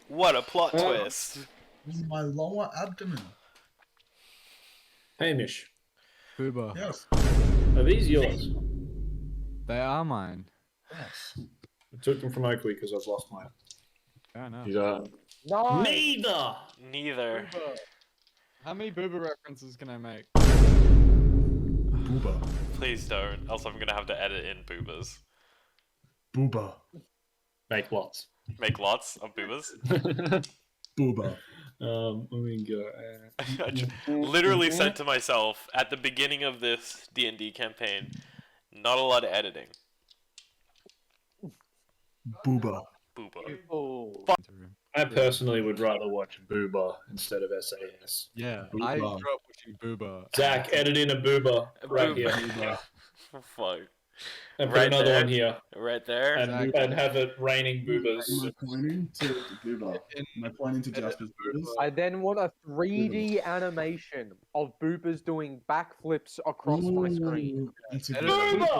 What a plot twist. My lower abdomen. Hamish, Booba. Yes. are these yours? They are mine. Yes. I took them from Oakley because I've lost mine. Fair enough. These are... No. Neither! Neither. Booba. How many Booba references can I make? Booba. Please don't, else I'm gonna have to edit in boobas. Booba. Make lots. Make lots of boobas. Booba. Let me go. I just literally said to myself at the beginning of this D&D campaign, not a lot of editing. Booba. Booba. Oh. I personally would rather watch Booba instead of SAS. Yeah, Booba. I grew up watching Booba. Zach, edit in a Booba right here. Booba. Fuck. And put Right another there. one here. Right there. And have it raining boobas. Am I pointing to Booba? Am I pointing to Jasper's boobas? I then want a 3D animation of Boopers doing backflips across my screen. That's a Edit good it.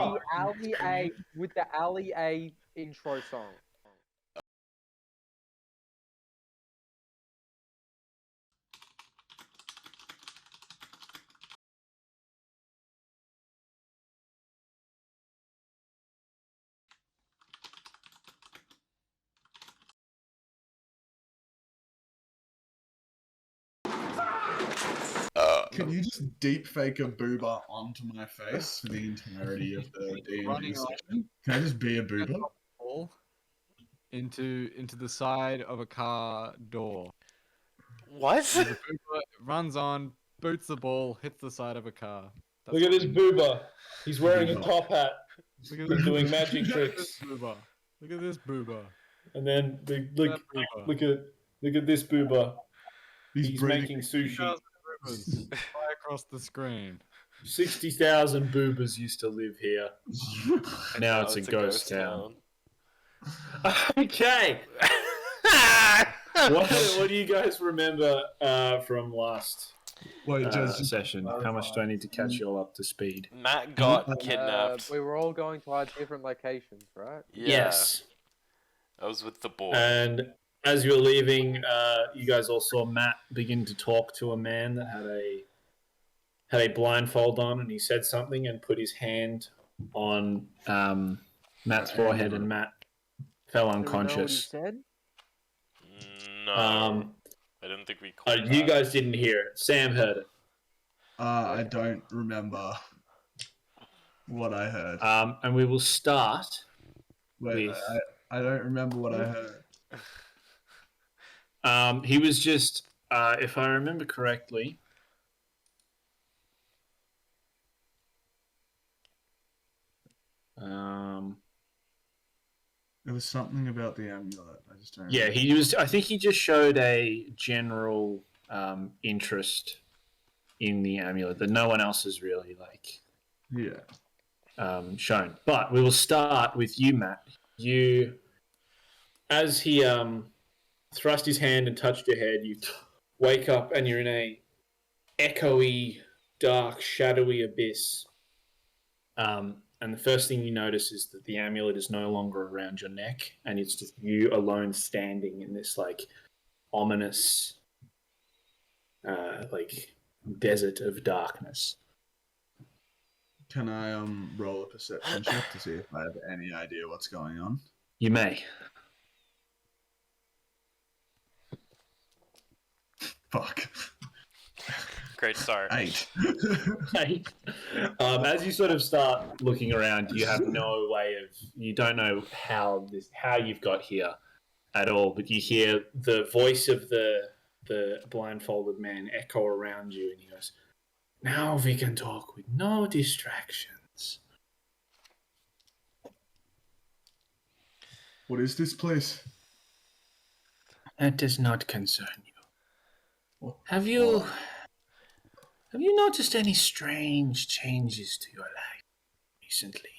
idea. With the Ali A intro song. Can you just deep fake a booba onto my face for the entirety of the D&D Running session? Can I just be a booba? Ball into the side of a car door. What? The Booba runs on, boots the ball, hits the side of a car. Look at this Booba. He's wearing a top hat. Look at He's doing magic Look at tricks. this Booba. Look at this Booba. And then That Booba. look at this Booba. He's He's breathing. making sushi. 2,000 Boobas fly across the screen. 60,000 Boobas used to live here. Now it's a ghost town. Okay. What do you guys remember from last Wait, just session? How much do I need to catch you all up to speed? Matt got kidnapped. We were all going to our different locations, right? Yeah. Yes. I was with the boy. And as you were leaving, you guys all saw Matt begin to talk to a man that had a blindfold on, and he said something and put his hand on Matt's forehead, and Matt fell Do we know what he unconscious. said? No. I didn't think we called You that. guys didn't hear it. Sam heard it. I don't remember what I heard. And we will start Wait, with... I don't remember what I heard. He was just, if I remember correctly... It was something about the amulet. I just don't. Yeah, he was. I think he just showed a general interest in the amulet that no one else has really shown. But we will start with you, Matt. You, as he thrust his hand and touched your head, you wake up and you're in a echoey, dark, shadowy abyss. And the first thing you notice is that the amulet is no longer around your neck, and it's just you alone standing in this ominous, desert of darkness. Can I roll a perception check to see if I have any idea what's going on? You may. Fuck. Great start. 8. As you sort of start looking around, you have no way of, you don't know how you've got here at all, but you hear the voice of the blindfolded man echo around you, and he goes, "Now we can talk with no distractions." What is this place? That does not concern you. What? Have you noticed any strange changes to your life recently?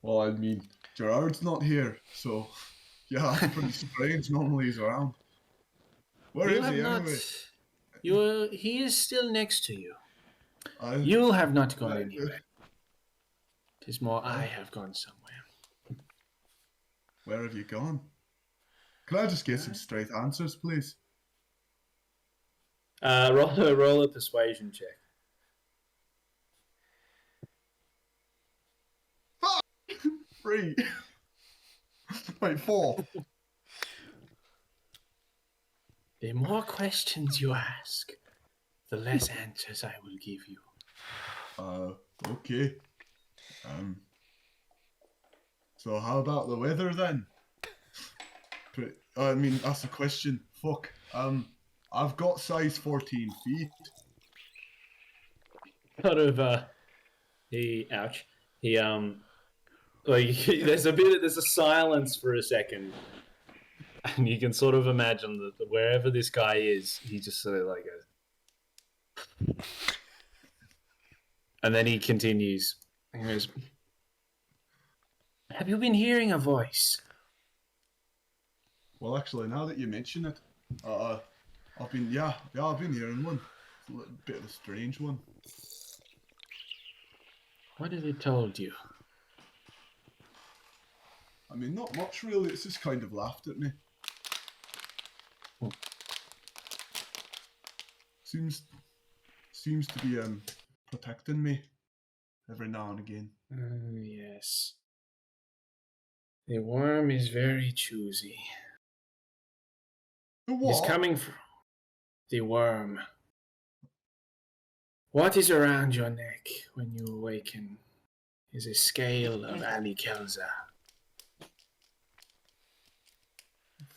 Well, I mean, Gerard's not here, so yeah, it's pretty strange. Normally he's around. Where is he anyway? He is still next to you. I- You have not gone anywhere. Tis more I have gone somewhere. Where have you gone? Can I just get some straight answers, please? Roll a persuasion check. 3. Wait, 4. The more questions you ask, the less answers I will give you. Okay. So how about the weather then? I mean, that's a question. Fuck. I've got size 14 feet. Sort of, ouch. Like, there's a silence for a second. And you can sort of imagine that wherever this guy is, he just sort of like goes. And then he continues. He goes, have you been hearing a voice? Well, actually, now that you mention it, I've been hearing one. It's a little bit of a strange one. What has it told you? I mean, not much really. It's just kind of laughed at me. Seems to be protecting me every now and again. Yes. The worm is very choosy. The It what? is coming from the worm. What is around your neck when you awaken is a scale of Ali Kelza.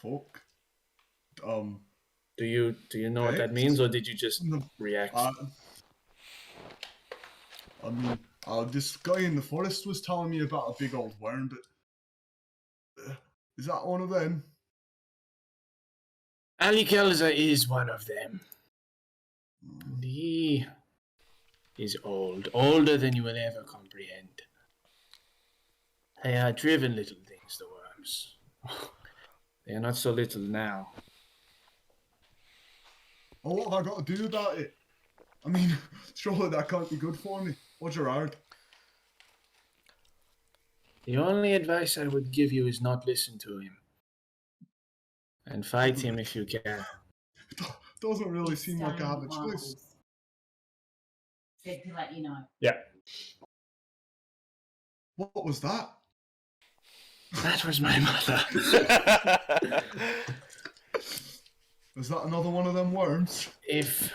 Fuck. Do you know what that means, or did you just react? I mean, this guy in the forest was telling me about a big old worm, but is that one of them? Ali Kelza is one of them. And he is older than you will ever comprehend. They are driven little things, the worms. They are not so little now. Oh, what have I got to do about it? I mean, surely that can't be good for me. Or Gerard? The only advice I would give you is not listen to him. And fight him if you can. Doesn't really seem like I have a choice. Said to let you know. Yeah. What was that? That was my mother. Is that another one of them worms? If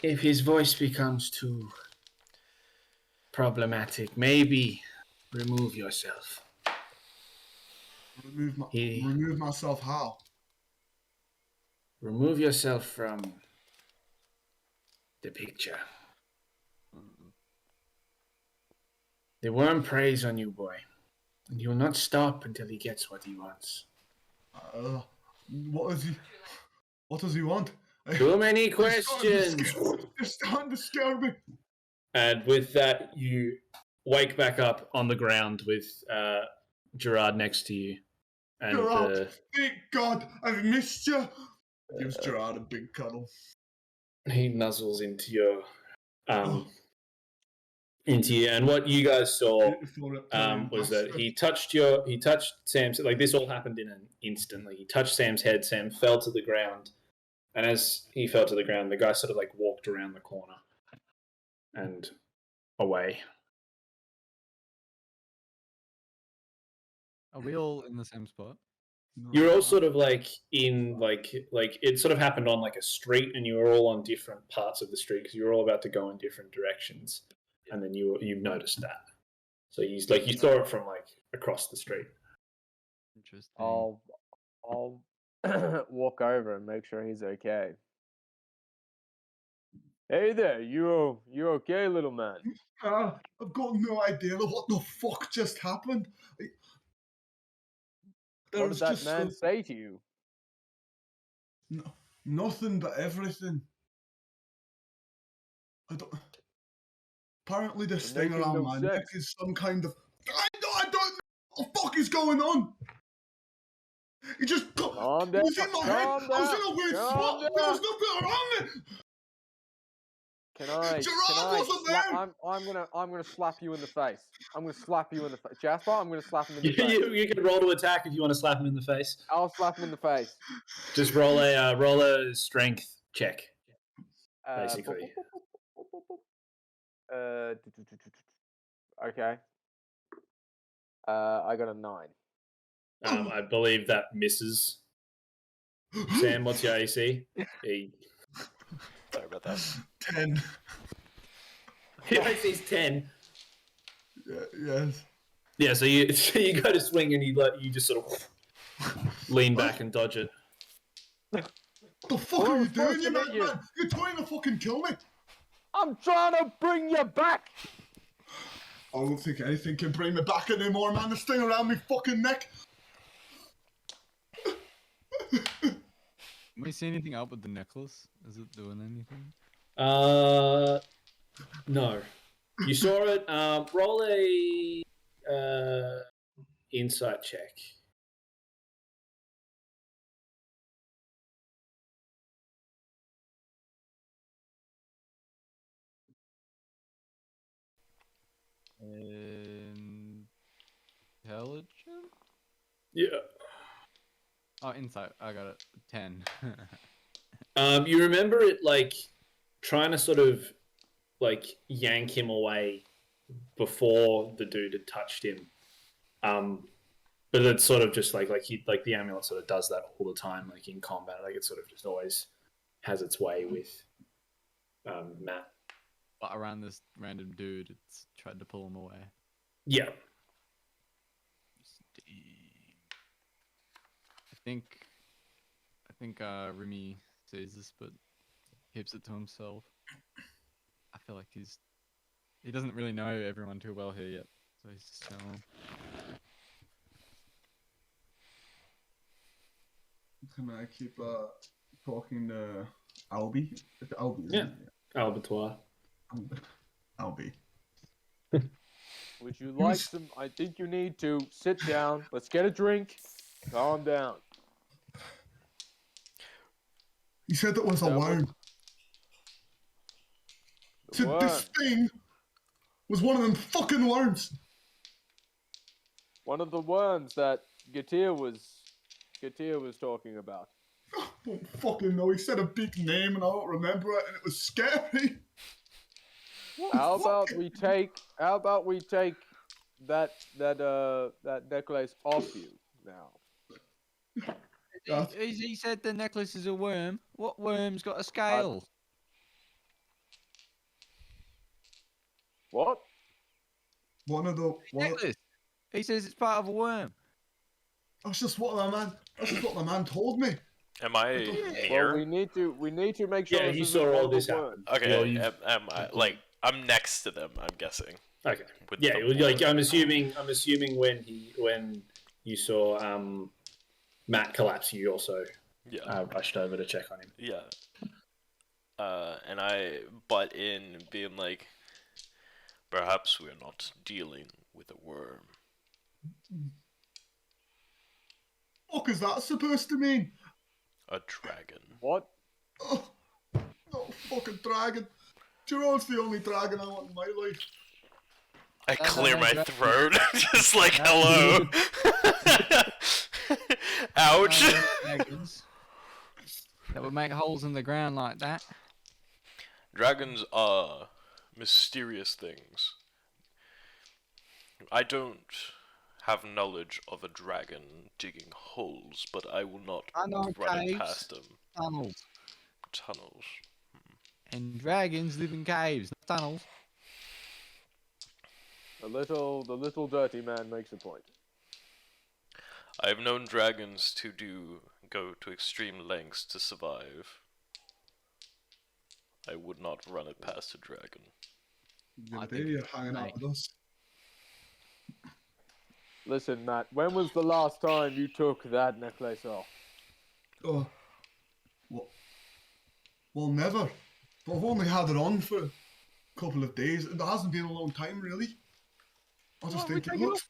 his voice becomes too problematic, maybe remove yourself. Remove myself how? Remove yourself from the picture. The worm preys on you, boy, and he will not stop until he gets what he wants. What does he want? Too many questions. They're starting to scare me. And with that, you wake back up on the ground with Gerard next to you. And Gerard, thank God, I've missed you. Gives Gerard a big cuddle. He nuzzles into your into you, and what you guys saw was that he touched Sam's, like this all happened in an instant. Like he touched Sam's head, Sam fell to the ground, and as he fell to the ground, the guy sort of like walked around the corner and away. Are we all in the same spot? You're all sort of like in like it sort of happened on like a street, and you were all on different parts of the street because you were all about to go in different directions. And then you've noticed that, so you saw it from like across the street. Interesting. I'll walk over and make sure he's okay. Hey there, you okay, little man? I've got no idea what the fuck just happened. What did that man say to you? Nothing but everything. Apparently this thing around my neck is some kind of... I don't know what the fuck is going on. It just... Calm down. It was in my head. I was in a weird spot. There was nothing around it. Can I? Gerard wasn't there! I'm gonna slap you in the face. I'm gonna slap you in the face, Jasper. I'm gonna slap him in the You, face. you can roll to attack if you want to slap him in the face. I'll slap him in the face. Just roll a strength check, basically. Okay. I got a 9. I believe that misses. Sam, what's your AC? Sorry about that. 10. Your AC is 10. Yeah, yes. Yeah, so you go to swing and you just sort of lean back and dodge it. The fuck Well, are you it's supposed doing, you to hit you. madman? You're trying to fucking kill me. I'm trying to bring you back. I don't think anything can bring me back anymore, man. This thing around me fucking neck. Can we see anything up with the necklace? Is it doing anything? No. You saw it. Roll a insight check. Intelligence? Yeah. Oh, insight. I got it. 10. You remember it like trying to sort of like yank him away before the dude had touched him. But it's sort of just like the amulet sort of does that all the time, like in combat. Like it sort of just always has its way with Matt. But around this random dude, it's tried to pull him away. Yeah. I think Remy sees this, but keeps it to himself. I feel like he doesn't really know everyone too well here yet, so he's just chilling. Can I keep talking to Albie? It's Albie, isn't Yeah. it? Albatoire. Albie. Would you like some? I think you need to sit down. Let's get a drink. Calm down. He said that was a worm. So this thing was one of them fucking worms. One of the worms that Gatir was talking about. I don't fucking know. He said a big name and I don't remember it, and it was scary. How about we take that necklace off you now? He said the necklace is a worm. What worm's got a scale? What? Necklace. He says it's part of a worm. That's just what the man told me. Am I near? Well, we need to make sure. Yeah, this you isn't saw all one this worm. happen. Okay, am I like I'm next to them? I'm guessing. Okay. With Yeah, the like worm. I'm assuming when you saw Matt collapse, you also rushed over to check on him. Yeah. And I butt in, being like, perhaps we're not dealing with a worm. What is that supposed to mean? A dragon. What? Oh, no fucking dragon. Gerard's the only dragon I want in my life. I That's clear not my a throat, just like, hello. Ouch. Dragons that would make holes in the ground like that. Dragons are mysterious things. I don't have knowledge of a dragon digging holes, but I will not I know run it caves. past them. Tunnels. Tunnels. And dragons live in caves, not tunnels. The little dirty man makes a point. I've known dragons to go to extreme lengths to survive. I would not run it past a dragon. The I other think day you're hanging out mate. with us. Listen, Matt. When was the last time you took that necklace off? Oh, well, never. But I've only had it on for a couple of days. It hasn't been a long time, really. I just think it looks.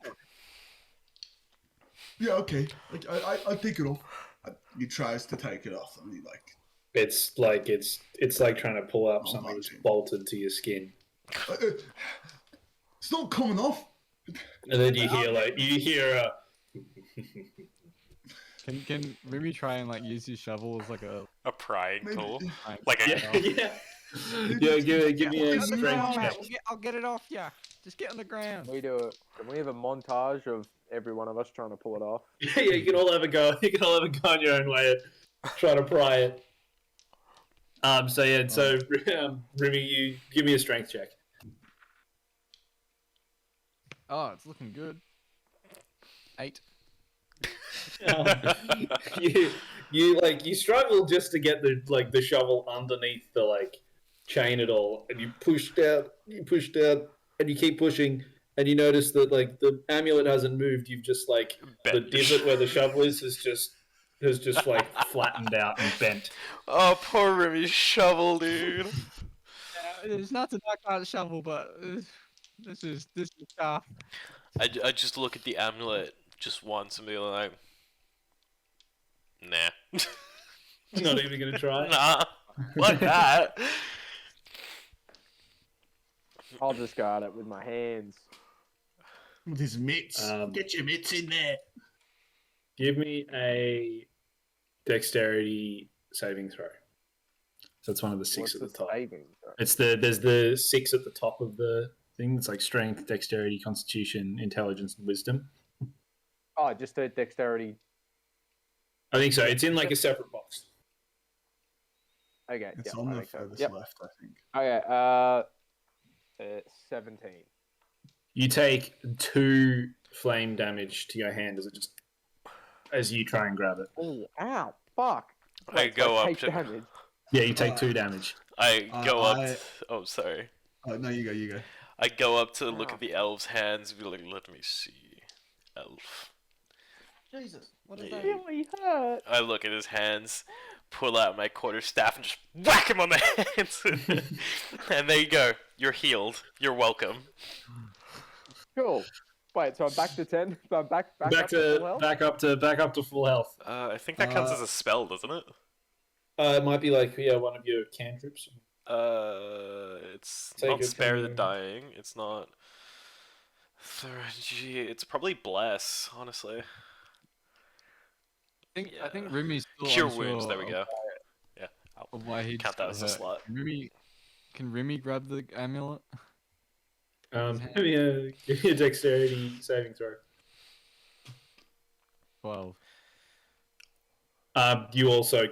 Yeah, okay. Like, I'll take it off. He tries to take it off, and he It's like trying to pull up Oh, something that's imagine. bolted to your skin. It's not coming off. And then you hear Can Remy try and like use his shovel as like a A prying Maybe- tool. like, Like a yeah. Give me a Get on the strength ground, check. Matt. I'll get it off ya. Just get on the ground. Can we have a montage of every one of us trying to pull it off? Yeah, you can all have a go. You can all have a go on your own way at trying to pry it. So Remy, you give me a strength check. Oh, it's looking good. 8. You struggle just to get the shovel underneath the chain at all, and you pushed out, and you keep pushing, and you notice that the amulet hasn't moved. You've just the Bent. divot where the shovel is has just flattened out and bent. Oh, poor Remy's shovel, dude. It's not a dark art shovel, but this is tough. I just look at the amulet just once and be like, nah. Not even gonna try. Nah. Like that. I'll just guard it with my hands. With his mitts. Get your mitts in there. Give me a dexterity saving throw. So it's one of the 6 What's at the the top. saving? There's the 6 at the top of the thing. It's like strength, dexterity, constitution, intelligence, and wisdom. Oh, just a dexterity. I think so. It's in a separate box. Okay, It's yeah, on I the think so. furthest Yep. left, I think. Okay, 17. You take 2 flame damage to your hand as you try and grab it. Oh, ow, fuck. I go up take to. damage. Yeah, you take 2 damage. I go up. I- Oh, sorry. Oh, no, you go. I go up to look at the elf's hands and be like, let me see. Elf. Jesus, what is that? Really hurt. I look at his hands, pull out my quarterstaff, and just whack him on the hands. And there you go. You're healed. You're welcome. Cool. Wait, so I'm back to 10? So I'm back up to full health? back up to full health. I think that counts as a spell, doesn't it? It might be one of your cantrips. It's Take not it spare the from- dying. It's not. It's probably bless, honestly. I think Remy's still Cure unsure wounds. There we of- go. Yeah, I'll Of why he count that as a slot. Can Remy grab the amulet? Give me a dexterity saving throw. 12. You also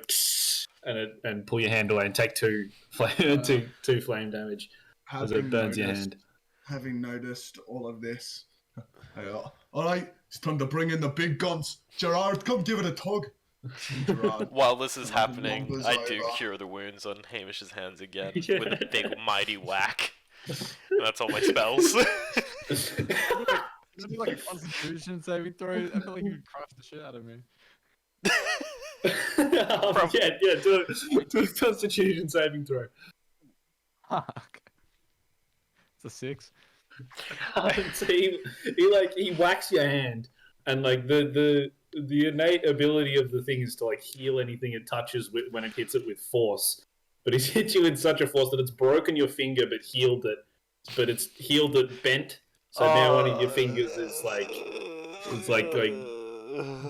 and pull your hand away and take 2 flame damage as it burns your hand. Having noticed all of this, all right, it's time to bring in the big guns. Gerard, come give it a tug. Gerard, While this is And happening, numbers I do over. cure the wounds on Hamish's hands again Yeah. with a big mighty whack. And that's all my spells. Is it like a constitution saving throw? I feel like he would crush the shit out of me. Do a constitution saving throw. Fuck. It's a 6. So he whacks your hand, and the innate ability of the thing is to heal anything it touches when it hits it with force. But he's hit you in such a force that it's broken your finger, but it's healed it bent. So now one of your fingers is it's like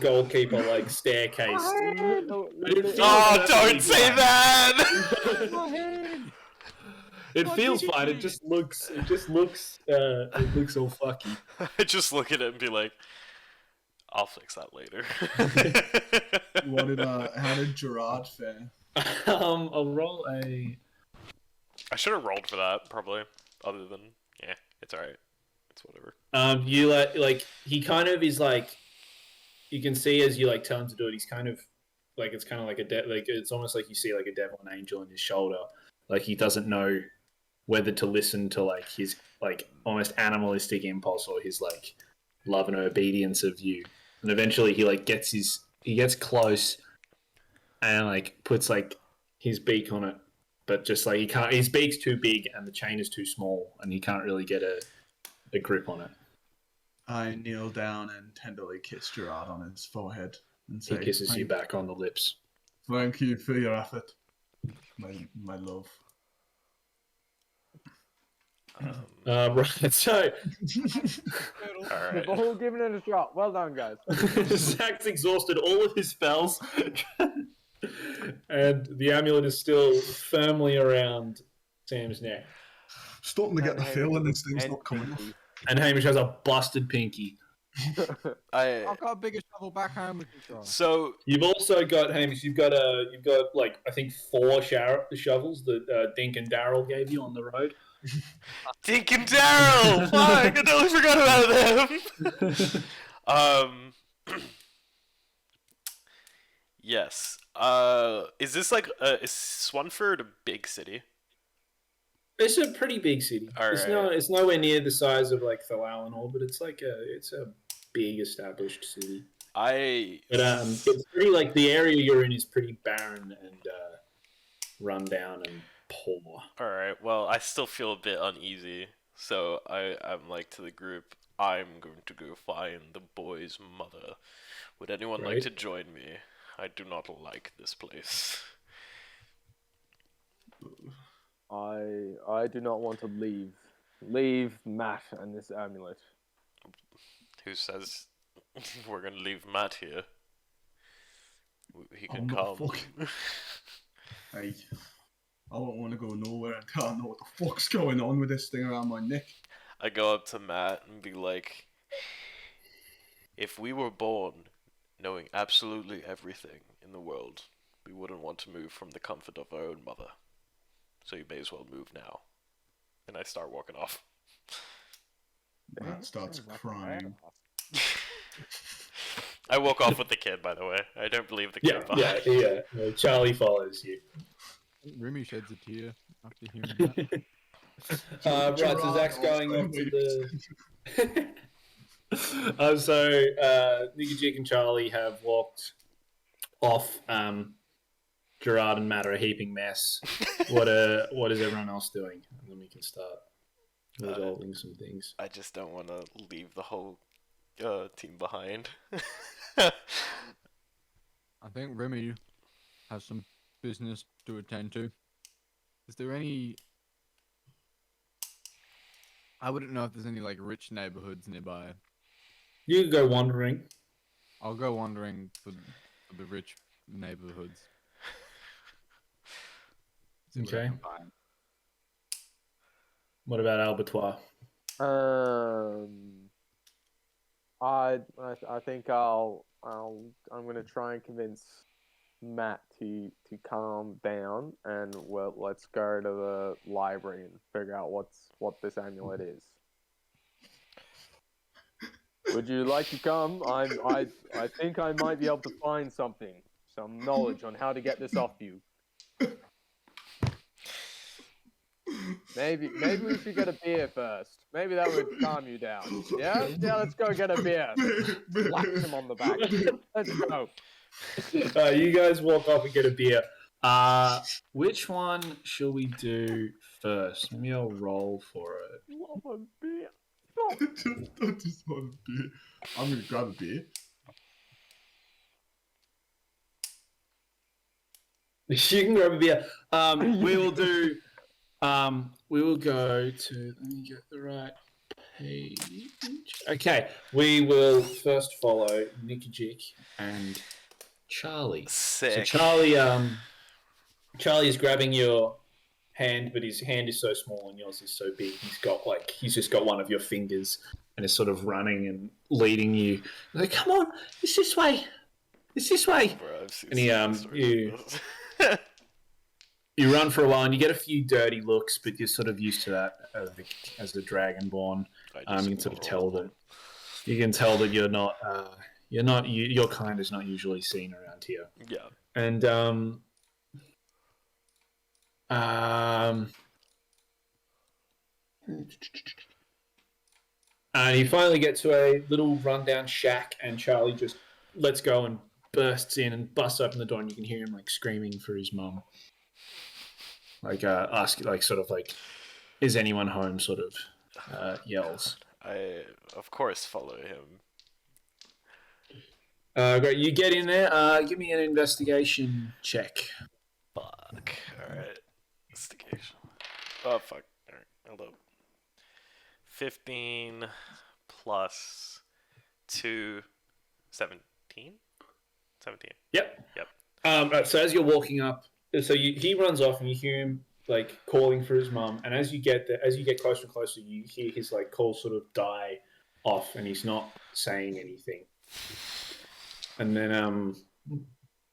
goalkeeper staircase. Oh, don't say that! My hand! It What feels did you fine. do? It just looks all fucky. I just look at it and be like, I'll fix that later. how did Gerard fare? I'll roll a. I should have rolled for that, probably. Other than, yeah, it's alright. It's whatever. You he kind of is you can see as you tell him to do it. He's kind of it's kind of like it's almost like you see a devil and angel on his shoulder. He doesn't know whether to listen to his almost animalistic impulse or his love and obedience of you. And eventually he gets close and puts his beak on it, but just he can't. His beak's too big and the chain is too small, and he can't really get a grip on it. I kneel down and tenderly kiss Gerard on his forehead and say, He kisses you back on the lips. Thank you for your effort. my love. Right, so All We've right. all given it a shot. Well done, guys. Zach's exhausted all of his spells, and the amulet is still firmly around Sam's neck. Starting to get the And feeling Hamish- this thing's and not coming off. Pinky. And Hamish has a busted pinky. I've got a bigger shovel back home we can try. So You've also got Hamish. You've got like I think 4 shovels that Dink and Daryl gave you on the road. Dink and Daryl. Fuck! I totally forgot about them. Yes. Is this like is Swanford a big city? It's a pretty big city. Alright. It's nowhere near the size of like Thalalanor, but it's a big established city. But it's pretty like the area you're in is pretty barren and run down and poor. All right. Well, I still feel a bit uneasy, so I'm like to the group. I'm going to go find the boy's mother. Would anyone like Right. to join me? I do not like this place. I do not want to leave. Leave Matt and this amulet. Who says we're gonna leave Matt here? He Oh, can not come. fuck. Hey, I don't want to go nowhere and can't know what the fuck's going on with this thing around my neck. I go up to Matt and be like, if we were born knowing absolutely everything in the world, we wouldn't want to move from the comfort of our own mother. So you may as well move now. And I start walking off. Matt starts crying. I walk off with the kid, by the way. I don't believe the kid behind. Yeah. No, Charlie follows you. Rumi sheds a tear after hearing that. Right, so Zach's going off to the. So Nicky Jake and Charlie have walked off. Gerard and Matt are a heaping mess. What is everyone else doing? And then we can start resolving some things. I just don't want to leave the whole team behind. I think Remy has some business to attend to. Is there any... I wouldn't know if there's any like rich neighborhoods nearby. You can go wandering. I'll go wandering for the rich neighborhoods. See what I Okay. can find. What about Albertois? I think I'm gonna try and convince Matt to calm down, and let's go to the library and figure out what this amulet is. Would you like to come? I think I might be able to find some knowledge on how to get this off you. Maybe we should get a beer first. Maybe that would calm you down. Yeah, let's go get a beer. Whack him on the back. Let's go. You guys walk off and get a beer. Which one shall we do first? Maybe I'll roll for it. Love a beer. I just want a beer. I'm gonna grab a beer. You can grab a beer. We will do. We will go to. Let me get the right page. Okay, we will first follow Nikijik and Charlie. Sick. So Charlie is grabbing your hand, but his hand is so small and yours is so big. He's just got one of your fingers and is sort of running and leading you. He's like, come on, it's this way. It's this way. Bro, I've seen And he, some stories of this. You run for a while and you get a few dirty looks, but you're sort of used to that as the Dragonborn. You can sort of tell that. You can tell that you're not. Your kind is not usually seen around here. Yeah. And and you finally get to a little rundown shack, and Charlie just lets go and bursts in and busts open the door, and you can hear him like screaming for his mum. Is anyone home? Sort of yells. I of course follow him. Great, you get in there. Give me an investigation check. Fuck. Alright. Investigation. Oh, fuck. Alright, hold up. 15 plus 2, 17? 17. Yep. Yep. Right, so as you're walking up, he runs off and you hear him like calling for his mum. And as you get there, as you get closer and closer, you hear his like call sort of die off, and he's not saying anything. And then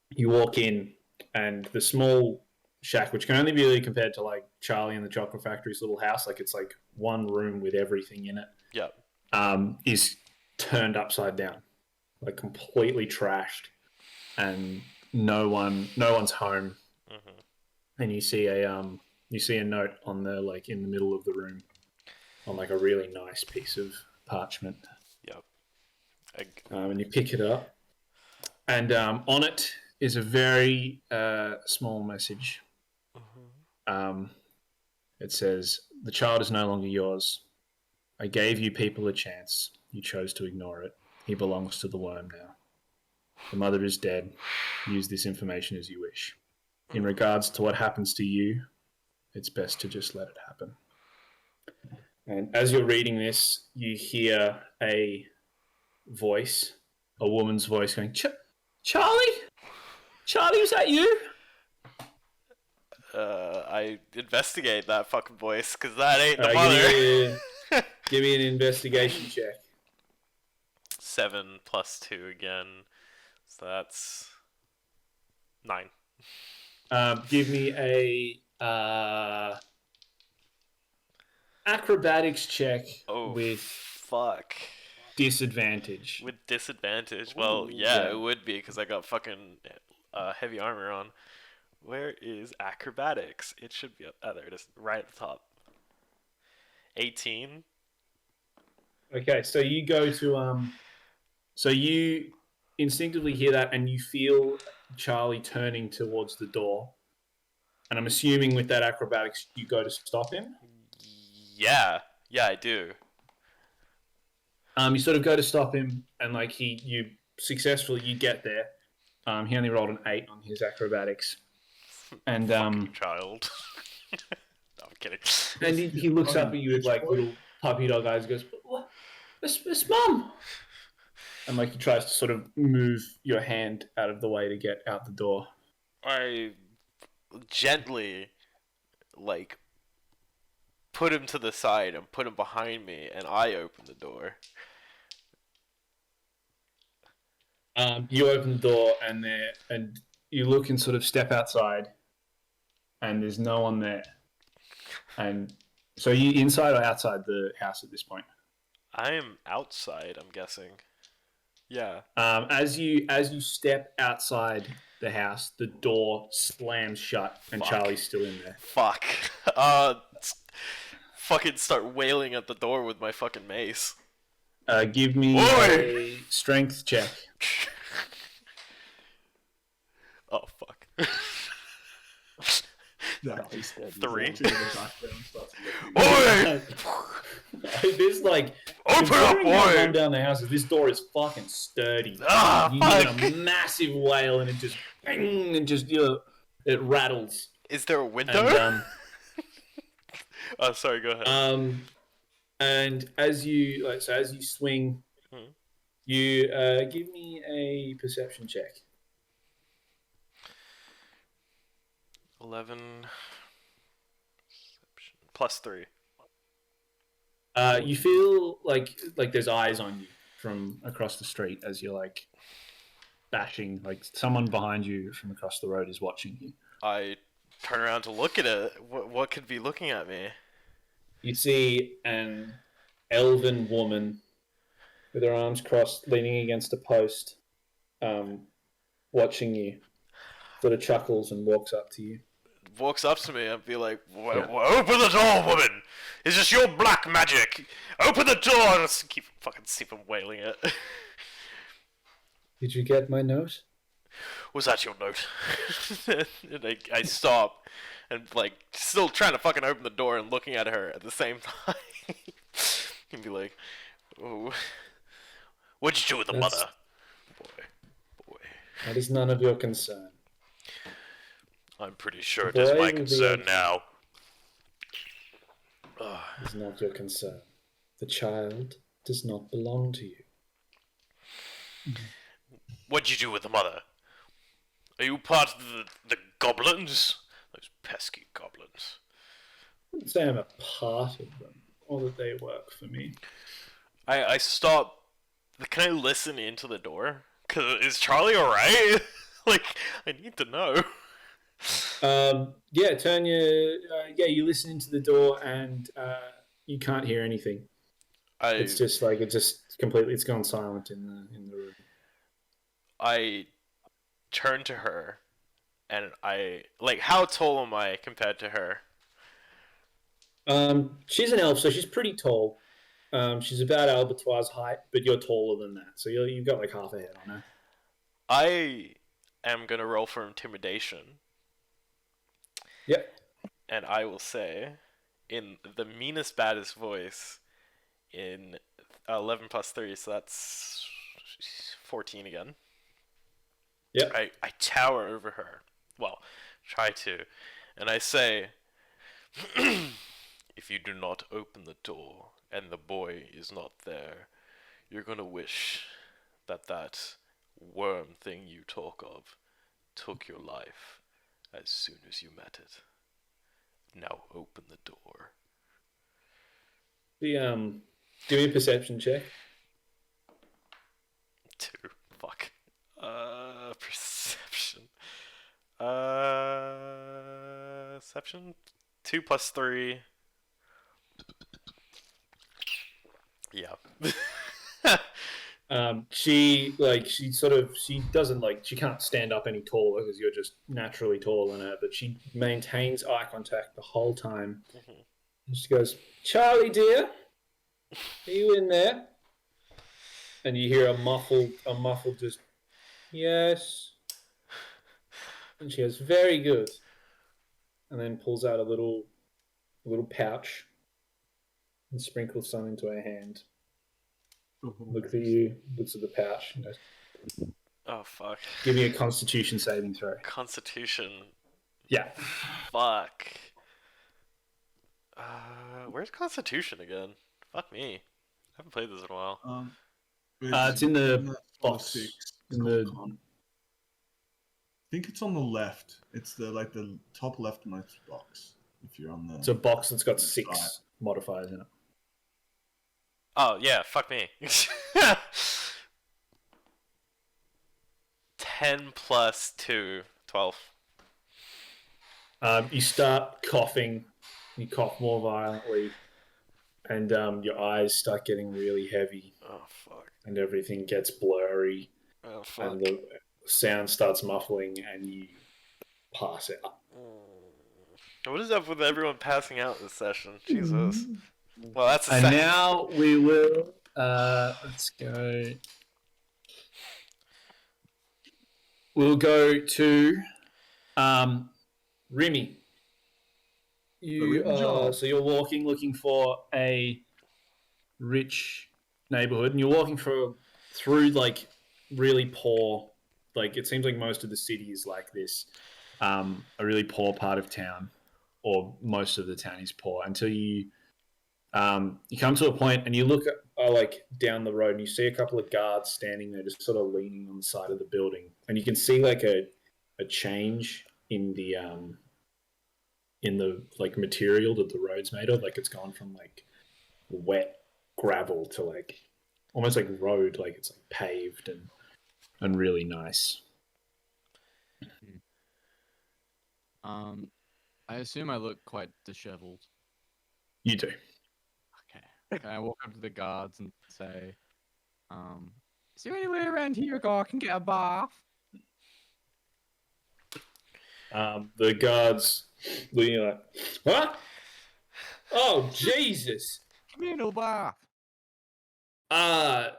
you walk in, and the small shack, which can only be really compared to like Charlie and the Chocolate Factory's little house, like it's like one room with everything in it. Yep. Is turned upside down, like completely trashed, and no one's home. And you see a note on the like in the middle of the room, on like a really nice piece of parchment. Yep. And you pick it up, and on it is a very small message. It says, "The child is no longer yours. I gave you people a chance. You chose to ignore it. He belongs to the worm now. The mother is dead. Use this information as you wish. In regards to what happens to you, it's best to just let it happen." And as you're reading this, you hear a voice, a woman's voice going, Charlie? Charlie, was that you? I investigate that fucking voice, because that ain't the mother. Give me an investigation check. 7 plus 2 again. So that's 9. Give me a acrobatics check with fuck. disadvantage. With disadvantage? Well, yeah, it would be, because I got fucking heavy armor on. Where is acrobatics? It should be up. Oh, there it is. Right at the top. 18. Okay, so you go to so you instinctively hear that, and you feel Charlie turning towards the door. And I'm assuming with that acrobatics, you go to stop him. Yeah, I do. You sort of go to stop him, and like you successfully get there. He only rolled an 8 on his acrobatics, and child. No, I'm kidding. And he looks up at you with like little puppy dog eyes. And goes, "What? It's Mum!" And like he tries to sort of move your hand out of the way to get out the door. I gently, like, put him to the side and put him behind me, and I open the door. You open the door, and you look and sort of step outside, and there's no one there. And so, are you inside or outside the house at this point? I am outside, I'm guessing. Yeah. As you step outside the house, the door slams shut, and Fuck. Charlie's still in there. Fuck. Fucking start wailing at the door with my fucking mace. Give me a strength check. Oh, fuck. Yeah, 3. Oi! There's like, Open up, boy! Come down the house. This door is fucking sturdy. Ah, you fuck! get a massive wail, and it just, it rattles. Is there a window? And, oh, sorry. Go ahead. And as you swing, you give me a perception check. 11 plus 3. You feel like there's eyes on you from across the street as you're like bashing, like someone behind you from across the road is watching you. I turn around to look at it. What could be looking at me? You see an elven woman with her arms crossed, leaning against a post, watching you. Sort of chuckles and walks up to you. Walks up to me and be like, "Open the door, woman! Is this your black magic? Open the door!" And I just keep wailing it. Did you get my note? Was that your note? And I stop and like still trying to fucking open the door and looking at her at the same time. And be like, "Oh, what'd you do with the mother?" Boy. That is none of your concern. I'm pretty sure it The is boy my will be concern okay. now. It's not your concern. The child does not belong to you. What'd you do with the mother? Are you part of the goblins? Those pesky goblins. I wouldn't say I'm a part of them, or that they work for me. I stop. Can I listen into the door? Cause is Charlie alright? Like, I need to know. Yeah, turn your. You listen into the door and you can't hear anything. It's just like it's gone silent in the room. I turn to her, and how tall am I compared to her? She's an elf, so she's pretty tall. She's about Albertoire's height, but you're taller than that, so you've got like half a head on her. I am gonna roll for intimidation. Yep. And I will say, in the meanest, baddest voice, in 11 plus 3, so that's 14 again. Yep. I tower over her. Well, try to. And I say, if you do not open the door and the boy is not there, you're gonna wish that worm thing you talk of took your life as soon as you met it. Now open the door. Give me a perception check. 2. Fuck. Perception. Perception? 2 plus 3. Yeah. She can't stand up any taller because you're just naturally taller than her, but she maintains eye contact the whole time. Mm-hmm. And she goes, "Charlie dear, are you in there?" And you hear a muffled just, "Yes." And she goes, "Very good." And then pulls out a little pouch and sprinkles some into her hand. Looks at you, looks at the pouch, and goes, Oh, fuck. "Give me a Constitution saving throw." Constitution. Yeah. Fuck. Where's Constitution again? Fuck me. I haven't played this in a while. It's in the box. Six. I think it's on the left. It's the top left most box. If you're on the. It's a box that's got 6 modifiers in it. Oh, yeah, fuck me. 10 plus 2, 12. You start coughing. You cough more violently, and your eyes start getting really heavy. Oh, fuck. And everything gets blurry. Oh, fuck. And the sound starts muffling, and you pass out. What is up with everyone passing out this session? Jesus. Well, that's a And now we will. Let's go. We'll go to Remy. So you're walking, looking for a rich neighborhood, and you're walking through like really poor. Like it seems like most of the city is like this, a really poor part of town, or most of the town is poor until you come to a point and you look like down the road and you see a couple of guards standing there, just sort of leaning on the side of the building, and you can see like a change in the like material that the road's made of. Like it's gone from like wet gravel to like almost like road, like it's like paved and really nice. I assume I look quite disheveled. You do. Okay. Can I walk up to the guards and say, is there anywhere around here I can get a bath? The guards looking like, what? Oh, Jesus. Communal bath. And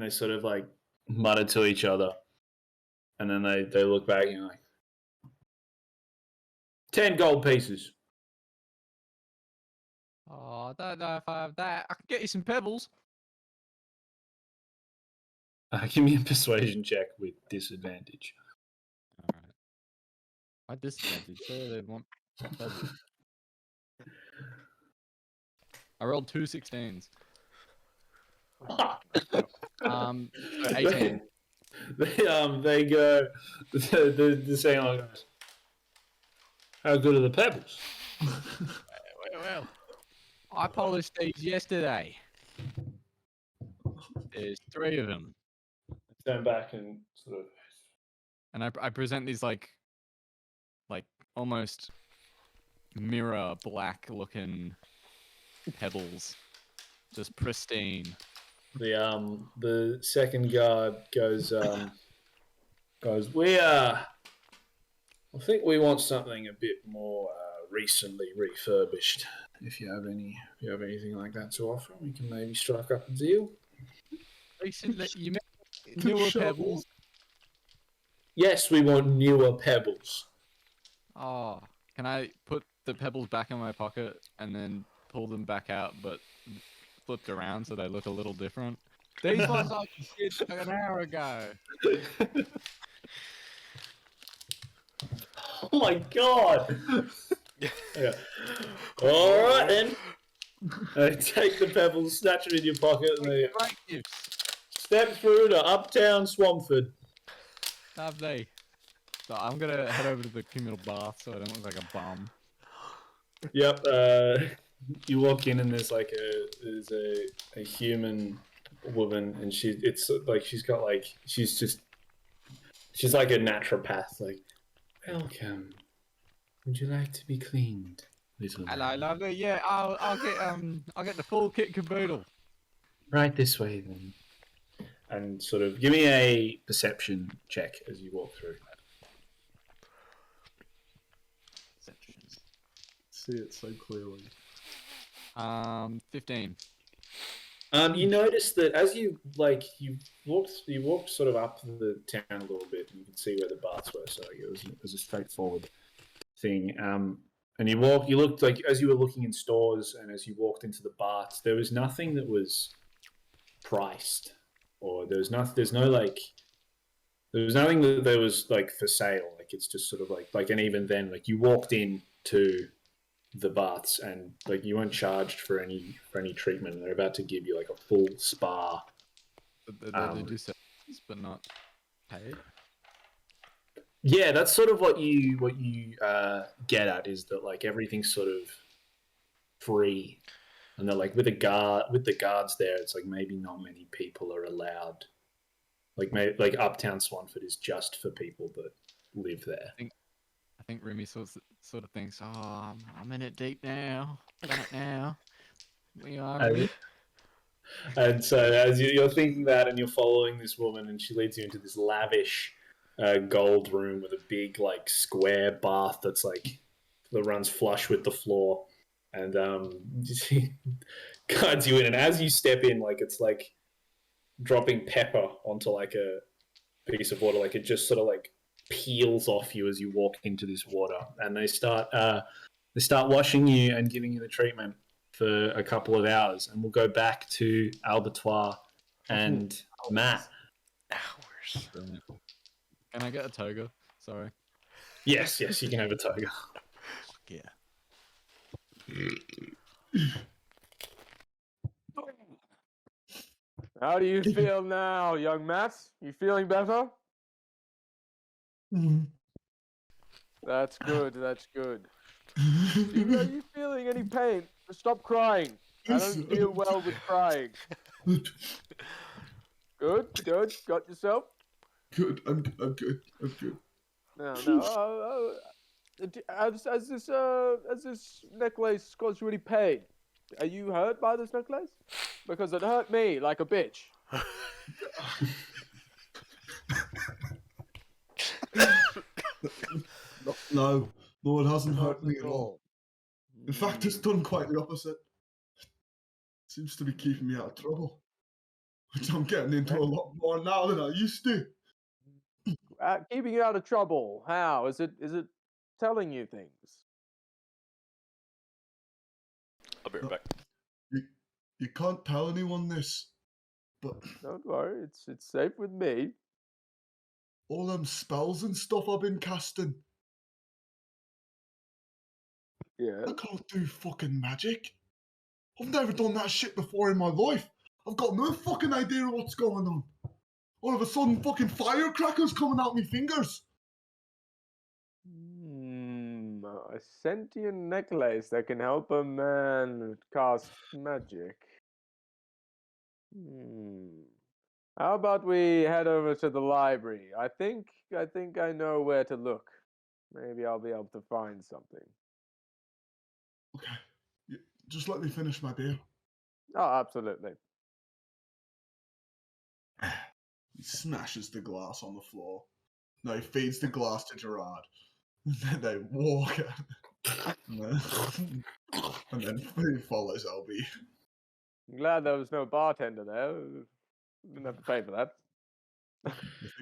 they sort of like mutter to each other. And then they look back and like, 10 gold pieces. Oh, I don't know if I have that. I can get you some pebbles. Give me a persuasion check with disadvantage. All right. I disadvantage, so they want pebbles. I rolled 2 16s. So 18. They go. The saying goes, how good are the pebbles? Well, I polished these yesterday. There's 3 of them. Turn back and sort of. And I present these like almost mirror black looking pebbles. Just pristine. The second guard goes I think we want something a bit more recently refurbished. If you have anything like that to offer, we can maybe strike up a deal. Recently, you meant newer pebbles. Yes, we want newer pebbles. Oh, can I put the pebbles back in my pocket and then pull them back out, but flipped around so they look a little different? These ones I did an hour ago. Oh my god! Yeah. All right then. Take the pebbles, snatch them in your pocket, and they Great gifts. step through to Uptown Swanford. Lovely. So I'm gonna head over to the communal bath so I don't look like a bum. Yep. You walk in and there's a human woman, and she's like a naturopath. Like, welcome. Would you like to be cleaned, little Hello, man? lovely. Yeah, I'll get the full kit caboodle. Right this way then. And sort of give me a perception check as you walk through. See it so clearly. 15. You notice that as you walked sort of up the town a little bit, and you can see where the baths were. So it was a straightforward thing. And you looked like as you were looking in stores, and as you walked into the baths, there was nothing that was priced, or there was nothing that there was like for sale. Like it's just sort of like, and even then, like you walked in to the baths and like you weren't charged for any treatment. They're about to give you like a full spa. They do services, but not paid. Yeah, that's sort of what you get at, is that like everything's sort of free, and that like with the guards there, it's like maybe not many people are allowed. Like Uptown Swanford is just for people that live there. I think Remy sort of thinks, oh, I'm in it deep now. Done it now. We are rich. And so as you're thinking that, and you're following this woman, and she leads you into this lavish gold room with a big like square bath that runs flush with the floor, and she guides you in. And as you step in, like it's like dropping pepper onto like a piece of water. Like it just sort of like peels off you as you walk into this water, and they start washing you and giving you the treatment for a couple of hours, and we'll go back to Albertois and Matt. Hours. Brilliant. Can I get a toga? Sorry. Yes, you can have a toga. Yeah. How do you feel now, young Matt? You feeling better? That's good. That's good. Are you feeling any pain? Stop crying. I don't deal well with crying. Good. Got yourself? Good. I'm good. I'm good. No. Has this necklace caused you any pain? Are you hurt by this necklace? Because it hurt me like a bitch. No, it hasn't hurt me at all. In fact, it's done quite the opposite. Seems to be keeping me out of trouble, which I'm getting into a lot more now than I used to. Keeping you out of trouble. How? Is it telling you things? I'll be right back. You can't tell anyone this, but Don't worry, it's safe with me. all them spells and stuff I've been casting, Yeah. I can't do fucking magic. I've never done that shit before in my life. I've got no fucking idea what's going on. All of a sudden, fucking firecrackers coming out my fingers. A sentient necklace that can help a man cast magic. How about we head over to the library? I think I know where to look. Maybe I'll be able to find something. Okay, just let me finish my beer. Oh, absolutely. He smashes the glass on the floor. No, he feeds the glass to Gerard. Then they walk out. And then he follows LB. I'm glad there was no bartender there. Didn't have to pay for that.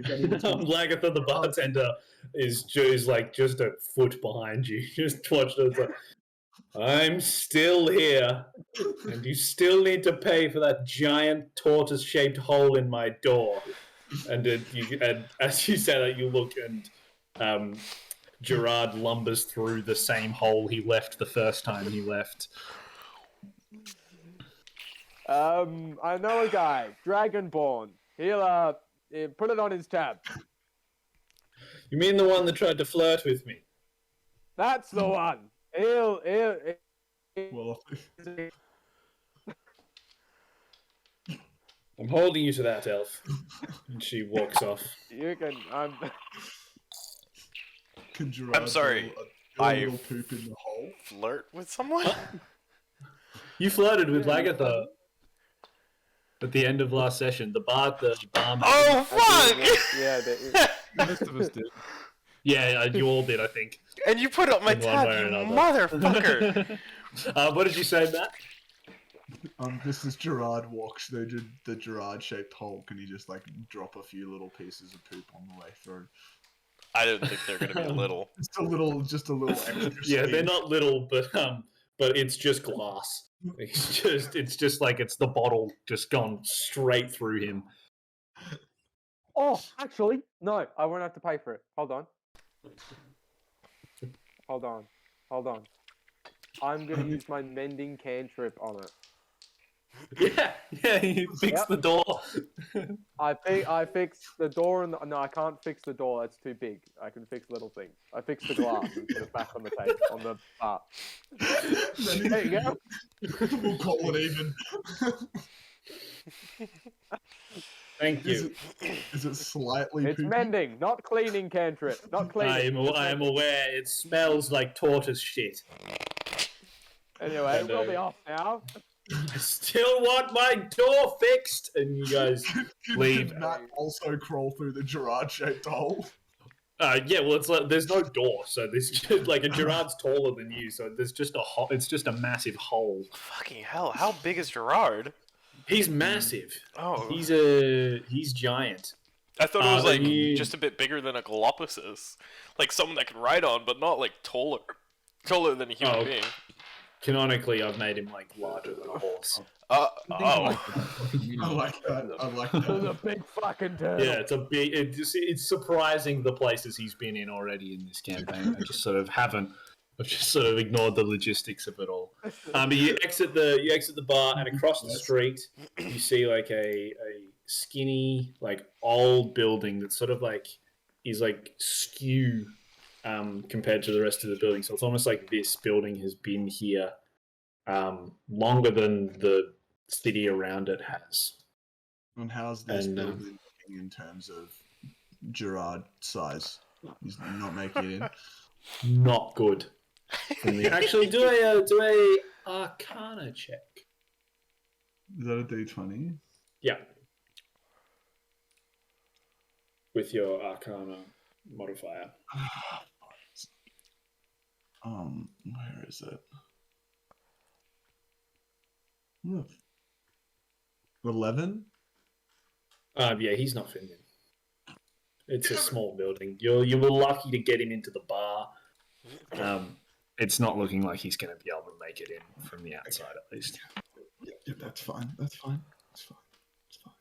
Lagatha, the bartender, is like just a foot behind you. Just watched it. Like, I'm still here, and you still need to pay for that giant tortoise-shaped hole in my door. And as you say that, you look, and Gerard lumbers through the same hole he left the first time he left. I know a guy, Dragonborn. He'll put it on his tab. You mean the one that tried to flirt with me? That's the one. Well, I'm holding you to that, elf. And she walks off. You can. can Gerard I'm sorry, do a I little poop in the hole? Flirt with someone? You flirted with Lagatha at the end of last session. The barman. Oh fuck! Yeah, Most of us did. Yeah, you all did, I think. And you put up my In one tab, way you or another. motherfucker! What did you say, Matt? This is Gerard walks through the Gerard-shaped hole. Can he just like drop a few little pieces of poop on the way through? I didn't think they're gonna be little. Just a little extra. Yeah, they're speed. not little, but it's just glass. It's just like it's the bottle just gone straight through him. Oh, actually, no. I won't have to pay for it. Hold on. I'm gonna use my mending cantrip on it. Yeah, he fixed the door. I fixed the door and no, I can't fix the door. That's too big. I can fix little things. I fixed the glass and put it back on the table on the bar. There you go. We'll call it even. Thank you. Is it slightly? It's poopy? mending, not cleaning cantrip. Not cleaning. I am aware. It smells like tortoise shit. Anyway, And, we'll be off now. I still want my door fixed, and you guys leave. Did Matt also crawl through the Gerard-shaped hole? Yeah, well, it's like there's no door, so there's just like a Gerard's taller than you, so there's just a hole. It's just a massive hole. Fucking hell, how big is Gerard? He's massive. Oh. He's giant. I thought it was like you- just a bit bigger than a Galapagos. Like someone that can ride on, but not like taller. Taller than a human Oh. being. Canonically, I've made him like larger than a horse. Oh. I like that. I like There's that. a big fucking turtle. Yeah, it's a big. It's surprising the places he's been in already in this campaign. I just sort of haven't. I've just sort of ignored the logistics of it all. But you exit the bar, and across the street, you see like a skinny, like old building that sort of like is like skew compared to the rest of the building. So it's almost like this building has been here longer than the city around it has. And how's this And, building looking in terms of Gerard size? He's not making it in. Not good. Actually, do a Arcana check. Is that a D20? Yeah. With your Arcana modifier. Where is it? 11? Yeah, he's not fitting in. It's a small building. You were lucky to get him into the bar. It's not looking like he's going to be able to make it in from the outside, at least. Yeah, that's fine. That's fine. It's fine. It's fine.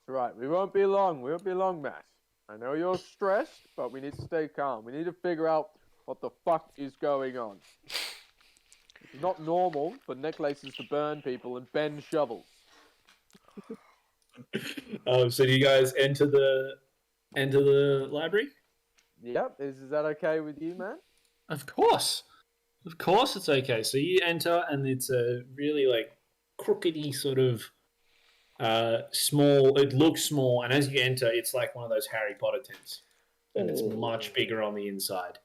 Right, we won't be long. We won't be long, Matt. I know you're stressed, but we need to stay calm. We need to figure out What the fuck is going on? It's not normal for necklaces to burn people and bend shovels. So do you guys enter the library? Yep. Is that okay with you, man? Of course it's okay. So you enter, and it's a really like crookedy sort of small. It looks small, and as you enter, it's like one of those Harry Potter tents, and it's much bigger on the inside.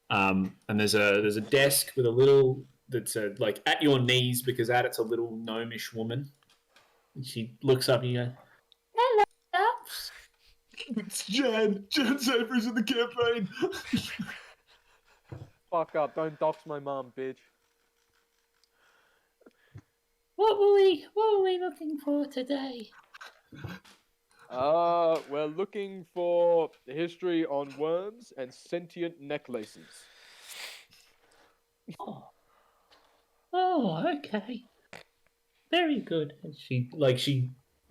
And there's a desk with a little that's like at your knees, because at it's a little gnomish woman. And she looks up and you go, "Hello, elves." It's Jen. Jen Savory's in the campaign. Fuck up! Don't dox my mom, bitch. What were we looking for today? We're looking for the history on worms and sentient necklaces. Oh, okay. Very good. And she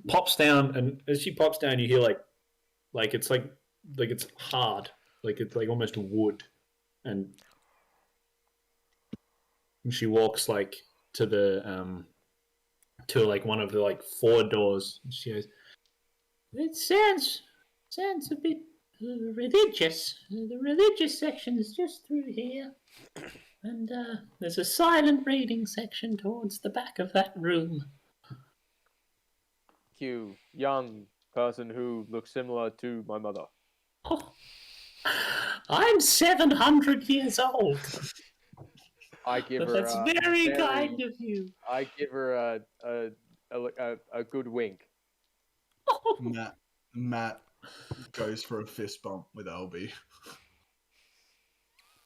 pops down, and as she pops down, you hear like it's hard, like it's like almost wood, and she walks like to the to like one of the like 4 doors. And she goes, "It sounds a bit religious. The religious section is just through here." And there's a silent reading section towards the back of that room. Q, young person who looks similar to my mother. Oh, I'm 700 years old. I give But her. that's very kind of you. I give her a good wink. Matt goes for a fist bump with LB.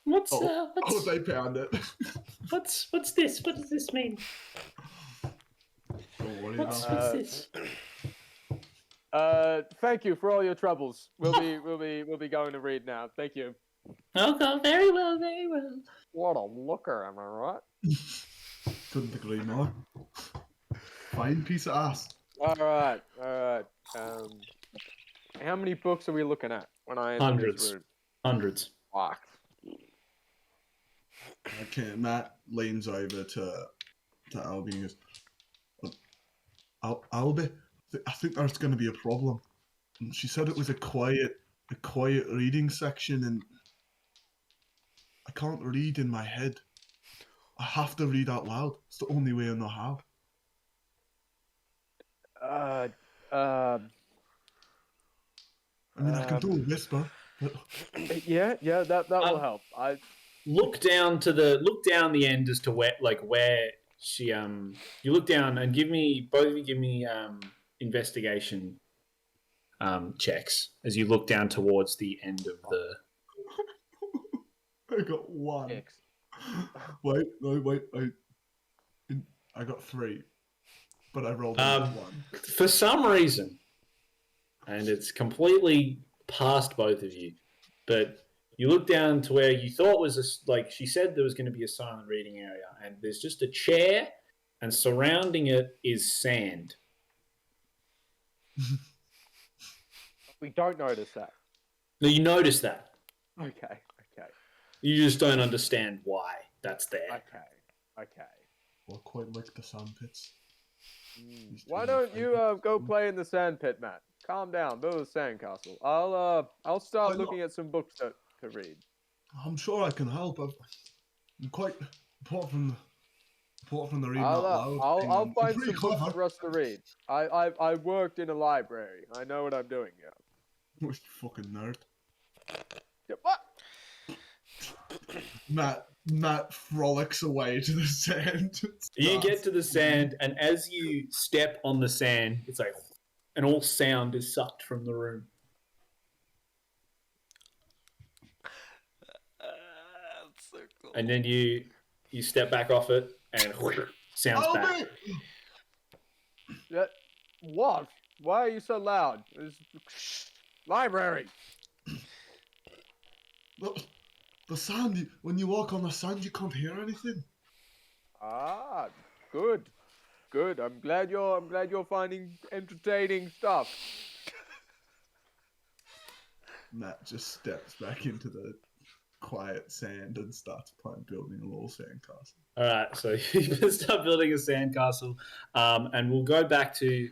What's They pound it. what's this? What does this mean? What's this? Thank you for all your troubles. We'll be going to read now. Thank you. Okay, very well, very well. What a looker, am I right? Couldn't agree more. Fine piece of ass. All right. How many books are we looking at when I enter this room? Hundreds. Fuck. Okay, Matt leans over to Albie and goes, Albie, I think there's going to be a problem. And she said it was a quiet reading section, and I can't read in my head. I have to read out loud. It's the only way I know how. I mean, I can do a whisper, but Yeah, that will help. Look down the end as to where she you look down and both of you give me investigation checks as you look down towards the end of the. I got 1. X. Wait, I got 3, but I rolled a 1. For some reason, and it's completely past both of you, but you look down to where you thought was like she said there was going to be a silent reading area, and there's just a chair, and surrounding it is sand. We don't notice that. No, you notice that. Okay. You just don't understand why that's there. Okay. Well, quite like the sand pits. Why don't you go play in the sand pit, Matt? Calm down, build a sandcastle. I'll start looking at some books to read. I'm sure I can help. I'm quite apart from the reading out loud. I'll find some books for us to read. I worked in a library. I know what I'm doing here. What a fucking nerd. Yeah, what? Matt frolics away to the sand. You get to the sand, and as you step on the sand, it's like, and all sound is sucked from the room. That's so cool. And then you step back off it, and sounds back. What? Why are you so loud? Library. The sand. When you walk on the sand, you can't hear anything. Ah, good. I'm glad you're finding entertaining stuff. Matt just steps back into quiet sand and starts building a little sandcastle. All right, so you're going to start building a sandcastle, and we'll go back to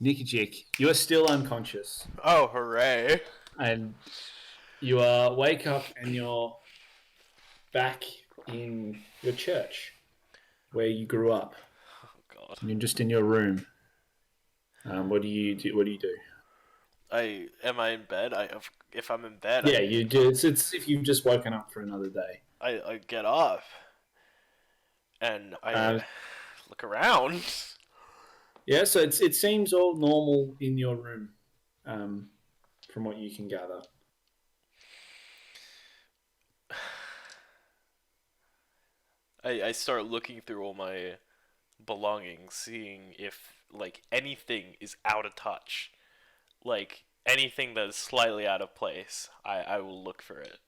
Nikijik. You are still unconscious, Oh, hooray! and you wake up and you're back in your church where you grew up. Oh God. You're just in your room. What do you do? What do you do? Am I in bed? If I'm in bed, Yeah, you do. It's as if you've just woken up for another day. I get up and I Uh, look around. Yeah, so it seems all normal in your room, from what you can gather. I start looking through all my belongings, seeing if like anything is out of touch, like anything that is slightly out of place. I will look for it.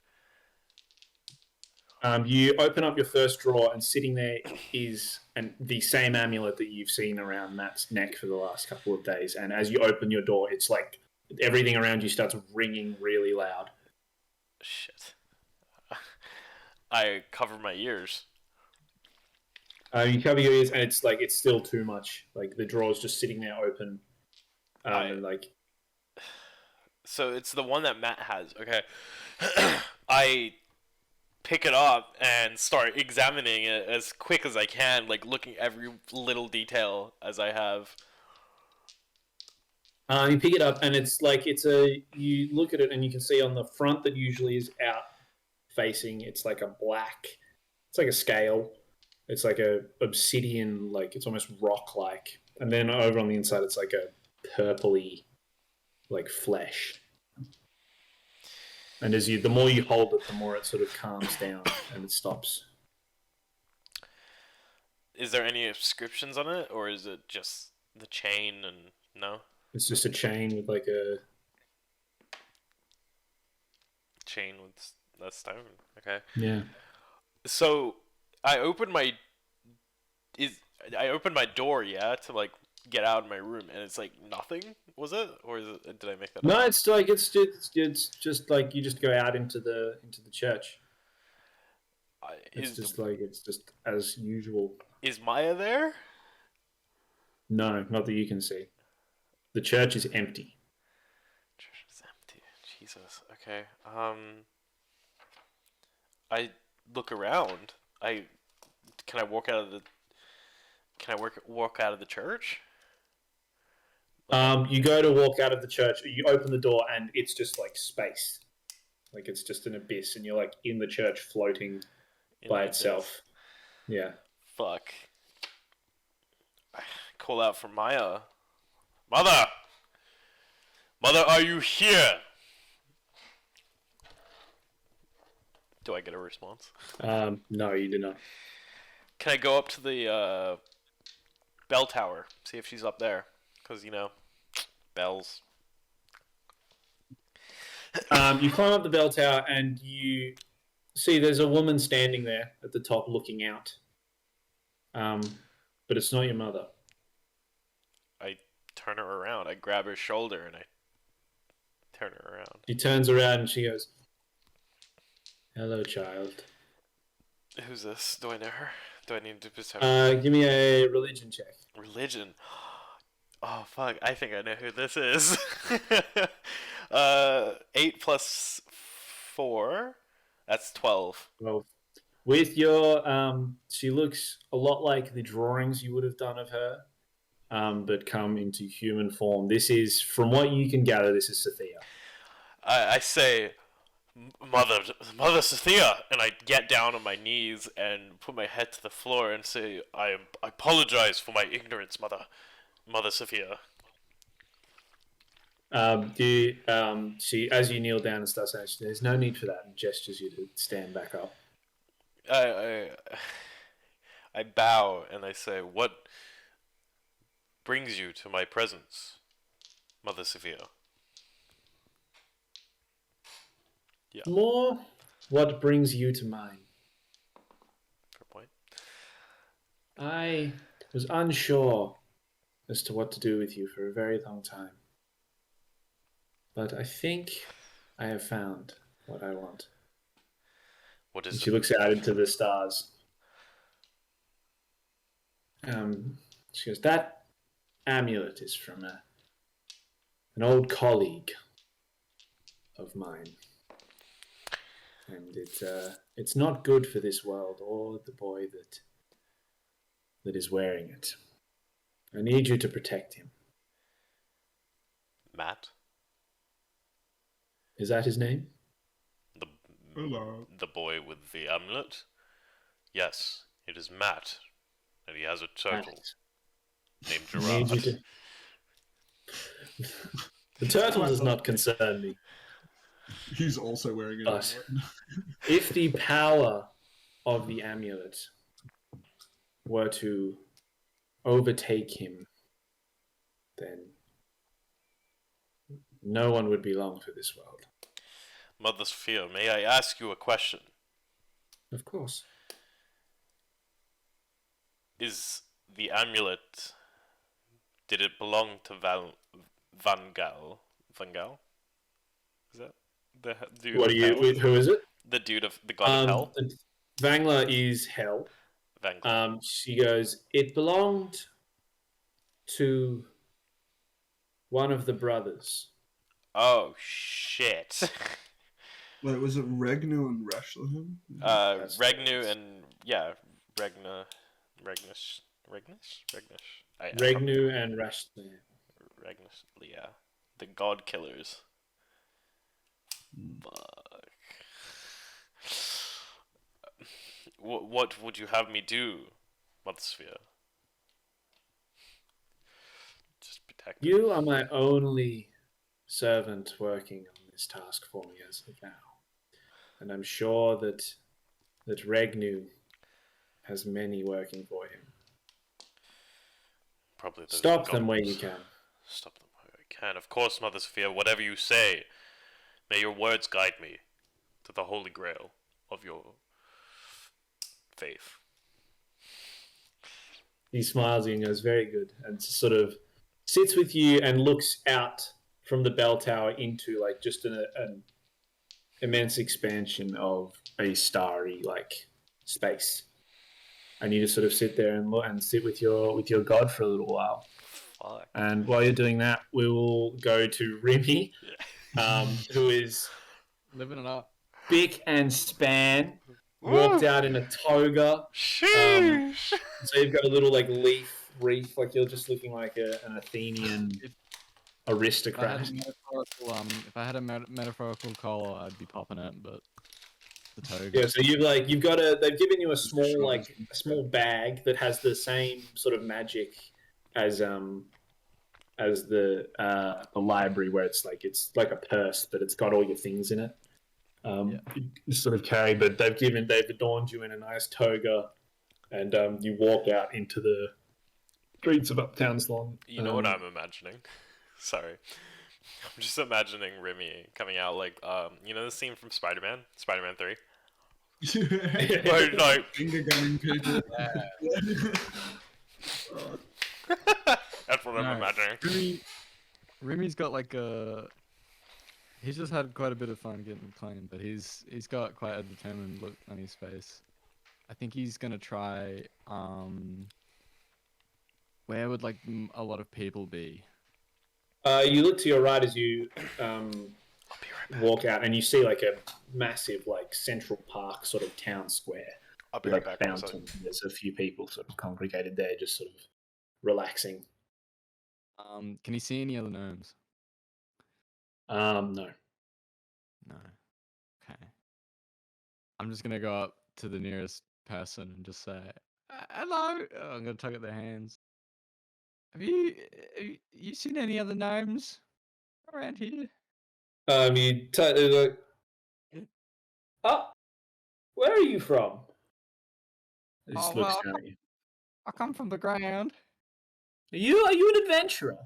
You open up your first drawer, and sitting there is the same amulet that you've seen around Matt's neck for the last couple of days. And as you open your door, it's like everything around you starts ringing really loud. Shit. I cover my ears. You cover your ears, and it's still too much. Like the drawer's just sitting there open, and like So it's the one that Matt has. Okay. I pick it up and start examining it as quick as I can, like looking every little detail as I have. You pick it up, and you look at it, and you can see on the front that usually is out facing. It's like a black. It's like a scale. It's like a obsidian, like it's almost rock like, and then over on the inside, it's like a purpley, like flesh. And the more you hold it, the more it sort of calms down and it stops. Is there any inscriptions on it, or is it just the chain and no? It's just a chain with like a Chain with a stone. Okay. yeah. So I opened my door, yeah, to like get out of my room, and it's like nothing. Was it, or did I make that No, up? it's like it's just like you just go out into the church. It's just as usual. Is Maya there? No, not that you can see. The church is empty. Church is empty. Jesus. Okay. I look around. Can I walk out of the Can I walk out of the church? You go to walk out of the church. You open the door, and it's just like space, like it's just an abyss, and you're like in the church, floating by itself. Yeah. Fuck. I call out for Maya. Mother! Mother, are you here? Do I get a response? No, you do not. Can I go up to the bell tower, see if she's up there? Because, bells. You climb up the bell tower, and you see there's a woman standing there at the top looking out. But it's not your mother. I turn her around. I grab her shoulder and I turn her around. She turns around and she goes, "Hello, child." Who's this? Do I know her? Do I need to perceive? Give me a religion check. Religion. Oh fuck! I think I know who this is. 8 plus 4. That's 12. Well, with your, she looks a lot like the drawings you would have done of her, but come into human form. This is, from what you can gather, this is Sophia. I say, Mother Sophia, and I get down on my knees and put my head to the floor and say, I apologize for my ignorance, Mother Sophia. She, as you kneel down and start saying, "There's no need for that," and gestures you to stand back up. I bow and I say, what brings you to my presence, Mother Sophia? Yeah. More, what brings you to mine? Fair point. I was unsure as to what to do with you for a very long time. But I think I have found what I want. What And is she it? looks out into the stars. She goes, that amulet is from an old colleague of mine. And it's not good for this world or the boy that is wearing it. I need you to protect him. Matt? Is that his name? The, Hello. the boy with the amulet? Yes, it is Matt. And he has a turtle named I need you Gerard. to... The turtle does not concern me. He's also wearing it. But if the power of the amulet were to overtake him, then no one would be long for this world. Mother Sophia, may I ask you a question? Of course. Is the amulet... Did it belong to Van Gaal? Van Gaal? Is that the dude What of are you? hell? Who is it? The dude of the god of hell? Vangla is hell. Van Gaal. She goes, it belonged to one of the brothers. Oh, shit. Wait, was it Regnu and Reshlahim? That's Regnu and... Yeah, Regnish. Regnu and Rashtan. Regnus, yeah. The god killers. Fuck. What would you have me do, Mother Sphere? Just protect You are my only servant working on this task for me as of now. And I'm sure that Regnu has many working for him. Probably those Stop them where goblins. you can. Stop them where I can. Of course, Mother Sophia, whatever you say, may your words guide me to the holy grail of your faith. He smiles and goes, very good, and sort of sits with you and looks out from the bell tower into like just an immense expansion of a starry like space. And you just sort of sit there and look and sit with your god for a little while. Fuck. And while you're doing that, we will go to Remy, who is Living it up. big and span, walked out in a toga. Sheesh. So you've got a little like leaf wreath, like you're just looking like an Athenian If aristocrat. if I had a metaphorical collar, I'd be popping it, but the toga. Yeah, so they've given you a small bag that has the same sort of magic as the library, where it's like a purse, but it's got all your things in it. You sort of carry, but they've adorned you in a nice toga, and you walk out into the streets of Uptown Salon. You know what I'm imagining? Sorry. I'm just imagining Remy coming out like, you know the scene from Spider-Man 3? Like, Finger gunning people. that's what I'm imagining. Remy's got like a. He's just had quite a bit of fun getting clean, but he's got quite a determined look on his face. I think he's gonna try. Where would like a lot of people be? You look to your right as you I'll be right back. walk out, and you see like a massive like Central Park sort of town square. I'll be Like right back. fountain. There's a few people sort of congregated there, just sort of relaxing. Can you see any other gnomes? No. No. Okay. I'm just gonna go up to the nearest person and just say, "Hello." Oh, I'm gonna tug at their hands. Have you seen any other gnomes around here? You like, oh, where are you from? He just Oh, looks well, down at you. I come from the ground. Are you an adventurer?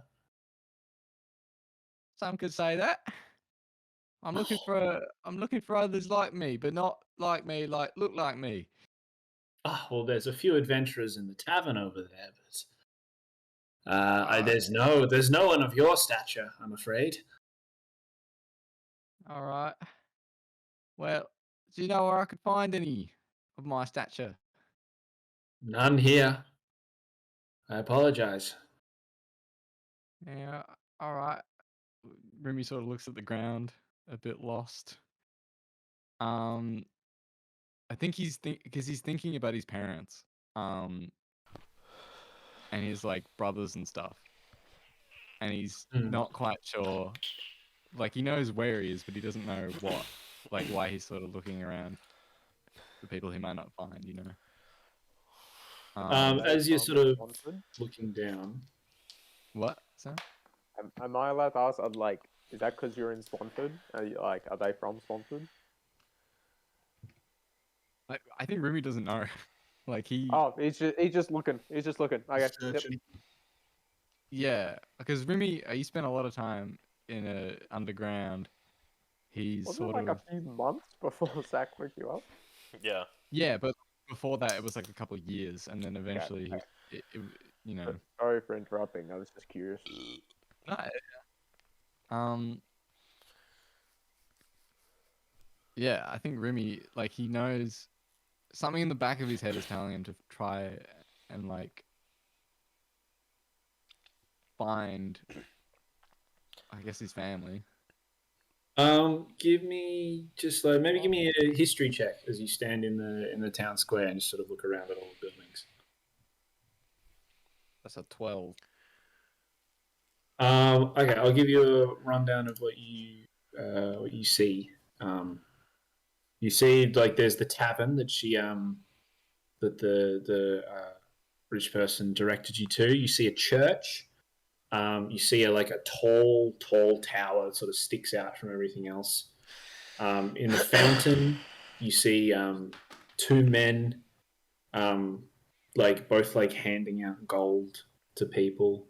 Some could say that. I'm looking for others like me, but not like me, like look like me. Ah, well, there's a few adventurers in the tavern over there, but Alright. there's no one of your stature, I'm afraid. All right. Well, Do you know where I could find any of my stature? None here. I apologize. Yeah, all right. Remy sort of looks at the ground, a bit lost. I think because he's thinking about his parents, and his like brothers and stuff, and he's not quite sure. Like he knows where he is, but he doesn't know what, like why he's sort of looking around for people he might not find. You know. As you're from sort of Swanford? looking down, What? So? Am I allowed to ask? Like, is that because you're in Swanford? Are they from Swanford? I think Remy doesn't know. Like he. Oh, he's just looking. He's just looking. Okay. Yep. Searching. Yeah, because Remy, he spent a lot of time in a underground. He's Wasn't it sort like of a few months before Zach picked you up? Yeah. yeah, but before that it was like a couple of years, and then eventually okay. you know. Sorry for interrupting. I was just curious. No, yeah, I think Remy, like he knows something in the back of his head is telling him to try and like find, I guess, his family. give me just like maybe give me a history check as you stand in the town square and just sort of look around at all the buildings. That's a 12. Okay, I'll give you a rundown of what you see. You see, like, there's the tavern that the rich person directed you to. You see a church. You see a tall tower that sort of sticks out from everything else. In the fountain, you see two men, both handing out gold to people.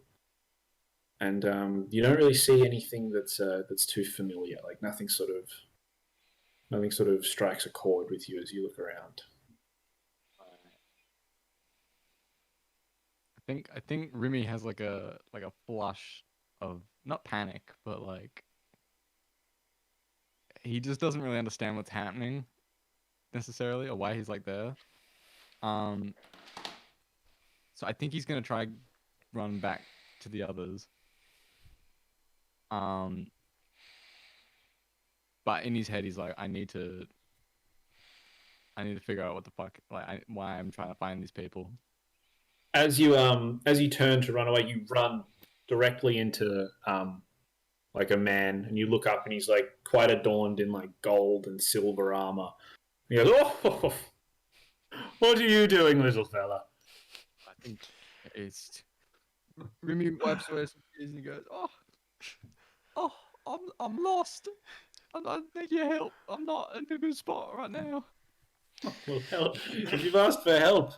And you don't really see anything that's too familiar. Like nothing sort of strikes a chord with you as you look around. I think Remy has like a flush of not panic, but like he just doesn't really understand what's happening necessarily or why he's like there. So I think he's gonna try run back to the others. But in his head he's like, I need to figure out what the fuck, why I'm trying to find these people. As you turn to run away, you run directly into a man, and you look up, and he's like quite adorned in like gold and silver armor. And he goes, "Oh, what are you doing, little fella?" I think it's Remy wipes away some tears and he goes, "Oh, I'm lost. I need your help. I'm not in a good spot right now." Well, help. If you've asked for help,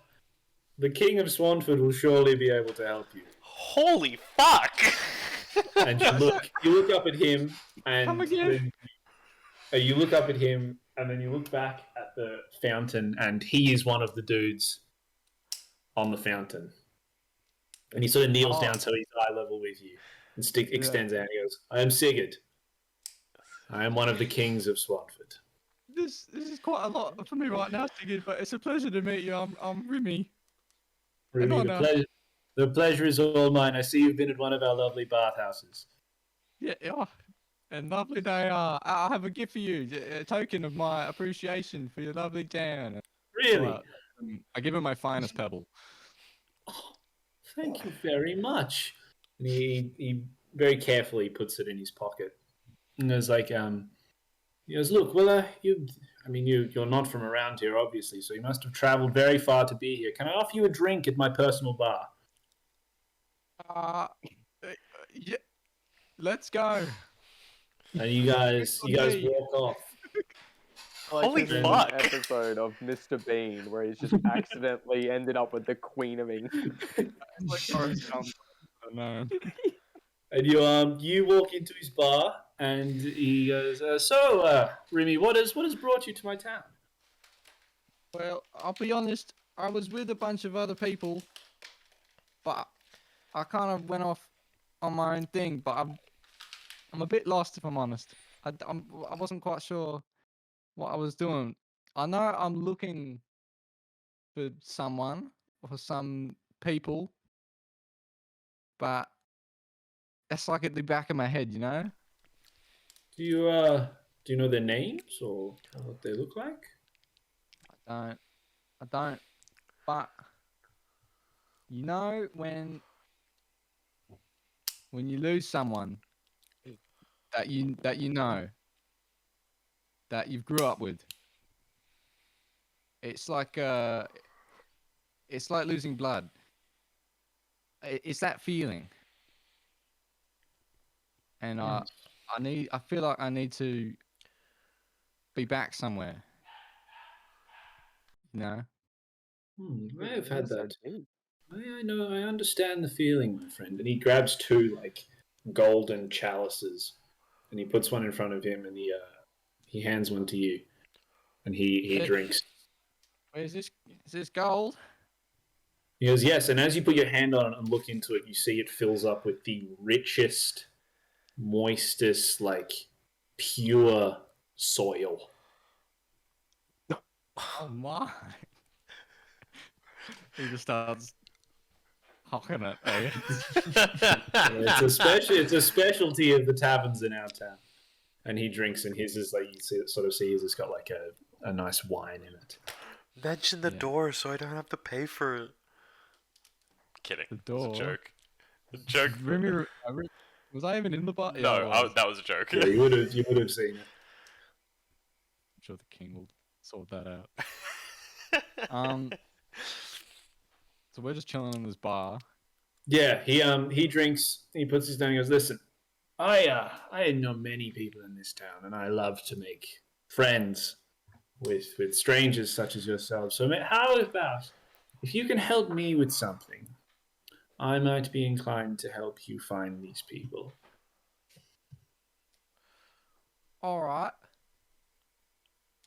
the King of Swanford will surely be able to help you. Holy fuck! And you look up at him, and Come again? then you look up at him, and then you look back at the fountain, and he is one of the dudes on the fountain. And he sort of kneels down so he's eye level with you, and extends out. He goes, "I am Sigurd. I am one of the kings of Swanford." This is quite a lot for me right now, Sigurd, but it's a pleasure to meet you. I'm Remy. Remy, the pleasure is all mine. I see you've been at one of our lovely bathhouses. Yeah, and lovely day. I have a gift for you, a token of my appreciation for your lovely town. Really? I give him my finest pebble. Oh, thank you very much. And he very carefully puts it in his pocket. And there's he goes, "Look, well, you're not from around here, obviously, so you must have travelled very far to be here. Can I offer you a drink at my personal bar?" Yeah, let's go. And you guys walk off. Holy There's fuck! An episode of Mr. Bean where he's just accidentally ended up with the Queen of England. No. And you walk into his bar, and he goes, Remy, what has brought you to my town?" Well, I'll be honest. I was with a bunch of other people, but I kind of went off on my own thing. But I'm a bit lost, if I'm honest. I wasn't quite sure what I was doing. I know I'm looking for someone or some people, but that's like at the back of my head, you know? Do you know their names or what they look like? I don't. But you know when you lose someone that you know that you've grew up with, it's like losing blood. It's that feeling, and I feel like I need to be back somewhere. You know. I have had So that. deep. I know. I understand the feeling, my friend. And he grabs two like golden chalices, and he puts one in front of him, and he hands one to you, and he Eh, drinks. Where's this? Is this gold? He goes, yes. And as you put your hand on it and look into it, you see it fills up with the richest, moistest, like pure soil. Oh my! He just starts hocking it. Eh? It's a specialty of the taverns in our town. And he drinks, and his is like you sort of see his has got like a nice wine in it. Mention the Yeah. door so I don't have to pay for it. Kidding. The It was a door. joke. A joke. Remy, was I even in the bar? No, I was. that was a joke. Yeah, you would have seen it. I'm sure the king will sort that out. So we're just chilling in this bar. Yeah, he drinks. He puts his down. And goes, listen, I know many people in this town, and I love to make friends with strangers such as yourselves. So how about if you can help me with something, I might be inclined to help you find these people. All right.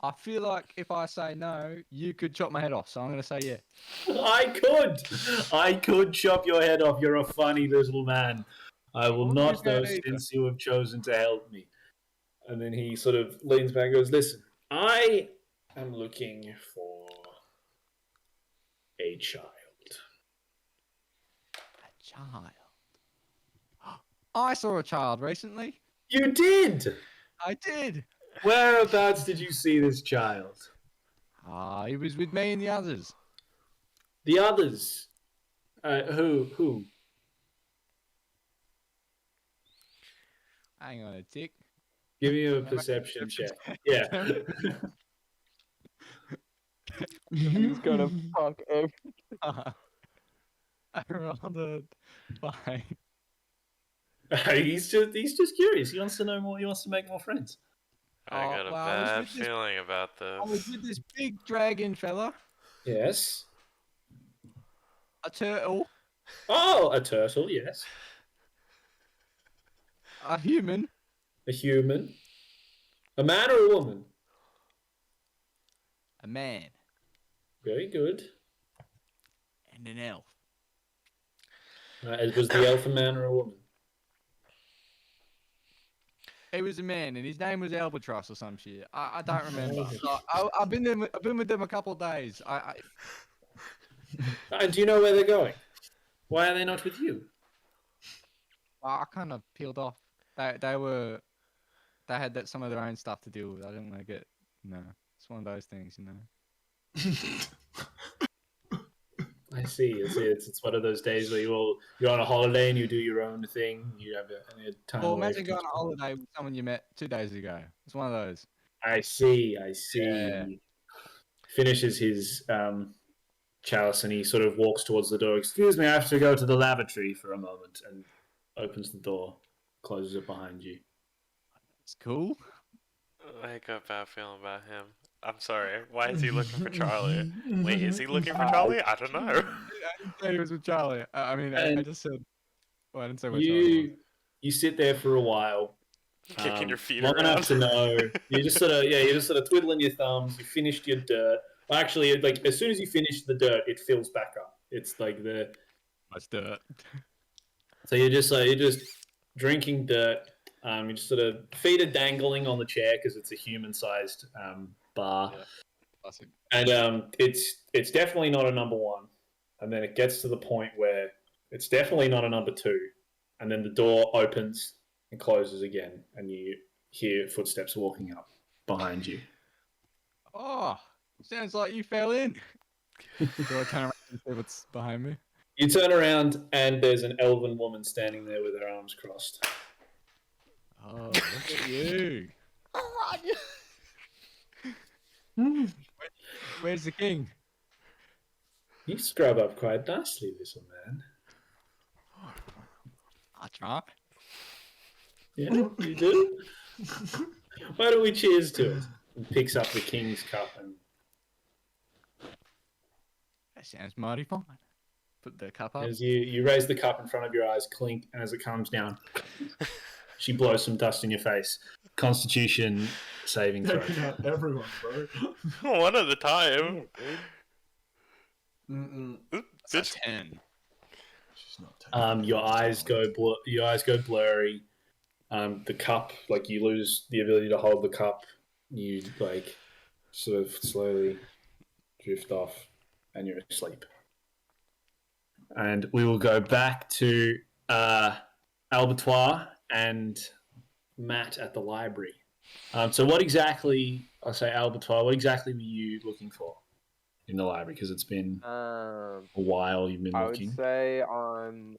I feel like if I say no, you could chop my head off. So I'm gonna say yeah. I could chop your head off. You're a funny little man. I will Wouldn't not, be though, bad either. since you have chosen to help me. And then he sort of leans back and goes, listen, I am looking for a child. A child. I saw a child recently. You did? I did. Whereabouts did you see this child? He was with me and the others. The others? Who? Hang on a tick. Give me a perception check. Yeah. He's gonna fuck every. I rolled a 5. He's just curious. He wants to know more. He wants to make more friends. I got a well, I was bad with this- feeling about I was this. with this big dragon fella, Yes. a turtle, Oh, a turtle. Yes. a human, A human. A man or a woman? a man, Very good. and an elf. Was the elf a man or a woman? He was a man, and his name was Albatross or some shit. I don't remember. I've been with them a couple of days. And do you know where they're going? Why are they not with you? I kind of peeled off. They had some of their own stuff to deal with. I didn't want to get it's one of those things, you know. I see. It's one of those days where you're on a holiday and you do your own thing. You have a time. Well, away imagine from- going on holiday with someone you met 2 days ago. It's one of those. I see. Yeah. Finishes his chalice and he sort of walks towards the door. Excuse me, I have to go to the lavatory for a moment, and opens the door, closes it behind you. It's cool. I got a bad feeling about him. I'm sorry. Why is he looking for Charlie? Wait, is he looking for Charlie? I don't know. I didn't say he was with Charlie. I mean, I And just said. Well, I didn't say what Charlie was. You sit there for a while, Kicking your feet long around. enough to know. You're just sort of twiddling your thumbs. You finished your dirt. Actually, like as soon as you finish the dirt, it fills back up. It's like Let's do it. so you're just drinking dirt. You just sort of feet are dangling on the chair because it's a human-sized bar. Yeah. Classic. And it's definitely not a number one. And then it gets to the point where it's definitely not a number two. And then the door opens and closes again, and you hear footsteps walking up behind you. Oh, sounds like you fell in. Do I turn around and see what's behind me? You turn around, and there's an elven woman standing there with her arms crossed. Oh, look at you. Where's the king? You scrub up quite nicely, little man. I try. Yeah, you do. Why don't we cheers to it? And picks up the king's cup and That sounds mighty fine. Put the cup up. as you raise the cup in front of your eyes, clink, and as it comes down, she blows some dust in your face. Constitution saving throw. Taking out everyone, bro. One at a time. It's a 10. She's not taking Your eyes go blurry. The cup, like you lose the ability to hold the cup. You like sort of slowly drift off, and you're asleep. And we will go back to Albertois and Matt at the library. So what exactly, I'll say Albertois, what exactly were you looking for in the library? Because it's been a while you've been I looking. would say I'm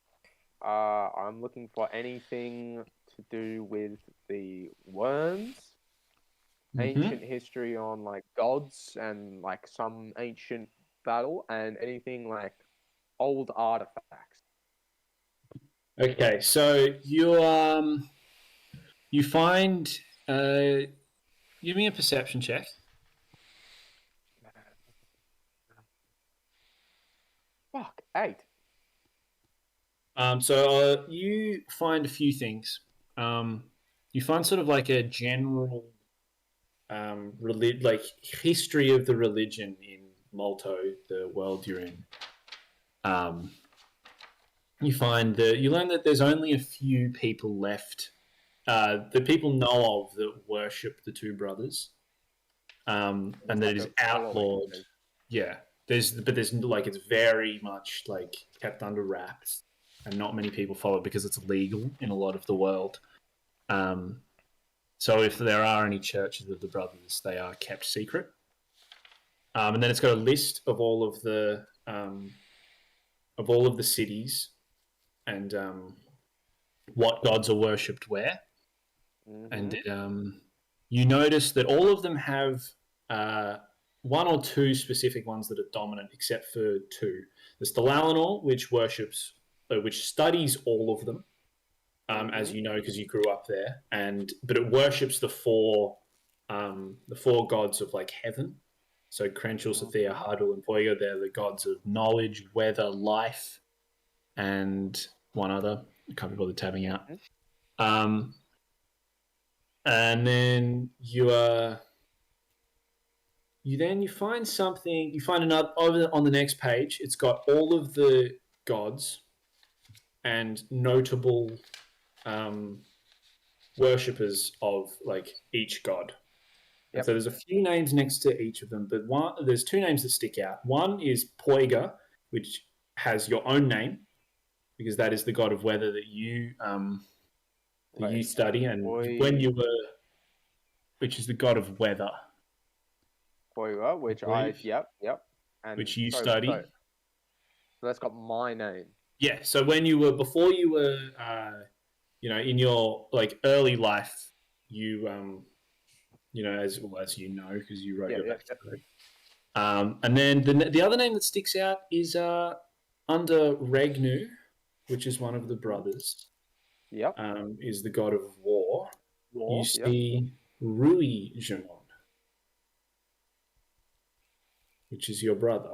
looking for anything to do with the worms. Ancient history on like gods and like some ancient battle and anything like old artifacts. Okay, so you find give me a perception check. Fuck, 8. So you find a few things. You find sort of like a general like history of the religion in Malto, the world you're in. You learn that there's only a few people left that people know of that worship the two brothers, and that it is outlawed. Yeah, there's like it's very much like kept under wraps, and not many people follow it because it's illegal in a lot of the world. So if there are any churches of the brothers, they are kept secret. And then it's got a list of all of the cities and what gods are worshipped where. And you notice that all of them have one or two specific ones that are dominant, except for two. There's the Lalanor, which studies all of them, as you know because you grew up there, but it worships the four gods of like heaven. So Crenchel, Sathea, Hardle, and Poigo, they're the gods of knowledge, weather, life, and one other. I can't be bothered tabbing out. And then you find something. You find another over on the next page. It's got all of the gods and notable worshippers of like each god. Yep. And so there's a few names next to each of them, but there's two names that stick out. One is Poiga, which has your own name, because that is the god of weather that you study, and when you were, which is the god of weather. Poiga, which and which you study. So that's got my name. Yeah. So before you were, in your like early life, you as you know, because you wrote your backstory. And then the other name that sticks out is under Regnu, which is one of the brothers. Yep. Is the god of war. You see Rui Janon, which is your brother.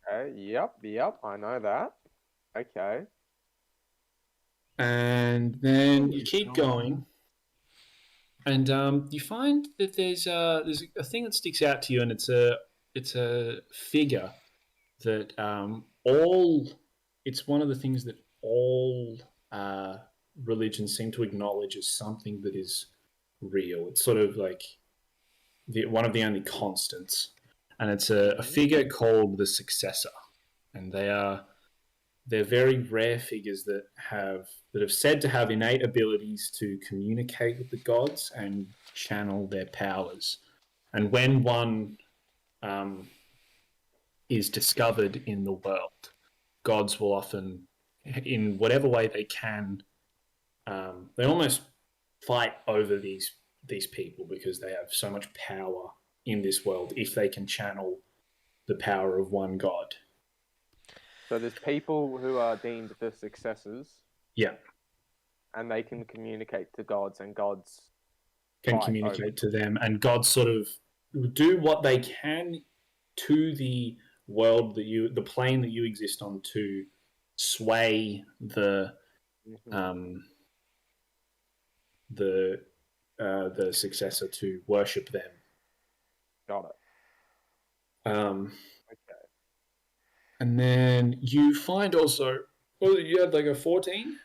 Okay. Yep. I know that. Okay. And then you keep going. And you find that there's a thing that sticks out to you, and it's a figure that it's one of the things that all religions seem to acknowledge as something that is real. It's sort of like one of the only constants. and it's a figure called the Successor, and they're very rare figures that have said to have innate abilities to communicate with the gods and channel their powers. And when one is discovered in the world, gods will often, in whatever way they can, they almost fight over these people because they have so much power in this world if they can channel the power of one god. So there's people who are deemed the successors. Yeah. And they can communicate to gods, and gods can communicate to them, and gods sort of do what they can to the world the plane that you exist on, to sway the successor to worship them. Got it. Okay. And then you find also, you had like a 14.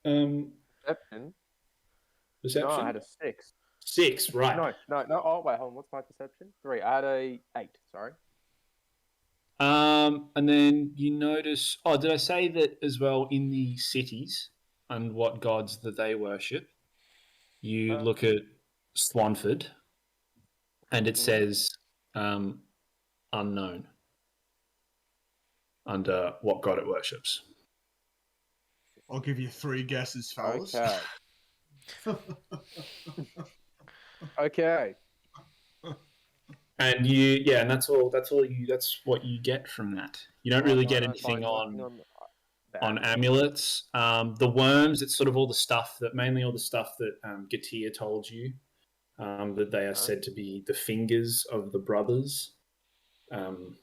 Perception. No, I had a 6. 6, right? No. Oh wait, hold on. What's my perception? 3. I had a 8. Sorry. And then you notice. Oh, did I say that as well? In the cities and what gods that they worship, you look at Swanford, and it says unknown under what god it worships. I'll give you 3 guesses, fellas. Okay. Okay. And and that's what you get from that. You don't really get anything on amulets. The worms, it's sort of mainly all the stuff that Gatia told you, that they are said to be the fingers of the brothers. And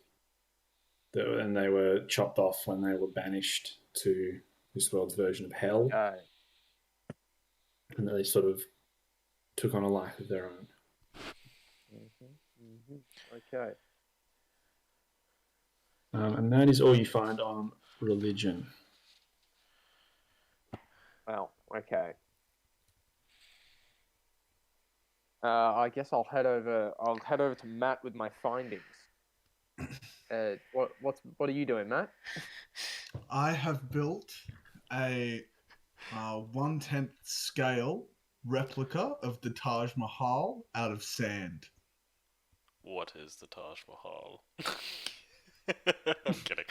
they were chopped off when they were banished to this world's version of hell. Okay. And they sort of took on a life of their own. Okay. And that is all you find on religion. Well, okay. I guess I'll head over to Matt with my findings. What are you doing, Matt? I have built a 1/10 scale replica of the Taj Mahal out of sand. What is the Taj Mahal? I'm kidding.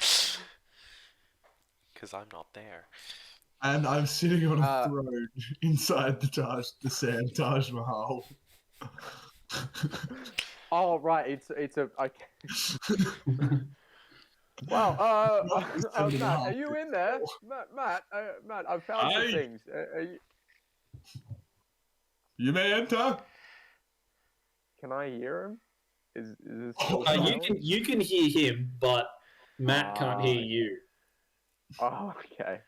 Because I'm not there. And I'm sitting on a throne inside the sand Taj Mahal. Oh right, it's a okay. Wow, Matt, are you in there? Matt, I found some things. You may enter. Can I hear him? Is this you can hear him, but Matt can't hear you. Oh, okay.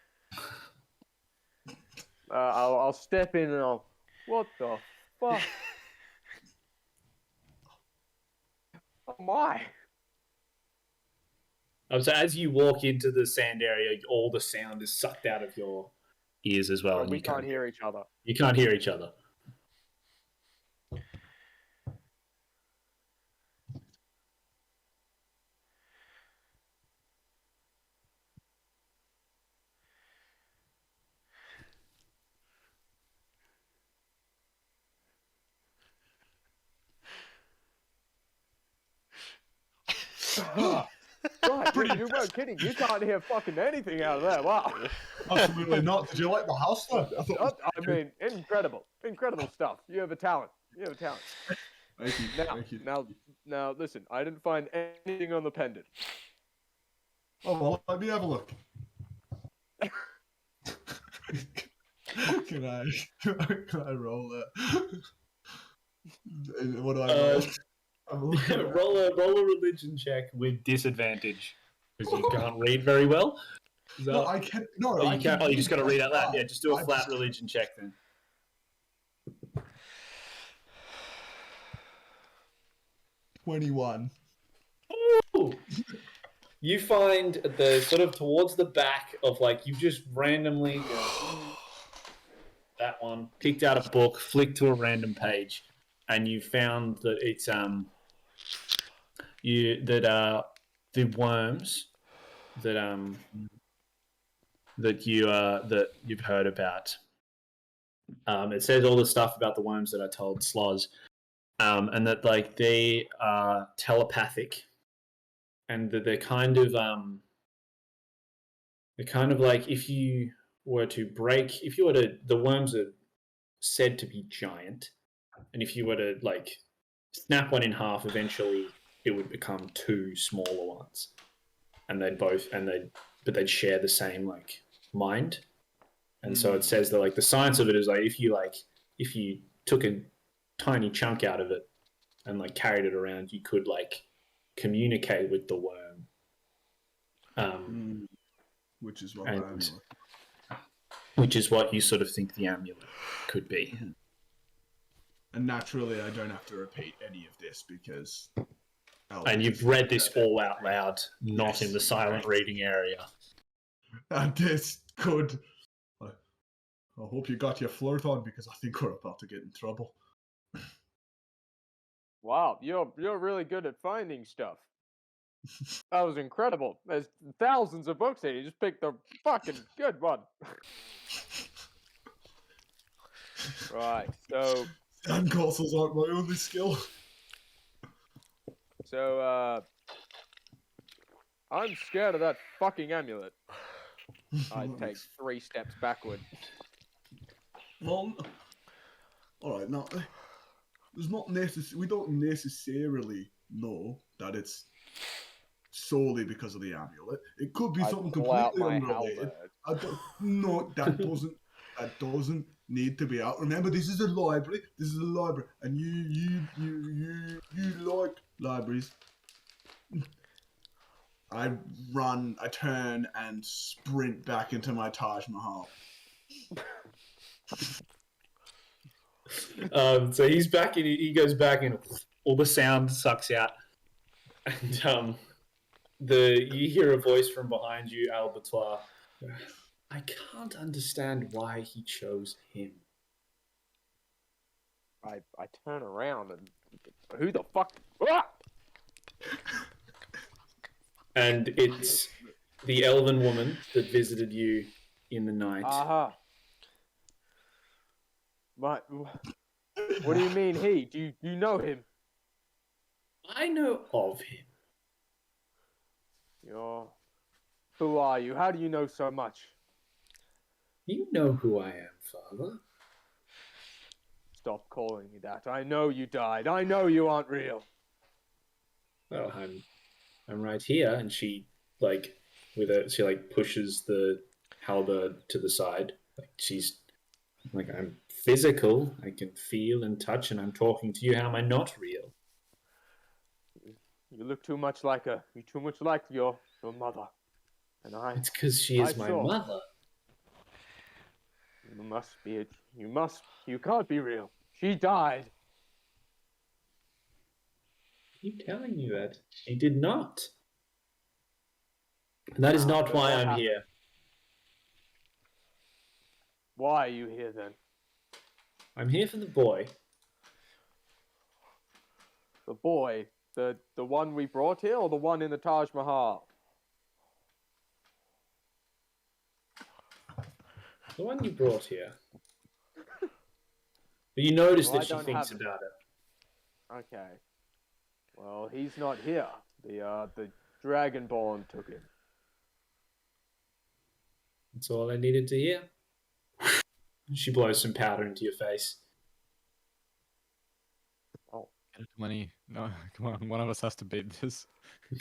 I'll step in and I'll. What the fuck? Oh my! So as you walk into the sand area, all the sound is sucked out of your ears as well, and we can't hear each other. You can't hear each other. Right, you weren't kidding. You can't hear fucking anything out of there. Wow. Absolutely not. Did you like the house though? I mean, incredible stuff. You have a talent. Thank you. Thank you. Now, listen. I didn't find anything on the pendant. Oh well, let me have a look. Can I roll that? What do I roll? roll a religion check with disadvantage because you can't read very well. No, I can't. No, you can't. You just got to read out loud. Yeah, just do a flat religion check then. 21. Ooh. You find the sort of towards the back of you just randomly that one picked out a book, flicked to a random page, and you found that it's the worms that that you've heard about. It says all the stuff about the worms that I told Sloz, and that like they are telepathic, and that they're kind of like if you were to the worms are said to be giant, and if you were to like snap one in half, eventually it would become two smaller ones, and they'd share the same like mind. And so it says that like the science of it is like if you took a tiny chunk out of it and like carried it around, you could like communicate with the worm. Which is what which is what you sort of think the amulet could be. And naturally, I don't have to repeat any of this because. And you've read this all out loud, not in the silent reading area. And this could. I hope you got your flirt on because I think we're about to get in trouble. Wow, you're really good at finding stuff. That was incredible. There's thousands of books here. You just picked the fucking good one. Right, so Sandcastles aren't my only skill. So, I'm scared of that fucking amulet. I take 3 steps backward. Well, alright, now, there's not we don't necessarily know that it's solely because of the amulet. It could be something completely unrelated. That doesn't need to be out. Remember, this is a library. And you like libraries. I turn and sprint back into my Taj Mahal. So he's back in. He goes back and all the sound sucks out, and you hear a voice from behind you, Albertois. I can't understand why he chose him. I turn around and who the fuck? Ah! And it's the elven woman that visited you in the night. What do you mean he? Do you know him? I know of him. Who are you? How do you know so much? You know who I am, Father. Stop calling me that. I know you died. I know you aren't real. Well, I'm right here, and she pushes the halberd to the side. She's like, I'm physical. I can feel and touch, and I'm talking to you. How am I not real? You look too much like your mother. And It's because she is my mother. You must be it. You can't be real. She died. Are you telling me that? She did not. And that is not why I'm here. Why are you here then? I'm here for the boy. The boy? The one we brought here, or the one in the Taj Mahal? The one you brought here. But you notice that she thinks about it. Okay. Well, he's not here. The Dragonborn took him. That's all I needed to hear. She blows some powder into your face. Oh. Get it, money. No, come on. One of us has to beat this.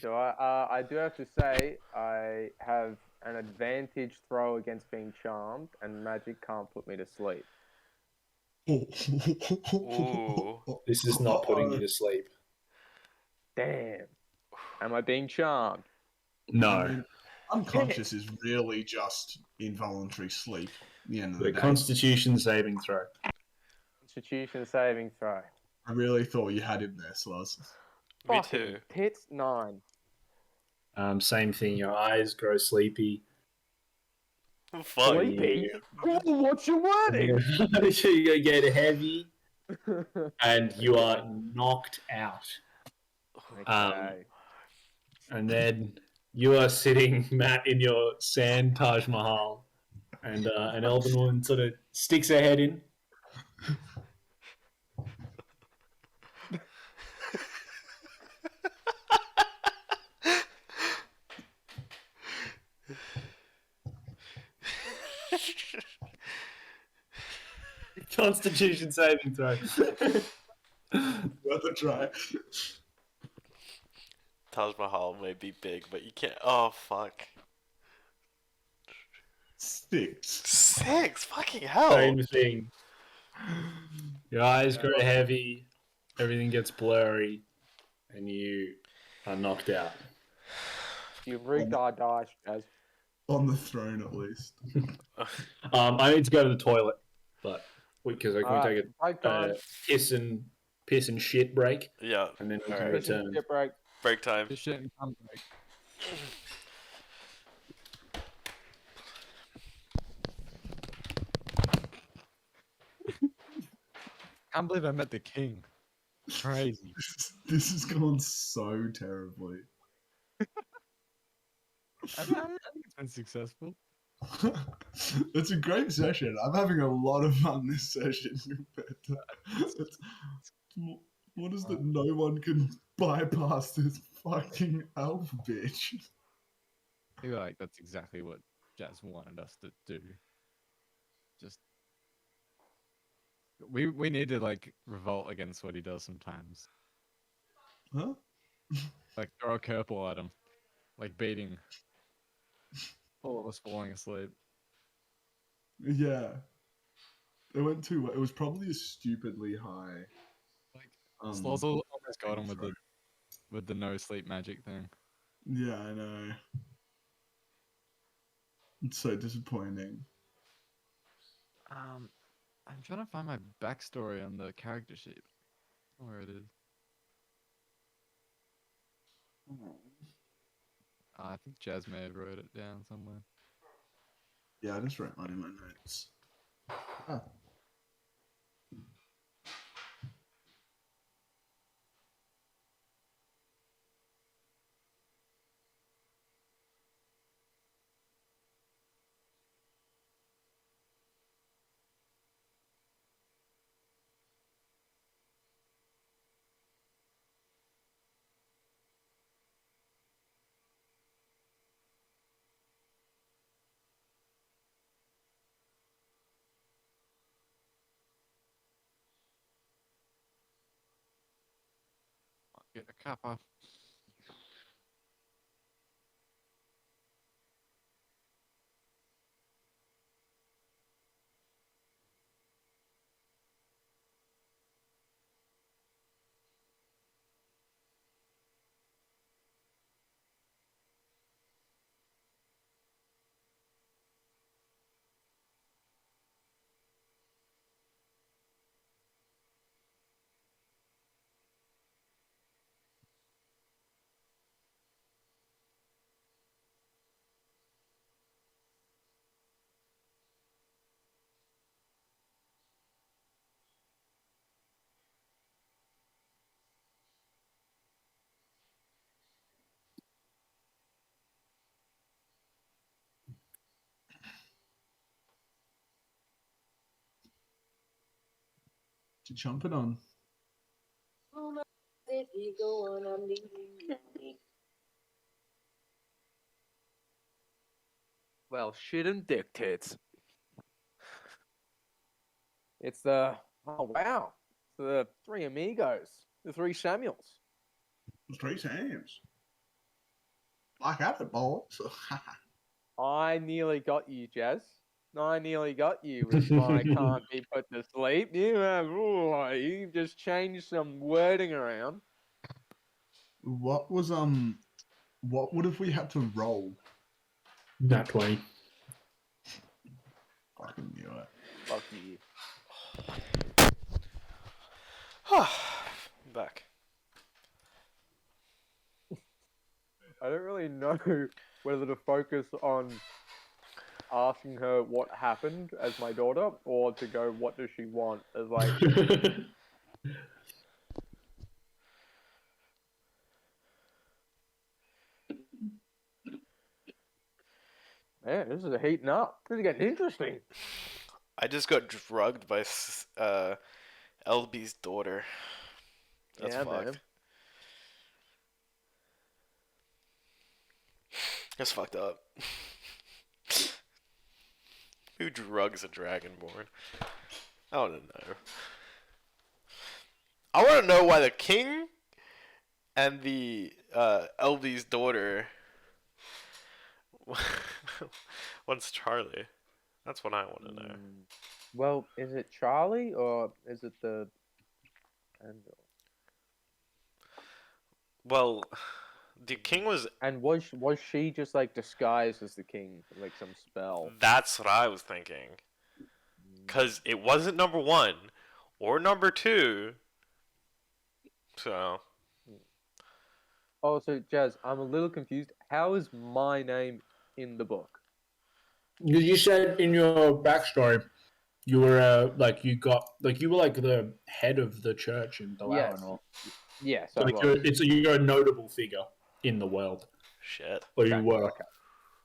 So I do have to say I have an advantage throw against being charmed, and magic can't put me to sleep. Ooh. This is not putting you to sleep. Damn. Am I being charmed? No. Unconscious is really just involuntary sleep. At the end of the day. Constitution saving throw. Constitution saving throw. I really thought you had him there, Sloz. Me too. Tits 9. Same thing. Your eyes grow sleepy. Fuck. Sleepy? What's your wording? You get heavy, and you are knocked out. Okay. And then you are sitting, Matt, in your sand Taj Mahal, and an elven woman sort of sticks her head in. Constitution saving throw. Worth a try. Taj Mahal may be big, but you can't. Oh fuck. 6. 6. Fucking hell. Same thing. Your eyes grow heavy, everything gets blurry, and you are knocked out. You rigged our dice, Jazz. On the throne, at least. I need to go to the toilet, but because I can Alright, take break a time. piss and shit break, Yeah. and then we All can right. return. Get break. Break time. This shit and come break. Can't believe I met the king. Crazy. This is going so terribly. I think it's been successful. It's a great session. I'm having a lot of fun this session. What is that? No one can bypass this fucking elf bitch. I feel like that's exactly what Jazz wanted us to do. Just we need to like revolt against what he does sometimes. Huh? Like throw a curveball at him. Like beating all of us falling asleep. Yeah. It went too well. It was probably a stupidly high. Like Slozzle almost got him throw. with the no sleep magic thing. Yeah, I know. It's so disappointing. I'm trying to find my backstory on the character sheet. Where it is. I think Jazz may have wrote it down somewhere. Yeah, I just wrote mine in my notes. Ah. Get a cuppa. To jump it on. Well, shit and dick tits. It's the oh wow, it's the three amigos, the three Samuels. 3 times. Like at it, boys. I nearly got you, Jazz. I nearly got you with my can't be put to sleep. You just changed some wording around. What was what would have we had to roll? Nat 20. Fucking knew it. Fuck you. Back. I don't really know whether to focus on asking her what happened as my daughter or to go what does she want as like Yeah, this is heating up. This is getting interesting. I just got drugged by LB's daughter. That's Yeah, man. fucked. That's fucked up. Who drugs a dragonborn? I don't know. I want to know why the king and the LB's daughter wants Charlie. That's what I want to know. Well, is it Charlie or is it the angel? Well, the king was. And was she just like disguised as the king, like some spell? That's what I was thinking. Because it wasn't number 1 or number 2. So. Oh, so Jazz, I'm a little confused. How is my name in the book? You said in your backstory, you were you were like the head of the church in Yes. Dalaran. Yes, So I like was. you're a notable figure in the world. Shit. Or Okay, you were. okay.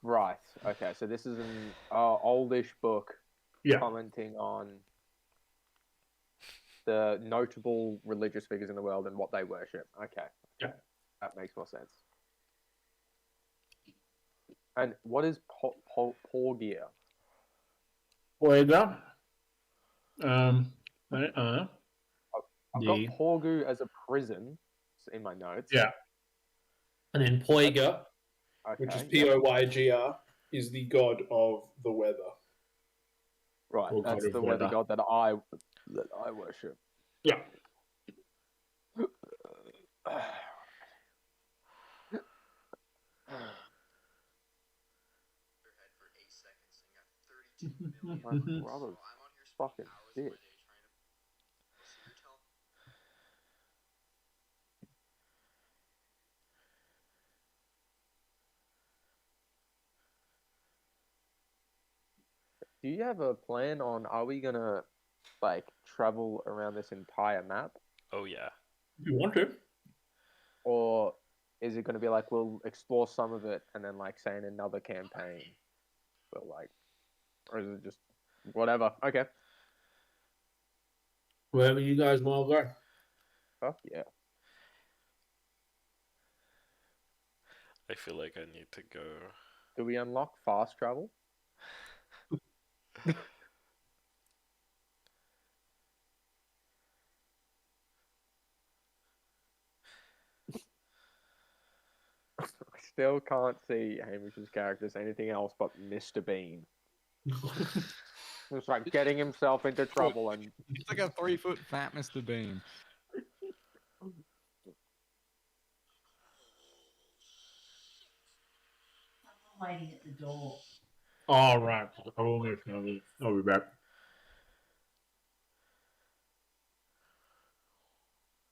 Right. Okay, so this is an oldish book Yeah. commenting on the notable religious figures in the world and what they worship. Okay. Yeah. That makes more sense. And what is Porgia? Poega. I've got Porgu as a prison in my notes. Yeah. And then Poiga, Okay, which is yeah. Poygr, is the god of the weather. Right, Or that's god of the weather weather. god that I worship. Yeah. My brother's fucking sick. Do you have a plan on, are we gonna like travel around this entire map, Oh, yeah. If you want to. or is it gonna be like we'll explore some of it and then like say in another campaign we'll like, or is it just whatever? Okay. Wherever you guys want to go. Fuck yeah. I feel like I need to go. Do we unlock fast travel? I still can't see Hamish's character as anything else but Mr. Bean. It's like getting himself into trouble and It's like a 3-foot fat Mr. Bean. Waiting at the door. All right. I'll be back.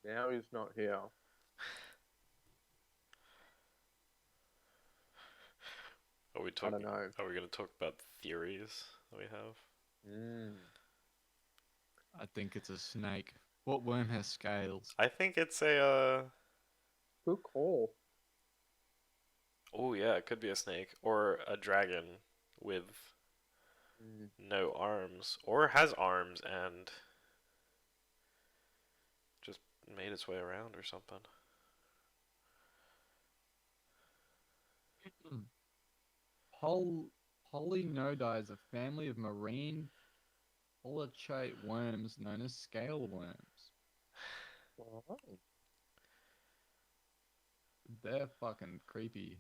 now he's not here. Are we I talking? don't know. Are we gonna talk about theories that we have? I think it's a snake. What worm has scales? I think it's a. Good call. Oh yeah, it could be a snake or a dragon with no arms, or has arms and just made its way around or something. Polynodi is a family of marine polychaete worms known as scale worms. They're fucking creepy.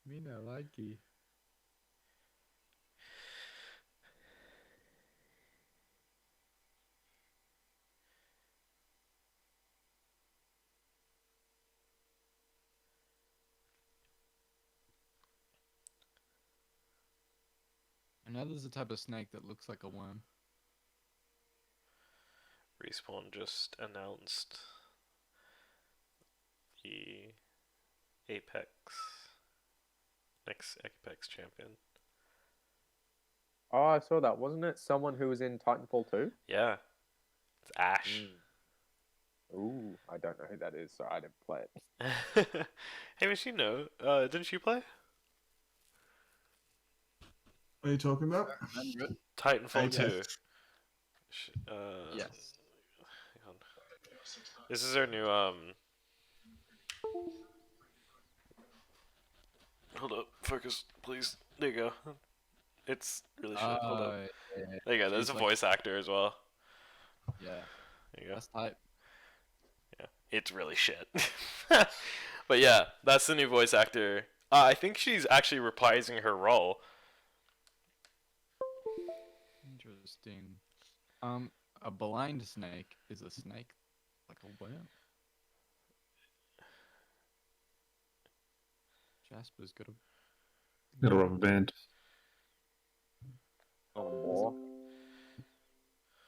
Me no likey. I know there's a type of snake that looks like a worm. Respawn just announced the Apex next Apex champion. Oh, I saw that. Wasn't it someone who was in Titanfall 2? Yeah, it's Ash. Ooh, I don't know who that is, so I didn't play it. Hey, Miss, you know, didn't she play? What are you talking about? Remember it? Titanfall 2. Apex. Yes. Hang on. This is our new, Hold up, focus, please. There you go. It's really shit. Hold up. Yeah. There you go, there's She's a like- voice actor as well. Yeah. There you go. That's type. Yeah, it's really shit. But yeah, that's the new voice actor. I think she's actually reprising her role. Interesting. A blind snake is a snake like a worm. Jasper's got a. Got a rubber band. Oh,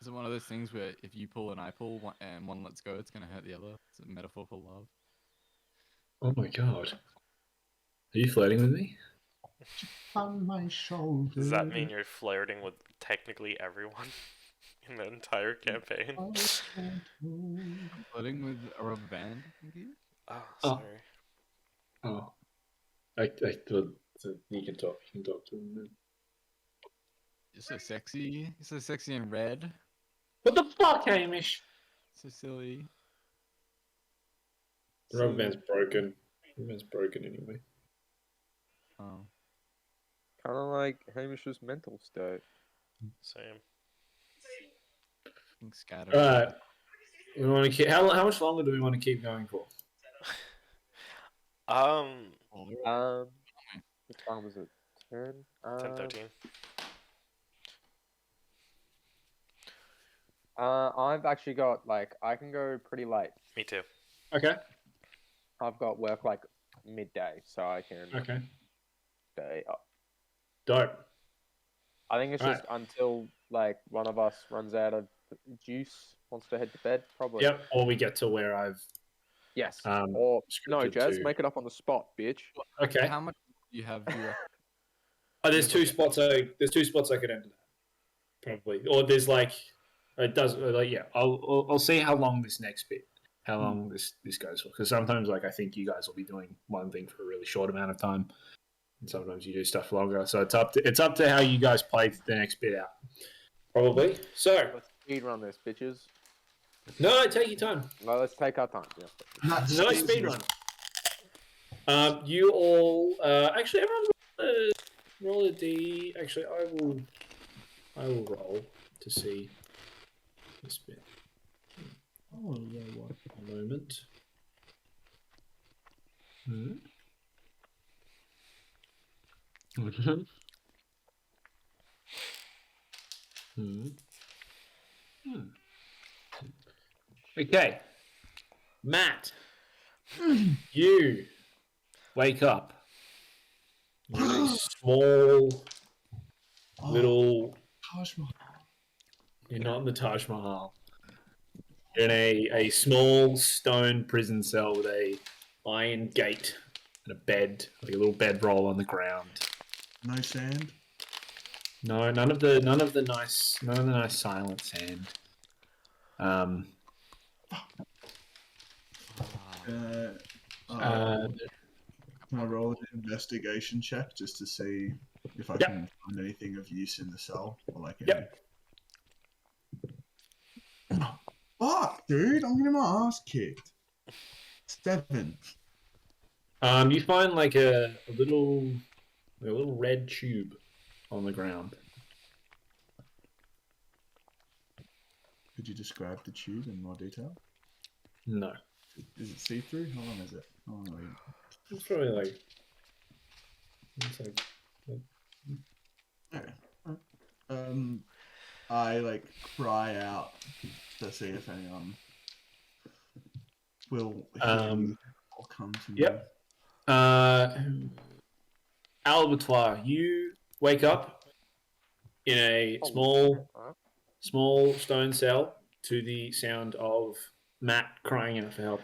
Is it one of those things where if you pull and I pull and one lets go, it's gonna hurt the other? It's a metaphor for love. Oh my god. Are you flirting with me? On my shoulder. Does that mean you're flirting with technically everyone in the entire campaign? Flirting with a rubber band, I think he is. Oh, Oh. sorry. Oh. I thought that you can talk to him then. You're so sexy. You're so sexy in red. What the fuck, Hamish? So silly. The rubber band's broken. The rubber band's broken anyway. Oh. kind of like Hamish's mental state. Same. I think scatter. Alright. We want to keep. How much longer do we want to keep going for? What time was it? 10? 10:13. I've actually got, like, I can go pretty late. Me too. Okay. I've got work, like, midday, so I can Okay. stay up. Dope. I think it's just until, like, one of us runs out of juice, wants to head to bed, probably. Yep. Or we get to where I've. Yes. Um, Or, no, scripted Jazz, to- make it up on the spot, bitch. Okay. How much do you have? Do you reckon? Oh, there's two spots. There's two spots I could enter that. Probably. Or there's like. It does. Like, yeah. I'll see how long this next bit. How long this goes for? Because sometimes, like, I think you guys will be doing one thing for a really short amount of time, and sometimes you do stuff longer. So it's up to how you guys play the next bit out. Probably. So Let's speed run this, bitches. no, take your time. No, let's take our time. Yeah. No speed run. You all actually everyone roll a d. Actually, I will roll to see this bit. Oh, a moment. Okay, Matt, you wake up. You're in a small little. Taj Mahal. You're not in the Taj Mahal. You're in a small stone prison cell with a iron gate and a bed, like a little bedroll on the ground. No sand. No, none of the nice silent sand. Can I roll an investigation check just to see if I Yep. can find anything of use in the cell? Or like Yep. Fuck, dude! I'm getting my ass kicked. 7. You find like a little red tube on the ground. Could you describe the tube in more detail? No, Is it see-through? How long is it? How long are you? it's probably like. It's like. Okay. I like cry out to see if anyone will hear me or come to me. Yep. Albatoire, you wake up in a small stone cell to the sound of Matt crying out for help.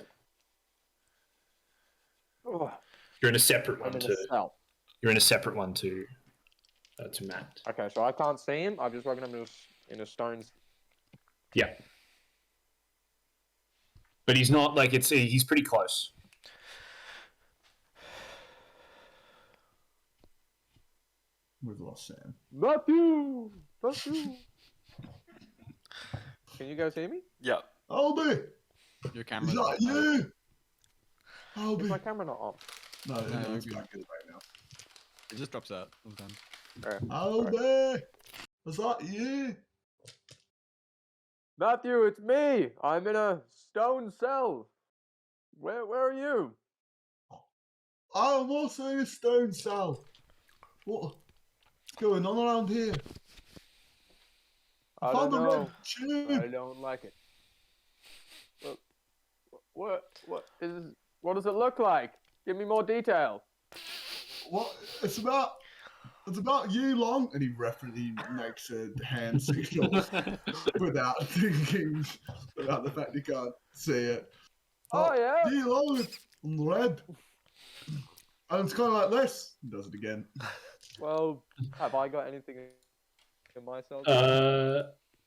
Ugh, You're in a separate I'm one in to. a cell. You're in a separate one to Matt. Okay, so I can't see him. I've just woken him in a stone. Yeah. but he's not like he's pretty close. We've lost Sam. Matthew! Matthew! Can you guys hear me? Yeah. Albie! Your Is camera's that not you? Is Albie! my camera not on? No, No, it's you're back good right now. It just drops out all the time. Alright. Albie! Is that you? Matthew, it's me! I'm in a stone cell. Where are you? I'm also in a stone cell. What's going on around here? I found don't the red know. tube. I don't like it. What does it look like? Give me more detail. What? It's about you long. And he makes a hand signal without thinking about the fact he can't see it. Oh, yeah? You long on the red. And it's kind of like this. He does it again. Well, have I got anything in myself?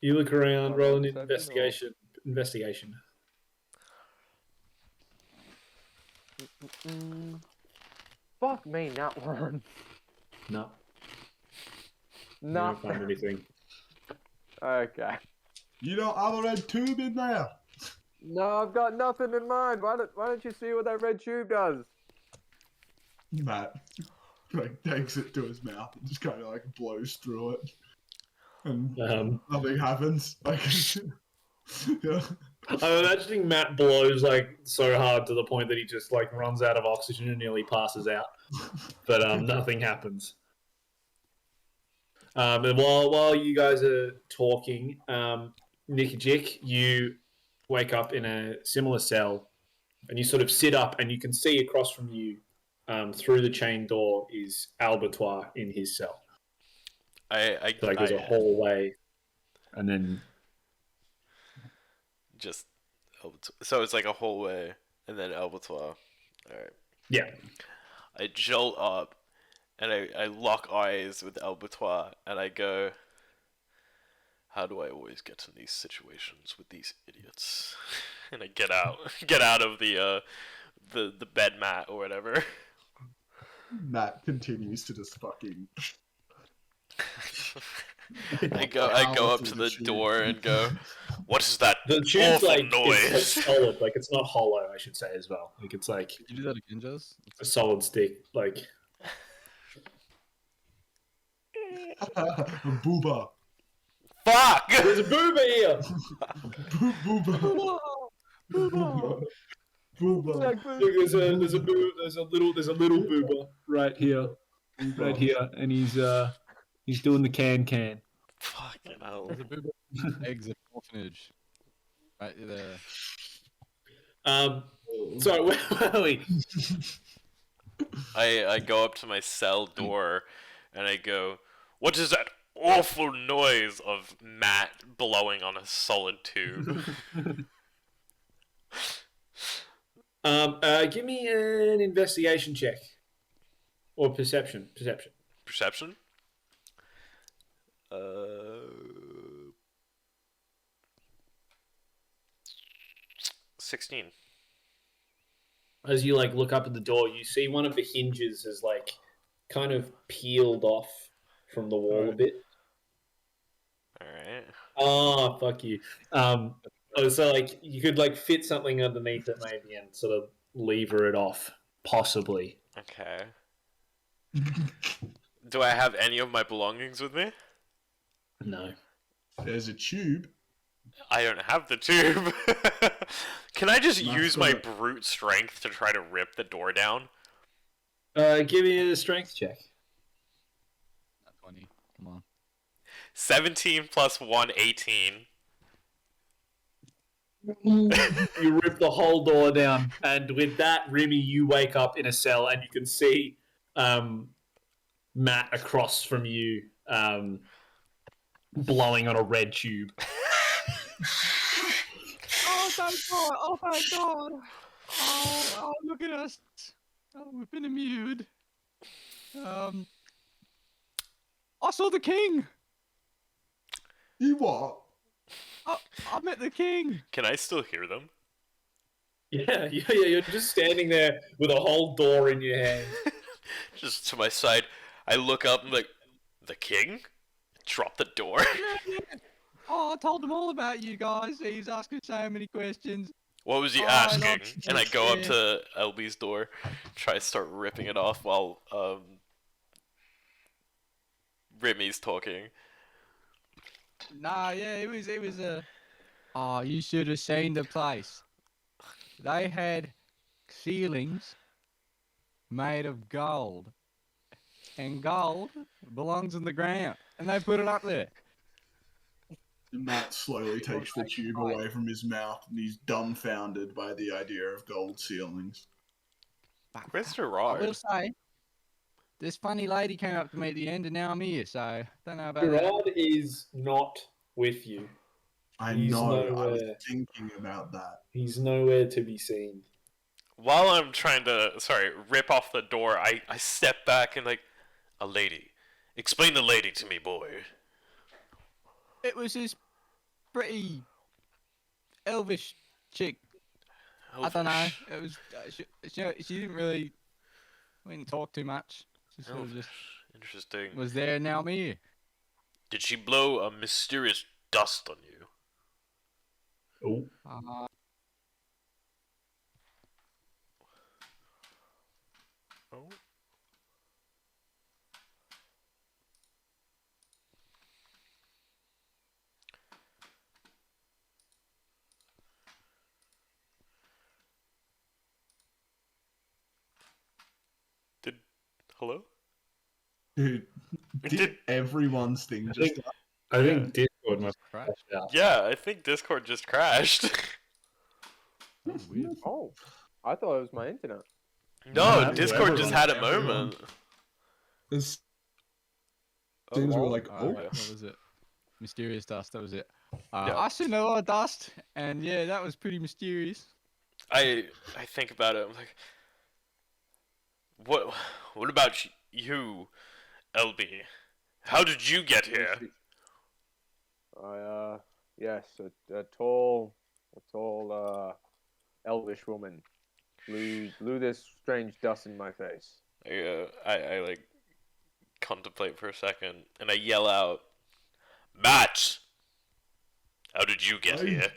You look around, Oh, roll an perception investigation. Fuck me, not one. No. You No. don't find anything. Okay. You don't have a red tube in there. No, I've got nothing in mind. Why don't you see what that red tube does? Matt like takes it to his mouth and just kind of like blows through it, and nothing happens. Like, yeah. I'm imagining Matt blows like so hard to the point that he just like runs out of oxygen and nearly passes out. But nothing happens. And while you guys are talking, Nick Jick, you wake up in a similar cell, and you sort of sit up, and you can see across from you, through the chain door, is Albertois in his cell. There's a hallway, and then just so it's like a hallway and then Albertois. Alright. yeah. I jolt up and I lock eyes with Albertois and I go, how do I always get in these situations with these idiots? And I get out of the bed mat or whatever. Matt continues to just fucking. I go up to the door and go, what is that The tube's awful like noise? it's like solid, like it's not hollow, I should say as well. Like it's like Did you do that again, Jez? a solid stick. Like Booba. Fuck! there's a booba here. Booba. Booba. Booba. There's a little booba right here, and he's doing the can. Fucking hell. There's a boob eggs at orphanage. Right there. Sorry, where are we? I go up to my cell door and I go, what is that awful noise of Matt blowing on a solid tube? Give me an investigation check or perception. Perception? 16. As you like look up at the door, you see one of the hinges is like kind of peeled off from the wall a bit. Alright. Oh, fuck you. So like you could like fit something underneath it maybe and sort of lever it off, possibly. Okay. Do I have any of my belongings with me? No. There's a tube. I don't have the tube. Can I just Not use my good. brute strength to try to rip the door down? Give me a strength check. Not 20. Come on. 17 plus 1, 18. You rip the whole door down, and with that, Remy, you wake up in a cell, and you can see Matt across from you, blowing on a red tube. Oh, thank God! Oh, thank God! Oh, look at us! Oh, we've been immured. I saw the king. You what? I met the king. Can I still hear them? Yeah. You're just standing there with a whole door in your hand. Just to my side, I look up and like, the king? Drop the door. Yeah. Oh, I told him all about you guys. He's asking so many questions. What was he Oh, asking? not And I go up yeah. to LB's door, try to start ripping it off while Remy's talking. Nah, yeah, it was a. Oh, you should have seen the place. They had ceilings made of gold, and gold belongs in the ground, and they put it up there. Matt slowly takes the tube away from his mouth, and he's dumbfounded by the idea of gold ceilings. But Where's I will Gerard? say, this funny lady came up to me at the end, and now I'm here. So don't know about that. Gerard is not with you. I He's know. I was nowhere. thinking about that. He's nowhere to be seen. While I'm trying to, rip off the door, I step back and like, a lady. Explain the lady to me, boy. It was this pretty elvish chick. I don't know. Elvish. It was she didn't really. We didn't talk too much. She sort of just Interesting. was there. Now I'm here. Did she blow a mysterious dust on you? Oh. Oh. Hello? Dude, did everyone's thing just... I think Discord must Crash. crash out. Yeah, I think Discord just crashed. That was weird. Oh, I thought it was my internet. No, Nah, Discord just everyone- had a everyone. moment. As soon as we were like, Oh, oh, what was it? Mysterious dust. That was it. Yeah. I seen a lot of dust, and yeah, that was pretty mysterious. I think about it. I'm like, what about you, LB? How did you get here? Yes, a tall, elvish woman blew this strange dust in my face. I like contemplate for a second, and I yell out, Matt! How did you get Hey. here?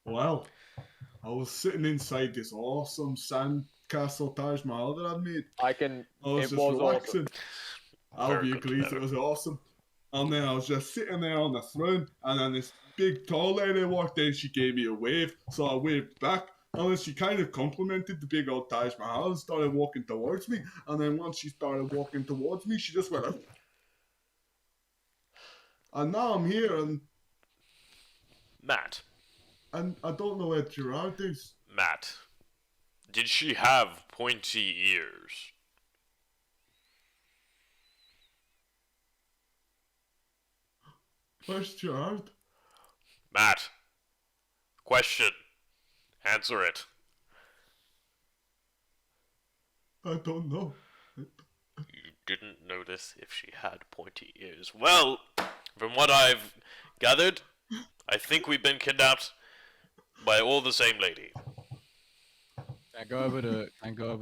well, I was sitting inside this awesome sandcastle Taj Mahal that I'd made. I can. I was It just was relaxing. Very Albie good to agrees know. it was awesome. And then I was just sitting there on the throne, and then this big tall lady walked in. She gave me a wave, so I waved back. And then she kind of complimented the big old Taj Mahal and started walking towards me. And then once she started walking towards me, she just went, "Oh." And now I'm here, and Matt. I don't know where Gerard is. Matt. Did she have pointy ears? Where's Gerard? Matt. Question. Answer it. I don't know. You didn't notice if she had pointy ears. Well, from what I've gathered, I think we've been kidnapped by all the same lady. I go over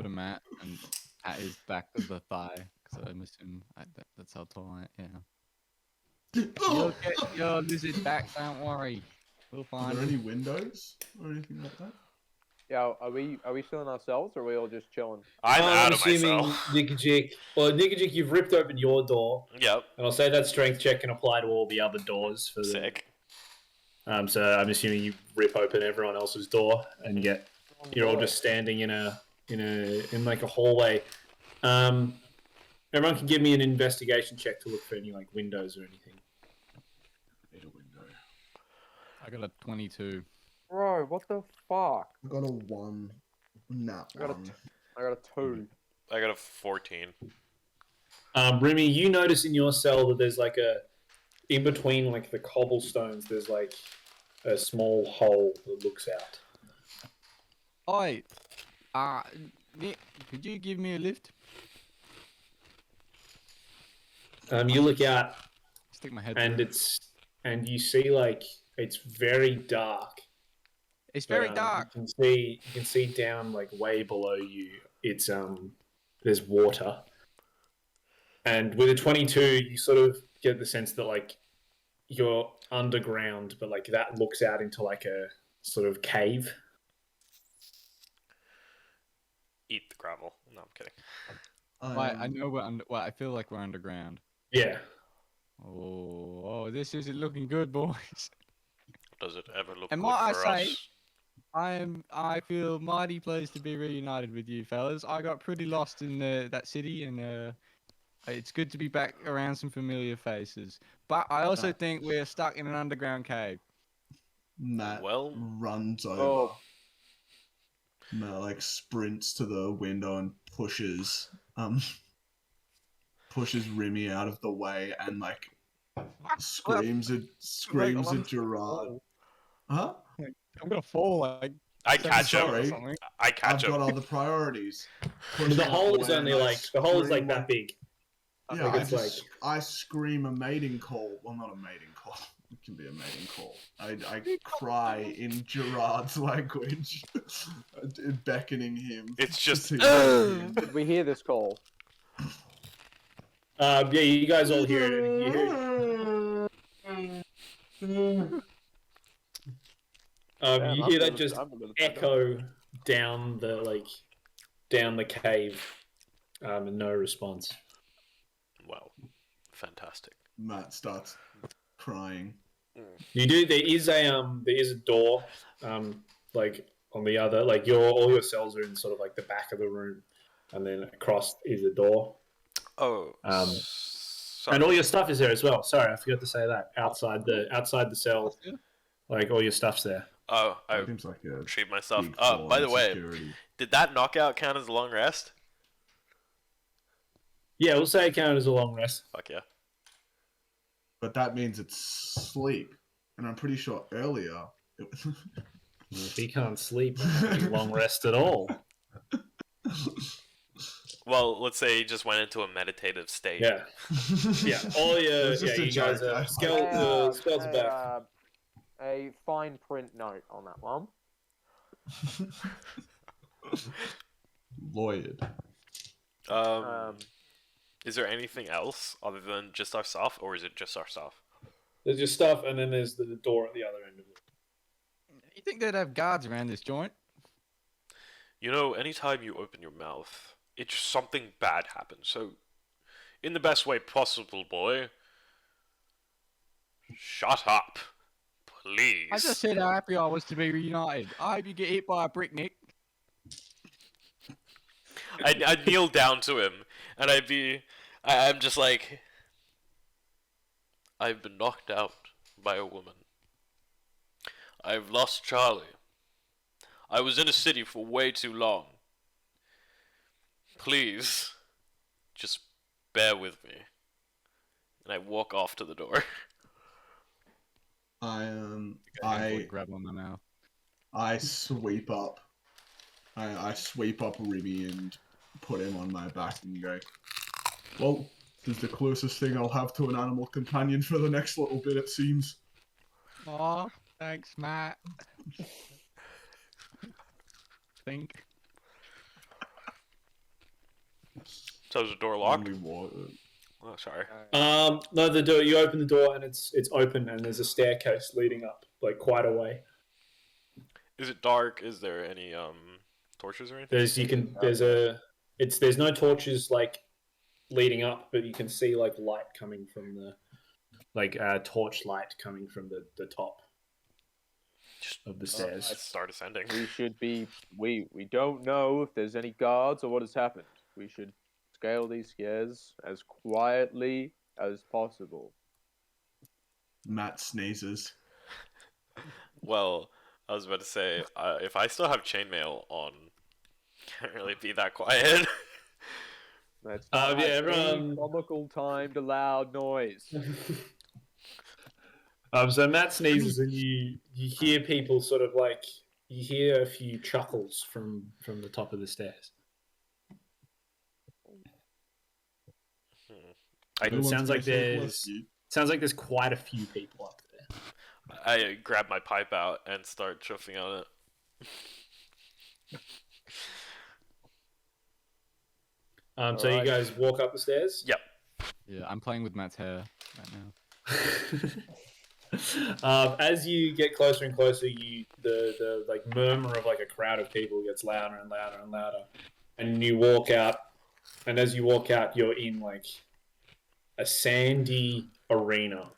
to Matt and pat his back of the thigh because I miss him. That's how tall I am. You'll get your lizard back. Don't worry. We'll Are find there him. any windows or anything like that? Yeah, are we feeling ourselves, or are we all just chilling? I'm out of assuming myself. Nikajik. Well, Nikajik, you've ripped open your door, Yep, and I'll say that strength check can apply to all the other doors for the. sick. So I'm assuming you rip open everyone else's door and you're all just standing in like a hallway. Everyone can give me an investigation check to look for any like windows or anything. Need a window. I got a 22. Bro, what the fuck? I got a 1. Nah, I got a 1. I got a 2. I got a 14. Remy, you notice in your cell that there's like in between like the cobblestones, there's like a small hole that looks out. Oi, Nick, could you give me a lift? You look out Stick my head and through. you see like it's very dark It's But, very dark. You can see down like way below you. It's there's water, and with a 22, you sort of get the sense that like you're underground, but like that looks out into like a sort of cave. Eat the gravel. No, I'm kidding. I know we're under. Well, I feel like we're underground. Yeah. Oh, this isn't looking good, boys. Does it ever look And good might I for say, us? I feel mighty pleased to be reunited with you fellas. I got pretty lost in that city, and it's good to be back around some familiar faces. But I also think we're stuck in an underground cave. Matt Well- runs over. Oh. Matt like sprints to the window and pushes Remy out of the way and like screams at Gerard. Huh? I'm gonna fall. Like I catch him. Sorry. something. I I've catch got him. other priorities. The hole is only like that big. Yeah, Like, it's like- I scream a mating call. Well, not a mating call. It can be a mating call. I cry in Gerard's language, beckoning him. It's just. to see Did we hear this call? Yeah, you guys all hear it. You hear Damn, you I'm hear that gonna- just I'm gonna- echo down the cave, and no response. Wow. Fantastic. Matt starts crying. You do. There is a door, like on the other, like all your cells are in sort of like the back of the room, and then across is a door, Oh. Sorry. and all your stuff is there as well. Sorry, I forgot to say that outside the cell, like all your stuff's there. Oh, I Seems like a treat myself. big Oh, by the flaw in way, security. did that knockout count as a long rest? Yeah, we'll say it counted as a long rest. Fuck yeah. But that means it's sleep, and I'm pretty sure earlier. If he can't sleep, it's a long rest at all. Well, let's say he just went into a meditative state. Yeah, yeah. All your It's just a you guys joke, are guys. spells are back. A fine print note on that one. Lawyered. Is there anything else other than just our stuff, or is it just our stuff? There's your stuff, and then there's the door at the other end of it. You think they'd have guards around this joint? You know, anytime you open your mouth, it's something bad happens. So, in the best way possible, boy, shut up, please. I just said how happy I was to be reunited. I hope you get hit by a brick, Nick. I'd kneel down to him, and I'm just like, I've been knocked out by a woman. I've lost Charlie. I was in a city for way too long. Please, just bear with me. And I walk off to the door. I grab on my mouth. I sweep up. I sweep up Ribby and put him on my back and go, well, this is the closest thing I'll have to an animal companion for the next little bit, it seems. Aw, thanks, Matt. Think. So is the door locked? And we walk- Oh, sorry. No, the door. You open the door, and it's open, and there's a staircase leading up, like quite a way. Is it dark? Is there any torches or anything? There's no torches like leading up, but you can see like light coming from the torch light coming from the top of the stairs. Let's start ascending. We should be. We don't know if there's any guards or what has happened. We should scale these stairs as quietly as possible. Matt sneezes. Well, I was about to say, if I still have chainmail on, can't really be that quiet. That's Yeah, not a everyone- comical timed loud noise. So Matt sneezes, and you hear people sort of like you hear a few chuckles from the top of the stairs. It Everyone's sounds like gonna say bless there's you. quite a few people up there. I grab my pipe out and start chuffing on it. So you Alright. guys walk up the stairs. Yep. Yeah, I'm playing with Matt's hair right now. As you get closer and closer, the like murmur of like a crowd of people gets louder and louder and louder, and you walk out. And as you walk out, you're in like a sandy arena,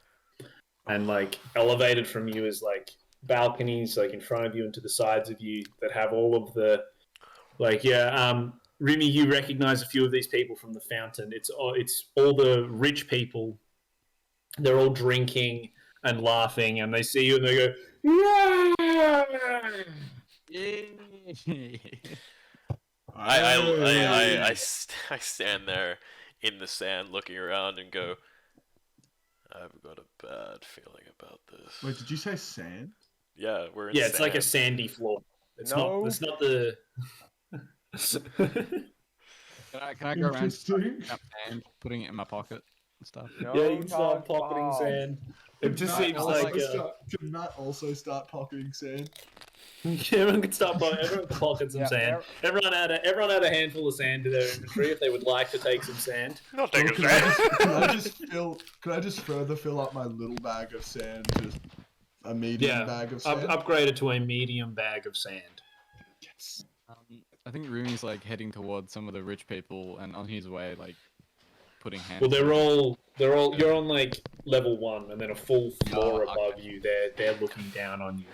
and like elevated from you is like balconies, like in front of you and to the sides of you that have all of the Remy, you recognize a few of these people from the fountain. It's all the rich people. They're all drinking and laughing, and they see you and they go, yeah! I stand there in the sand looking around and go, I've got a bad feeling about this. Wait, did you say sand? Yeah, we're in Yeah, sand. it's like a sandy floor. It's No. not. It's not the. Can I go around Interesting. and putting it in my pocket and stuff? No, Yeah, you can start Todd, pocketing Bob. sand. It just seems like Can Matt also start pocketing sand? everyone can start. Everyone can pocket some Yeah, sand. Everyone had a handful of sand in their inventory if they would like to take some sand. Not take a Can sand. I just further fill up my little bag of sand to a medium bag of sand? Upgraded to a medium bag of sand. Yes. I think Rumi's like heading towards some of the rich people, and on his way, like putting hands. Well, they're all. You're on like level 1, and then a full floor above you. They're looking down on you.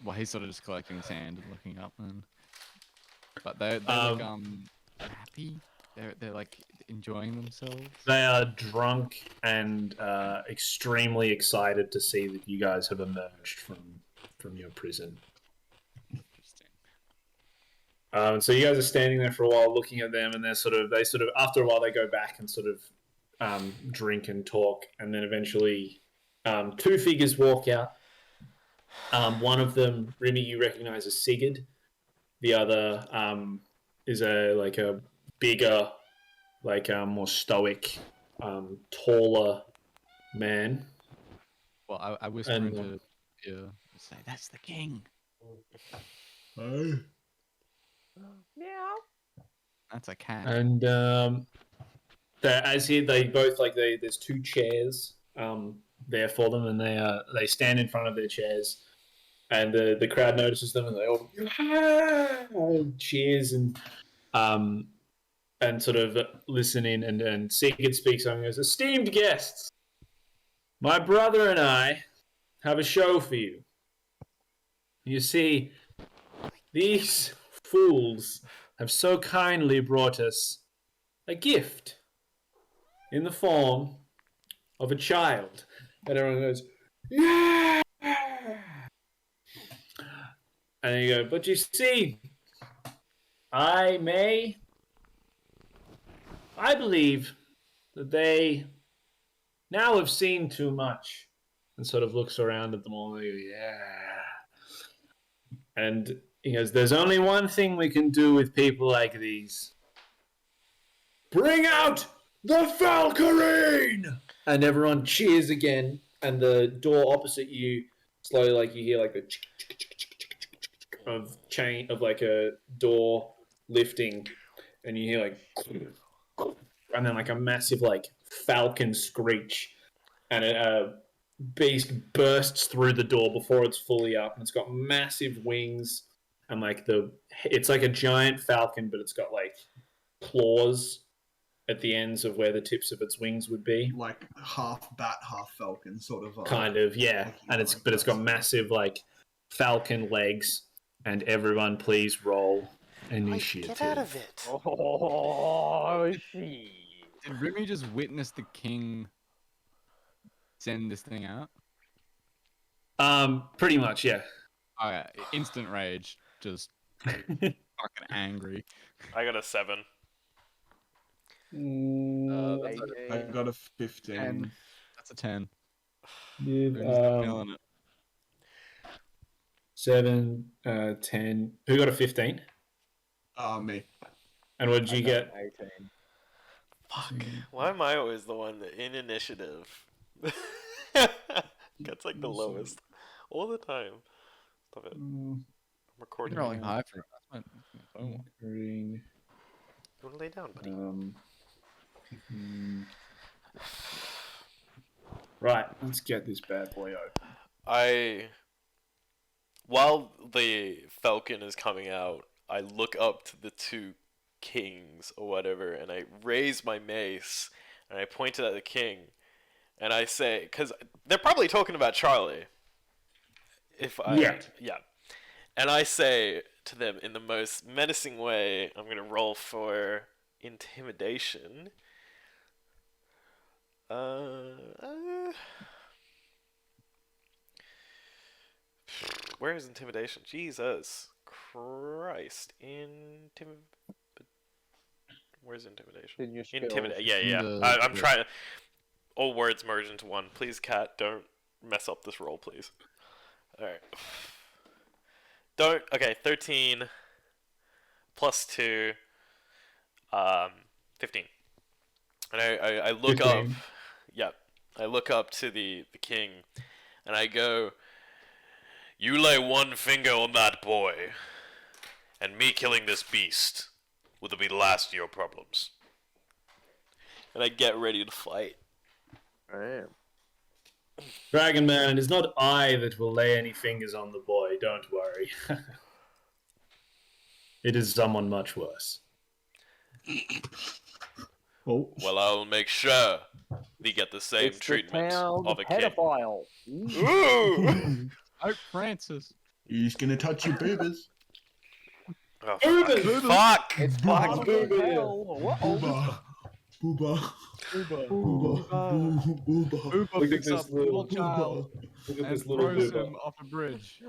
Well, he's sort of just collecting sand and looking up, but they look happy. They're like enjoying themselves. They are drunk and extremely excited to see that you guys have emerged from your prison. Interesting. So you guys are standing there for a while, looking at them, and they sort of after a while they go back and sort of drink and talk, and then eventually 2 figures walk out. One of them, Remy, you recognize as Sigurd. The other is a bigger, more stoic, taller man. Well, I whisper And, into ear, say, "That's the king." Hey. Meow. That's a cat. And there's 2 chairs there for them, and they stand in front of their chairs, and the crowd notices them, and they all cheers and sort of listen in, and Sigurd speaks on and goes, "Esteemed guests, my brother and I have a show for you. You see, these fools have so kindly brought us a gift in the form of a child." And everyone goes, "Yeah!" And you go, "But you see, I believe that they now have seen too much." And sort of looks around at them all and they go, "Yeah." And he goes, "There's only one thing we can do with people like these. Bring out the Valkyrene!" And everyone cheers again, and the door opposite you, slowly, like you hear like the of chain of like a door lifting, and you hear like, and then like a massive like falcon screech, and a beast bursts through the door before it's fully up, and it's got massive wings, and like it's like a giant falcon, but it's got like claws at the ends of where the tips of its wings would be. Like half bat, half falcon, sort of. Kind of, yeah. And it's got massive like falcon legs. And everyone, please roll initiative. Get out of it. Oh, shit. Did Remy just witness the king send this thing out? Pretty much, yeah. Oh, yeah. Instant rage. Just fucking angry. I got a 7. I got a 15. 10. That's a 10. You've, Rumi's not feeling it. 7, 10. Who got a 15? Me. And what did you get? 18. Fuck. Why am I always the one that in initiative gets like the lowest all the time? Stop it. recording. Been rolling high for it. That's my phone one. Recording. You wanna lay down, buddy? Right, let's get this bad boy open. While the Falcon is coming out, I look up to the two kings or whatever, and I raise my mace, and I point it at the king, and I say, because they're probably talking about Charlie. Yeah. And I say to them in the most menacing way, I'm going to roll for intimidation. Where is intimidation? Jesus Christ. Where's intimidation? In your skills. Intimidate. Yeah. I'm trying to... All words merge into one. Please, Cat, don't mess up this roll, please. Alright. Okay, 13 plus 2, 15. And I look 15. up... Yep. I look up to the king, and I go... You lay one finger on that boy, and me killing this beast will be the last of your problems. And I get ready to fight. Damn. Dragon Man, it is not I that will lay any fingers on the boy, don't worry. It is someone much worse. Oh. Well, I'll make sure they get the same It's treatment the town of a king. pedophile. Ooh! Pope Francis. He's gonna touch your boobas. Oh, Boobas! fuck! It's Booba. part of hell. Whoa. Booba. Booba. Booba. Booba. Booba. Booba Look at picks this up the little little child Look at and this little throws booba. him off a bridge.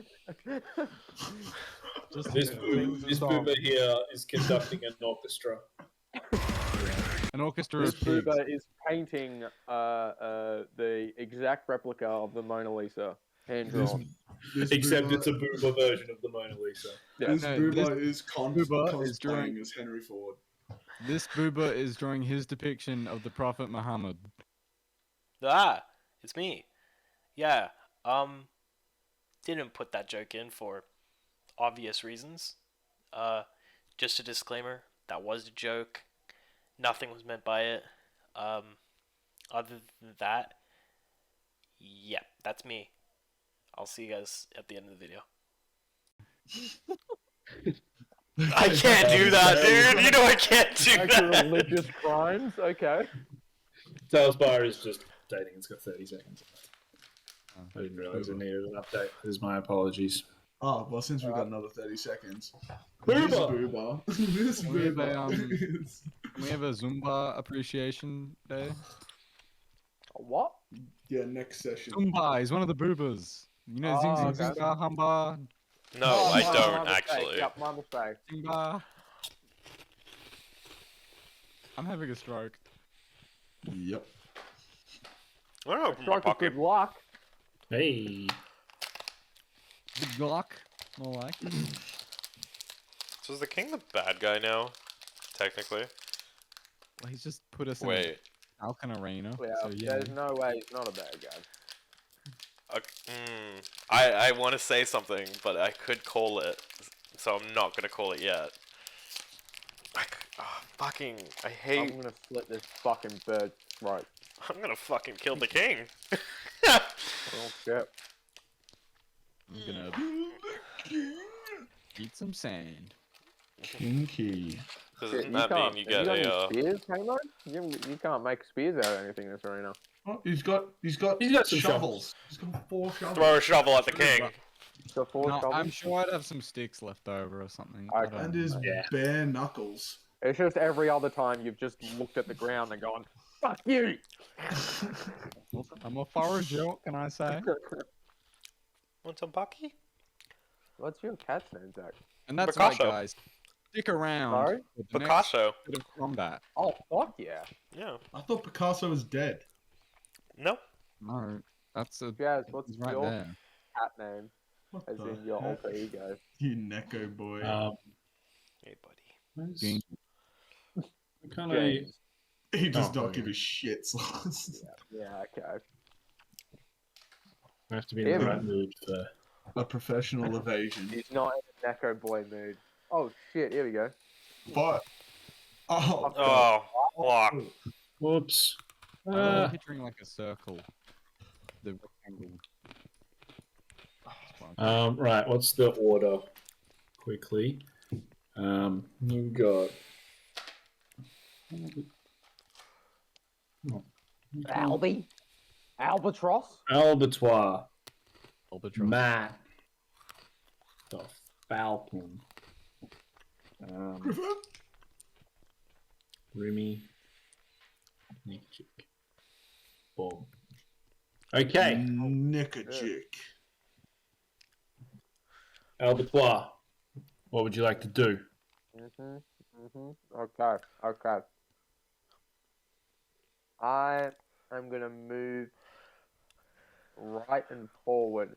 Just This Sings a song. booba here is conducting an orchestra. an orchestra This of pigs. Booba is painting the exact replica of the Mona Lisa, hand drawn. Except Booba- it's a booba version of the Mona Lisa. This No, Booba is Booba is cosplaying drawing- as Henry Ford. This Booba is drawing his depiction of the Prophet Muhammad. Ah, it's me. Yeah, didn't put that joke in for obvious reasons. Just a disclaimer, that was a joke. Nothing was meant by it. Other than that, yeah, that's me. I'll see you guys at the end of the video. I can't do that, dude! You know I can't do Actual that! religious crimes. Okay. Tailspire is just updating. It's got 30 seconds. Oh. I didn't realize it needed an update. This is my apologies. Oh, well, since we've got another 30 seconds. Booba! This Booba. This Can we have Booba. a, is- Can we have a Zumba appreciation day? What? Yeah, next session. Zumba, he's one of the Boobas. You know, Zing Zing okay. Zumba, Humba, No, Oh, I my don't mistake. actually. Yep, my mistake. Zumba. I'm having a stroke. Yep. I don't open my Strike with pocket. good luck. Hey. The Glock, more like. So is the king the bad guy now? Technically. Well, he's just put us in Wait. a Falcon arena. Yeah, So yeah. there's no way he's not a bad guy. I want to say something, but I could call it, so I'm not gonna call it yet. I I'm hate. gonna slit this fucking bird's throat. I'm gonna fucking kill the king. Oh shit. I'm gonna eat some sand. Kinky. Doesn't that mean you get have a? any spears, Kamo? You can't make spears out of anything in this arena. Oh, he's got some shovels. He's got 4 shovels. Throw a shovel at the king. So four No, shovels? I'm sure I'd have some sticks left over or something. I Okay. don't And know. his Yeah. bare knuckles. It's just every other time you've just looked at the ground and gone, "Fuck you!" I'm a forager, what can I say? Want some Bucky? What's your cat's name, Zach? And that's Picasso. right, guys. Stick around Sorry? for the next Picasso. bit of combat. Oh, fuck yeah. Yeah. I thought Picasso was dead. No. No, that's a Jazz, what's he's right your there. cat name? What As the in your heck? alter ego. You Neko boy. Hey, buddy. Where's- James. Can I... James. He does Oh, not give okay. a shit. Yeah, okay. I have to be in Yeah, the man. right mood for a professional evasion. He's not in an Echo Boy mood. Oh shit! Here we go. But Oh, fuck. Whoops. I'm picturing like a circle. The rectangle. Right, what's the order? Quickly. You got... Albie? Albatross? Albatross. Albatross. Matt. The Falcon. Remy. Nick. Bob. Okay. Nickajick. Albatross. What would you like to do? Okay. I am gonna move right and forward.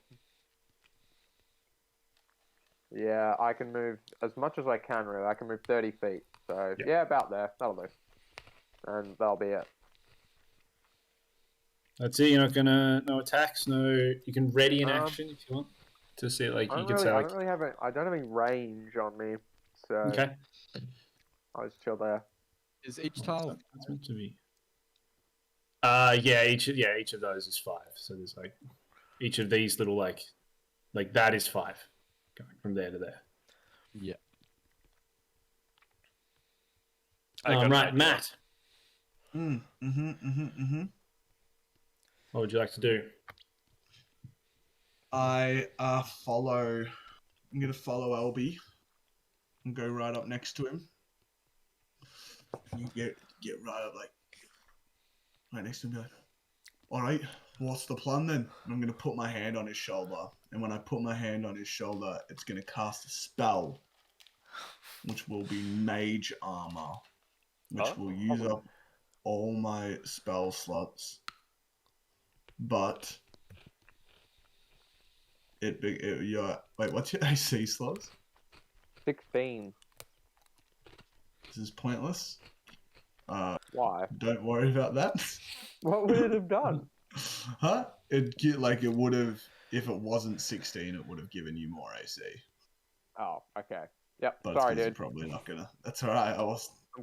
Yeah, I can move as much as I can, really. I can move 30 feet. So, yeah, about there. That'll do. And that'll be it. That's it. You're not gonna no attacks. No, you can ready an action if you want to see. Like you can say, like, I don't have any range on me, so okay. I'll just chill there. Is each tile? That's meant to be. Yeah, each of those is 5. So there's like each of these little like that is 5, going from there to there. Yeah. Right, Matt. What would you like to do? I'm gonna follow LB and go right up next to him. You get right up, like right next to him. Go, all right, what's the plan then? And I'm gonna put my hand on his shoulder, and when I put my hand on his shoulder, it's gonna cast a spell, which will be Mage Armor, which will use up all my spell slots. But wait, what's your AC slots? 16. This is pointless. Why? Don't worry about that. What would it have done? Huh? It would have, if it wasn't 16, it would have given you more AC. Oh, okay. Yep. But Sorry, it's 'cause dude. you're probably not gonna. That's all right.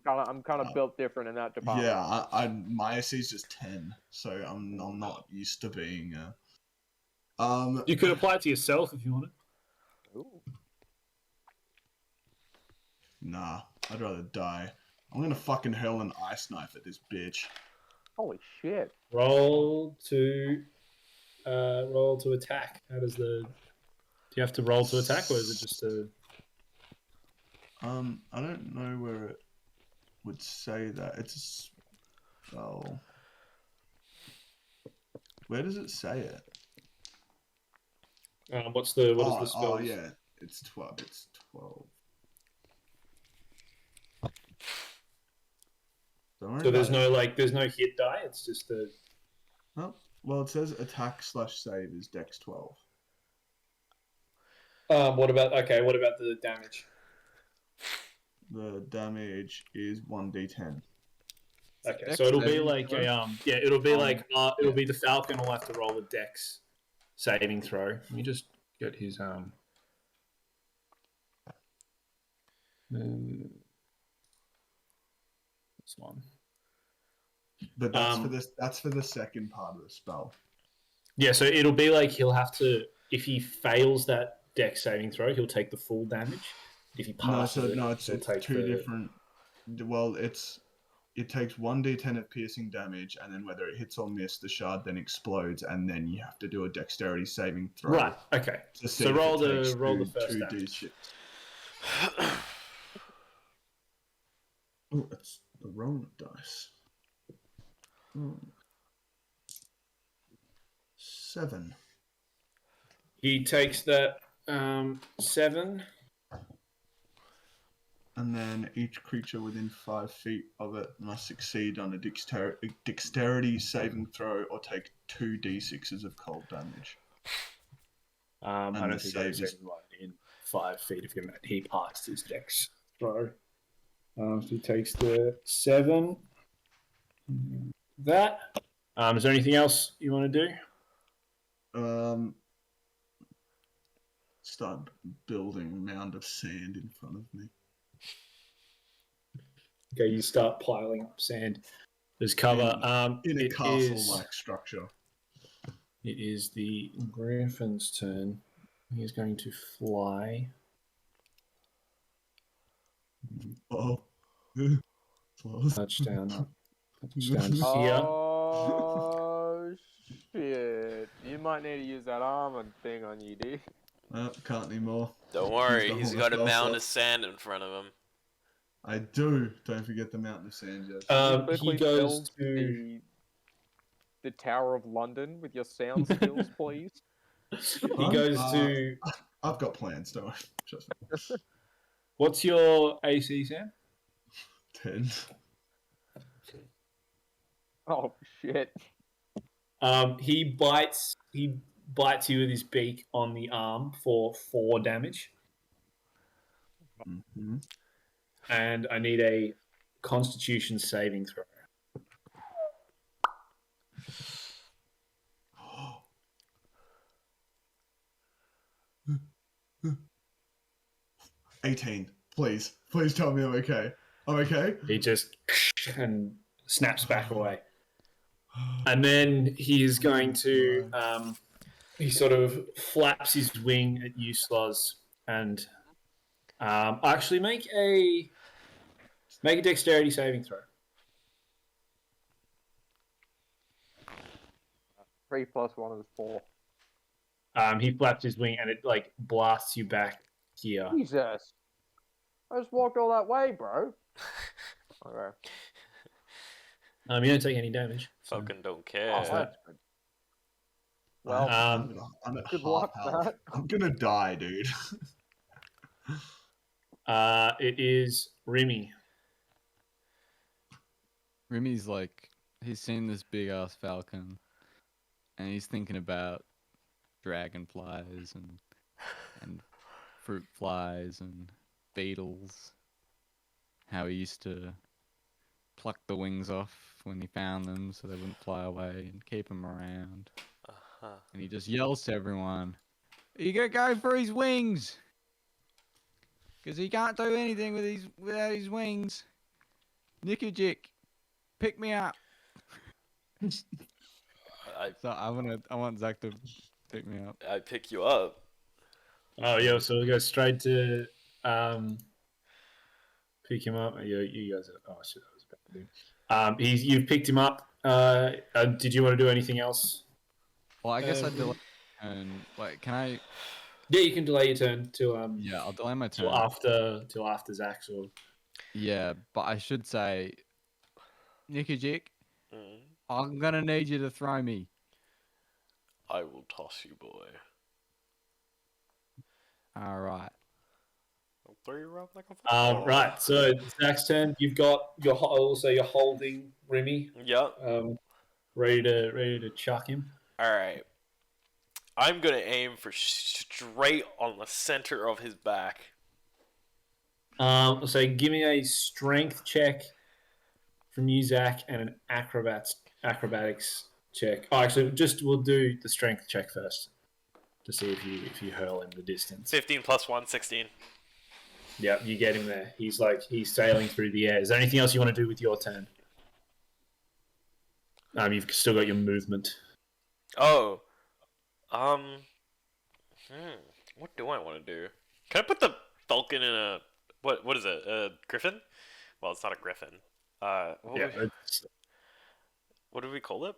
I'm kind of built different in that department. Yeah, my AC is just 10, so I'm not used to being. You could apply it to yourself if you wanted. Ooh. Nah, I'd rather die. I'm gonna fucking hurl an ice knife at this bitch. Holy shit! Roll to attack. How does the? Do you have to roll to attack, or is it just a? I don't know where it would say that. It's a spell. Where does it say it? What's the spell? Oh yeah, it's 12. It's 12. So there's no hit die. It's just a. Oh, well, it says attack/save is Dex 12. What about the damage? The damage is 1d10. Okay, Dex so it'll be saving like throw? it'll be it'll be the Falcon will have to roll a Dex saving throw. Let me just get his this one. But that's for the second part of the spell. Yeah, so it'll be like he'll have to, if he fails that Dex saving throw, he'll take the full damage. If he passes it's take two different. Well, it takes 1d10 of piercing damage, and then whether it hits or miss, the shard then explodes, and then you have to do a dexterity saving throw. Right. Okay. So roll the first damage. Oh, it's the wrong dice. 7. He takes that 7. And then each creature within 5 feet of it must succeed on a dexterity saving throw or take 2d6s of cold damage. I don't think there's anyone in 5 feet of him, and he passed his Dex throw. So he takes the 7. That. Is there anything else you want to do? start building a mound of sand in front of me. Okay, you start piling up sand. There's cover. In a It castle-like structure. It is the Griffin's turn. He's going to fly. Oh. Close. Touchdown here. Oh shit! You might need to use that armor thing on you, dude. Can't anymore. Don't worry, Use the he's whole got a spell mound slot. of sand in front of him. I do. Don't forget the mountain of sand, Judge. He Quickly goes build to. the Tower of London with your sound skills, please. He goes to. I've got plans, don't worry. Trust me. What's your AC, Sam? 10. Oh shit! He bites you with his beak on the arm for 4 damage, Mm-hmm. and I need a Constitution saving throw. 18. Please tell me I'm okay. I'm okay. He just and snaps back away, and then he is going to. He sort of flaps his wing at you, Sloz, and actually make a dexterity saving throw. 3 + 1 is 4. He flaps his wing and it like blasts you back here. Jesus! I just walked all that way, bro. Okay. You don't take any damage. So. Fucking don't Oh, care. that's good. Well, I'm at good half luck, health. Matt. I'm gonna die, dude. It is Remy. Remy's like, he's seen this big ass falcon, and he's thinking about dragonflies and fruit flies and beetles. How he used to pluck the wings off when he found them so they wouldn't fly away and keep them around. And he just yells to everyone, "You gotta go for his wings! Because he can't do anything without his wings. Nickajick, pick me up." So I want Zach to pick me up. I pick you up. Oh yeah, so we'll go straight to pick him up. You guys are, oh shit, that was bad. You've picked him up. Did you want to do anything else? Well, I guess I'd delay my turn. Like, can I? Yeah, you can delay your turn to Yeah, I'll delay my turn. till after Zach's or Yeah, but I should say, Nickajick, Mm. I'm gonna need you to throw me. I will toss you, boy. All right. I'll throw you around like a football. right. So Zach's turn. You've got you're holding Remy, Yep. ready to chuck him. All right. I'm gonna aim for straight on the center of his back. So give me a strength check from you, Zach, and an acrobatics check. Oh, actually, we'll do the strength check first to see if you hurl him the distance. 15 + 1, 16. Yeah, you get him there. He's sailing through the air. Is there anything else you want to do with your turn? You've still got your movement. Oh. What do I want to do? Can I put the falcon in a what is it? A griffin? Well, it's not a griffin. What do we call it?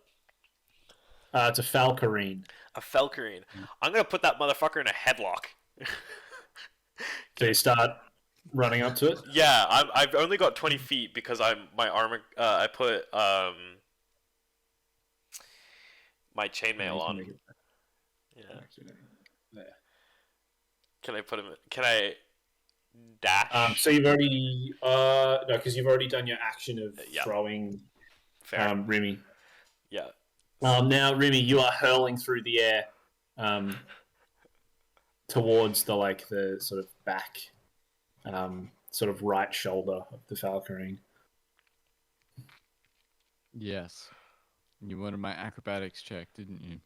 It's a falcarine. A falcarine. I'm gonna put that motherfucker in a headlock. So you start running up to it. Yeah, I've only got 20 feet because my armor. I put my chainmail on. Yeah. There. Can I put him? Can I dash? So you've already no, because you've already done your action of Yeah. throwing Fair. Remy. Yeah. Now Remy, you are hurling through the air, towards the sort of back, sort of right shoulder of the falcarine. Yes. You wanted my acrobatics check, didn't you?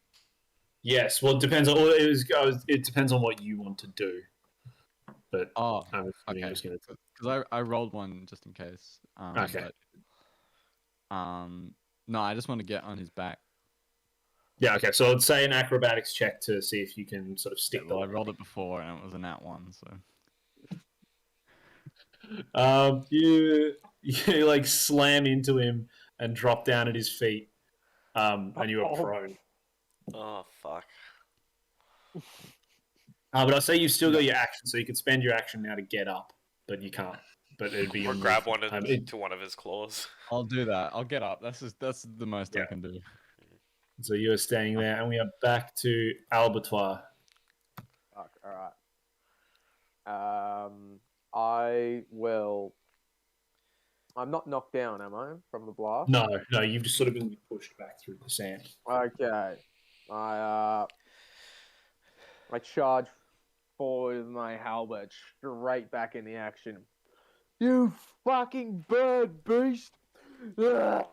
Yes. Well, it depends on it depends on what you want to do. But Oh, I'm assuming okay. just going to. Because I rolled one just in case. Okay. No, I just want to get on his back. Yeah. Okay. So I'd say an acrobatics check to see if you can sort of Yeah, stick well, I the. rolled it before and it was a nat 1, so. You like slam into him and drop down at his feet. And you are prone. Oh fuck. But I'll say you've still got your action, so you could spend your action now to get up, but you can't. But it'd be your Or grab movement. one to one of his claws. I'll do that. I'll get up. That's the most I can do. So you are staying there, and we are back to Albertois. Fuck. All right. I will. I'm not knocked down, am I, from the blast? No, you've just sort of been pushed back through the sand. Okay. I charge forward with my halberd straight back in the action. You fucking bird beast! Ugh.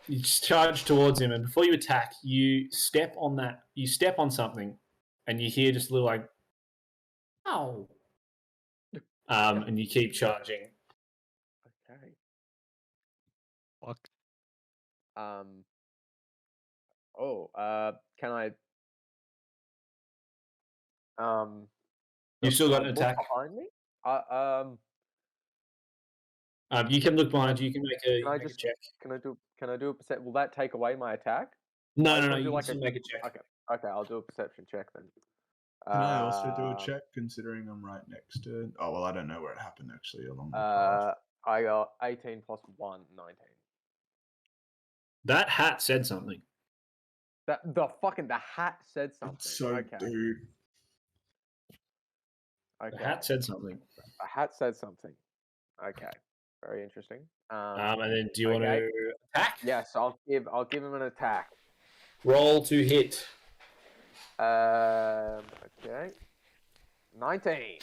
You just charge towards him, and before you attack, you step on something, and you hear just a little like, "Ow!" And you keep charging. Okay. Fuck. Can I? You've still got an look attack. behind me. You can look behind you. You can make a check. Can I do a percent? Will that take away my attack? No. You You can like still make a check. Okay. I'll do a perception check then. Can I also do a check, considering I'm right next to it? Oh, well, I don't know where it happened, actually, along the path. I got 18 plus 1, 19. That hat said something. The hat said something. So, okay. dude. Okay. The hat said something. A hat said something. Okay. Very interesting. And then do you want to attack? Yes, I'll give him an attack. Roll to hit. Okay. 19.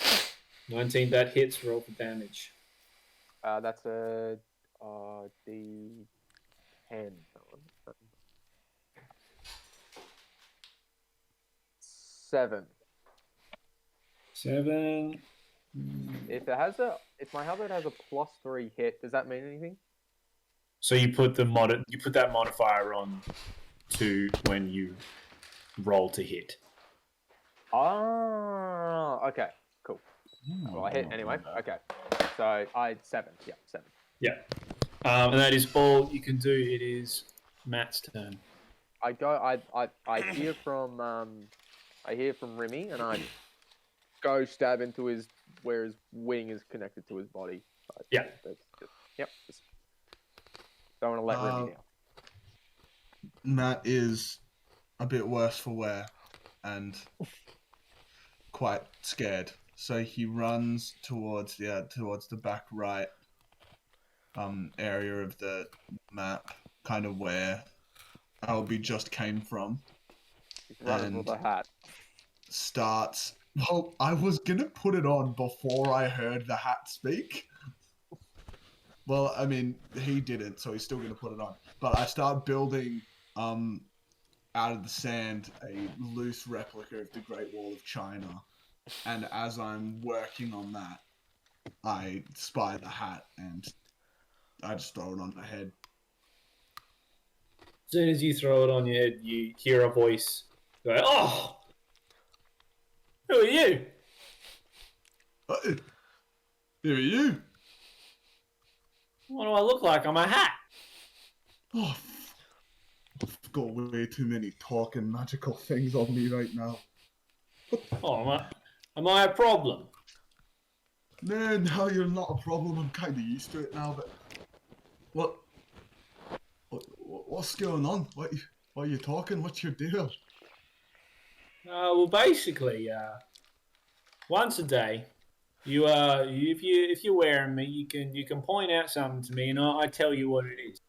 19, that hits. Roll for damage. That's a D10. 7. 7. If my halberd has a +3 hit, does that mean anything? So you put that modifier on to when you roll to hit. Oh, okay, cool. Well, I hit anyway. Okay, so I 7. Yeah, 7. Yeah. And that is all you can do. It is Matt's turn. I hear from Remy, and I go stab into where his wing is connected to his body. Yeah. Just don't want to let Remy down. Matt is a bit worse for wear and quite scared. So he runs towards the back right area of the map, kind of where Albie just came from. He's running with a hat. Starts. Well, I was gonna put it on before I heard the hat speak. Well, I mean, he didn't, so he's still gonna put it on. But I start building, out of the sand, a loose replica of the Great Wall of China. And as I'm working on that, I spy the hat and I just throw it on my head. As soon as you throw it on your head, you hear a voice go, "Oh! Who are you?" Who are you? What do I look like? I'm a hat. Oh, I've got way too many talking magical things on me right now. Oh, am I a problem? No, you're not a problem. I'm kind of used to it now, but what's going on? Why are you talking? What's your deal? Well, basically, once a day, if you're wearing me, you can point out something to me, and I tell you what it is.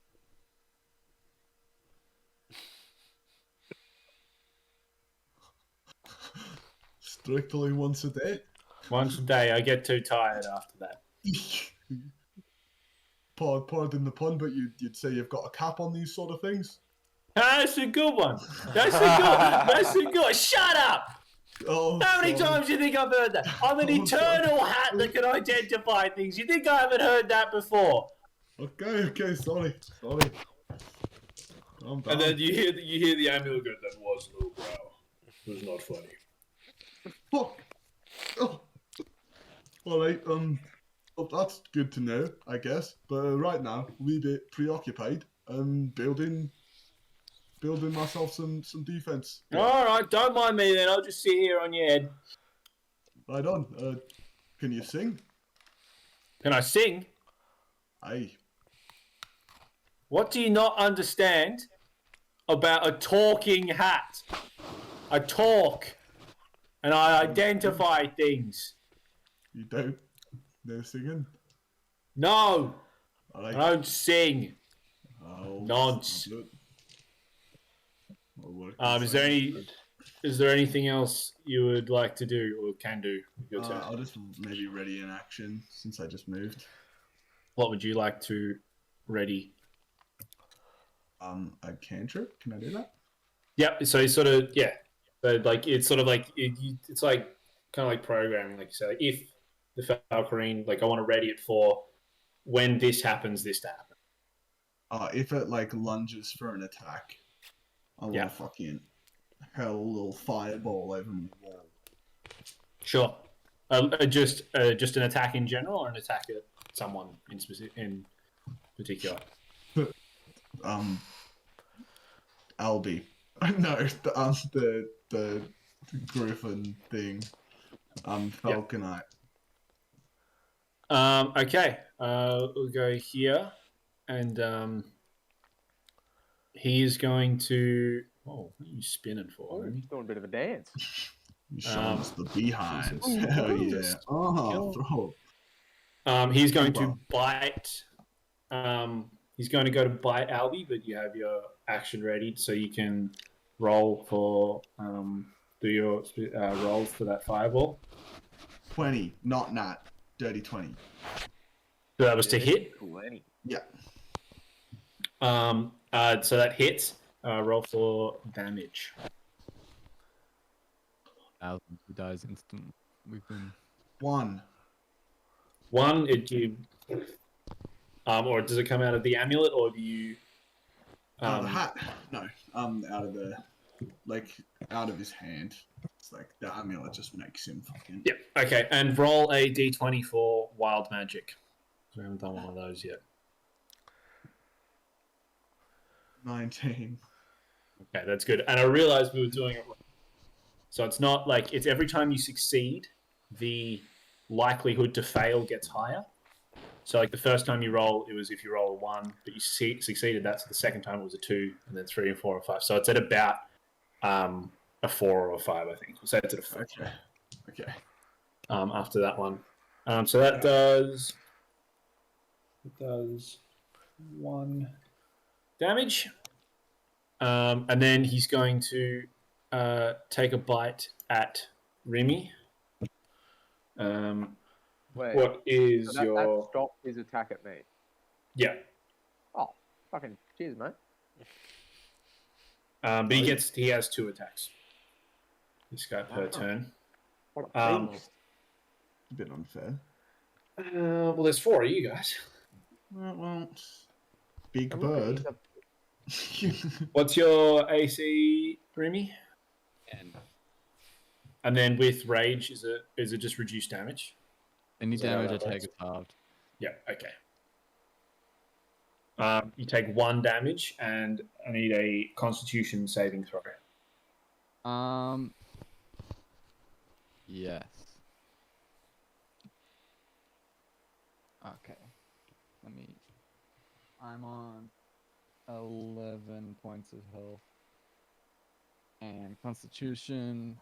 Strictly once a day? Once a day, I get too tired after that. Pardon the pun, but you'd say you've got a cap on these sort of things? That's a good one. That's a good. That's a good one. Shut up! Oh, How many sorry. times do you think I've heard that? I'm an Oh, eternal sorry. hat that can identify things. You think I haven't heard that before? Okay, sorry. Calm down. And then you hear the amulet go, "That was low brow. It was not funny." Fuck. Oh. All right. Well, that's good to know, I guess. But right now, we're a bit preoccupied. Building myself some defense. Yeah. All right, don't mind me then. I'll just sit here on your head. Right on. Can you sing? Can I sing? Aye. What do you not understand about a talking hat? I talk, and I identify things. You don't? No singing? No, All I right. don't sing. Oh, Nonce. I'll work Is there anything else you would like to do or can do? Your turn. I'll just maybe ready in action since I just moved. What would you like to ready? A cantrip? Can I do that? Yep. So sort of So like it's sort of like it's like kind of like programming, like you say. Like if the Valkyrene, like I want to ready it for when this happens, this to happen. If it like lunges for an attack, I want to fucking hurl a little fireball over my wall. Sure. Just an attack in general, or an attack at someone in particular. Albie. No, the griffin thing. Falconite. Okay. We'll go here, and he's going to. Oh, what are you spinning for? Oh, Remy? doing a bit of a dance. You showing us the behind. Jesus. Hell yeah. Jesus. Throw. He's going to bite. He's going to go to bite Albie, but you have your action ready, so you can roll for do your rolls for that fireball. 20, not nat. Dirty 20. So that was to hit. 20. Yeah. So that hits. Roll for damage. He dies instant. We've been. 1. One, or does it come out of the amulet, or do you? The hat. No. Out of the, out of his hand. It's like the amulet just makes him fucking. Yep. Okay, and roll a d20 for wild magic. We haven't done one of those yet. 19. Okay, that's good. And I realized we were doing it wrong. So it's not like it's every time you succeed, the likelihood to fail gets higher. So like the first time you roll, it was if you roll a 1, but you succeeded that. So the second time it was a 2, and then 3 and 4 and 5. So it's at about a 4 or a 5, I think. So it's at a 4. Okay. After that one. So that does 1 damage. And then he's going to take a bite at Remy. Wait. What is So that your... stopped his attack at me. Yeah. Oh, fucking cheers, mate. But he has 2 attacks. This guy per turn. What a beast. A bit unfair. Well, there's 4 of you guys. Well, big And look, bird. What's your AC, Remy? And then with rage, is it just reduced damage? Any Is that damage how I that take works? is halved. Yeah. Okay. You take 1 damage, and I need a Constitution saving throw. Yes. Okay. I'm on 11 points of health. And Constitution.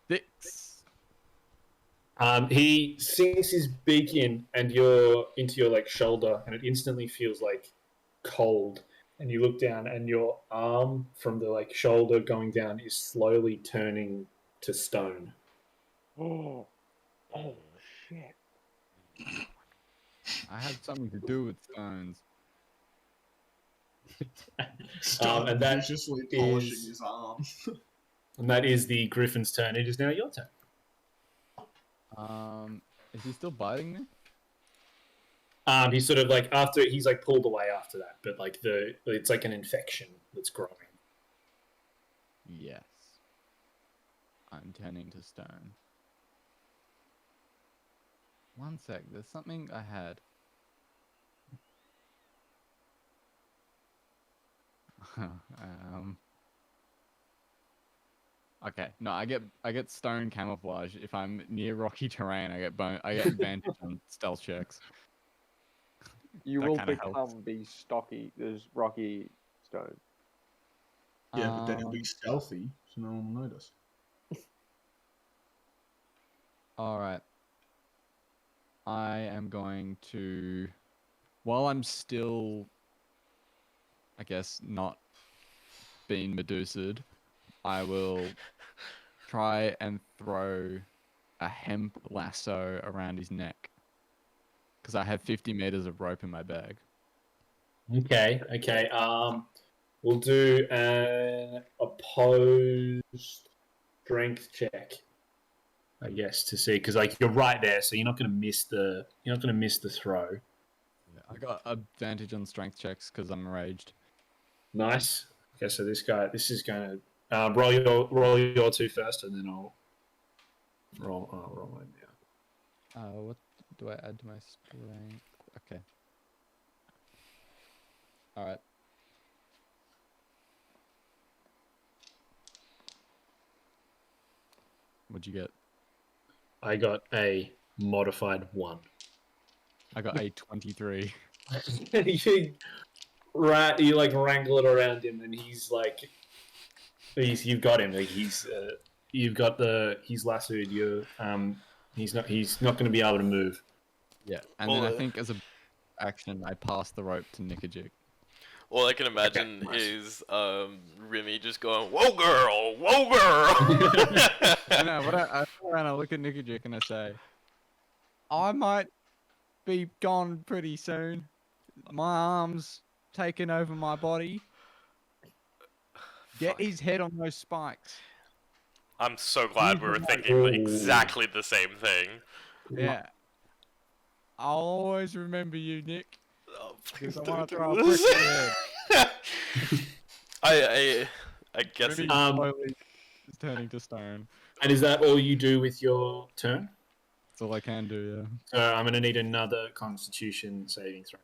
Six. He sinks his beak in, and you're into your shoulder, and it instantly feels cold. And you look down, and your arm from the shoulder going down is slowly turning to stone. Oh shit. I had something to do with stones. Started and that viciously polishing is- his arm. And that is the Griffin's turn. It is now your turn. Is he still biting me? He's sort of like after he's like pulled away after that, but like it's like an infection that's growing. Yes. I'm turning to stone. One sec, there's something I had. Okay, no, I get stone camouflage. If I'm near rocky terrain, I get advantage on stealth checks. You That will kinda helps. become these rocky stone. Yeah, but then he'll be Um, stealthy, so no one will notice. All right. I am going to, while I'm still, I guess, not being Medusa'd, I will try and throw a hemp lasso around his neck. Because I have 50 meters of rope in my bag. Okay. We'll do an opposed strength check, I guess, to see because like you're right there, so you're not going to miss the throw. Yeah, I got advantage on strength checks because I'm enraged. Nice. Okay, so this is going to roll your two first, and then I'll roll mine now. What do I add to my strength? Okay. All right. What'd you get? I got a modified 1. I got a 23. You like wrangle it around him, and you've got him. Like he's he's lassoed you. He's not going to be able to move. Yeah, and Well, then I think as a action, I pass the rope to Nikajik. All I can imagine nice. is Remy just going, "Whoa, girl! Whoa, girl!" I know, but I turn around, I look at Nikajik and I say, I might be gone pretty soon. My arm's taking over my body. Get Fuck. his head on those spikes. I'm so glad we were thinking Ooh. exactly the same thing. Yeah. I'll always remember you, Nick. Oh, Because please I don't want to do throw a brick this. at your head. I guess Remy it, slowly is turning to stone. And is that all you do with your turn? That's all I can do, yeah. So I'm going to need another Constitution saving throw.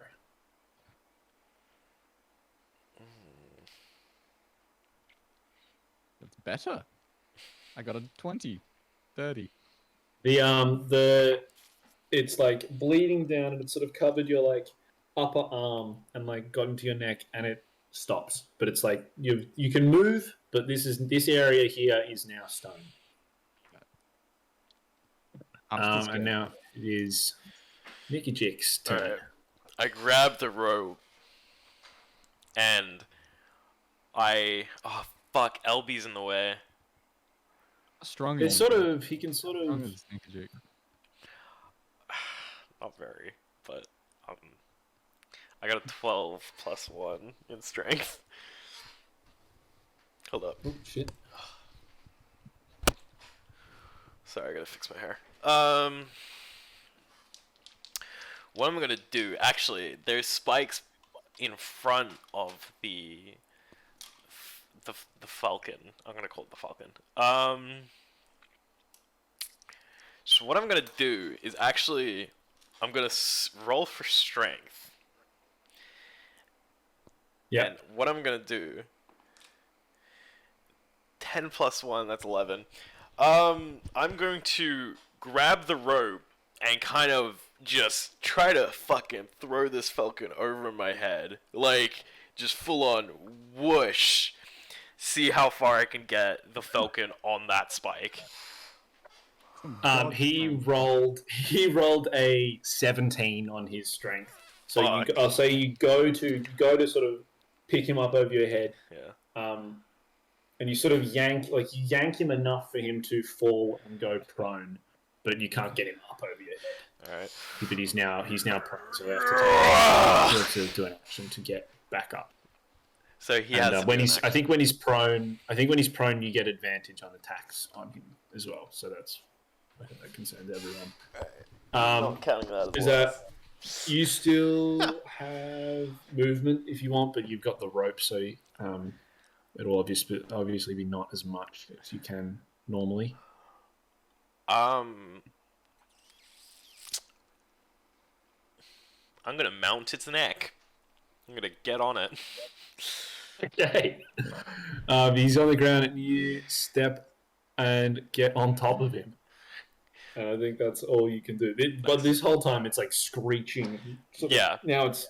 That's better. I got a 20. 30. It's like bleeding down, and it's sort of covered your like upper arm and like got into your neck, and it stops. But it's like you can move, but this area here is now stone. I'm still And scared. now it is Nicky Jick's turn. Alright. I grab the rope and oh fuck, LB's in the way. Strong It's as sort of he can sort strong of as Nikajik. Not very, but I got a 12 plus 1 in strength. Hold up. oh shit. Sorry, I gotta fix my hair. What I'm gonna do, actually, there's spikes in front of the falcon. I'm gonna call it the falcon. So what I'm gonna do is actually, I'm gonna roll for strength. Yeah. And what I'm gonna do, 10 plus 1, that's 11. I'm going to grab the rope and kind of just try to fucking throw this falcon over my head. Like, just full on whoosh. See how far I can get the falcon on that spike. He rolled a 17 on his strength. So Fuck. I'll say you go to sort of pick him up over your head. Yeah. And you sort of yank him enough for him to fall and go prone, but you can't get him up over your head. All right. But he's now prone, so you have to do an action to get back up. So he And has. when he's, I think when he's prone, you get advantage on attacks on him as well. So I think that concerns everyone. Not counting that. Is that you still have movement if you want, but you've got the rope, so it'll obviously be not as much as you can normally. I'm gonna mount its neck. I'm gonna get on it. Okay. He's on the ground, and you step and get on top of him. And I think that's all you can do. But this whole time, it's like screeching. Yeah. Now it's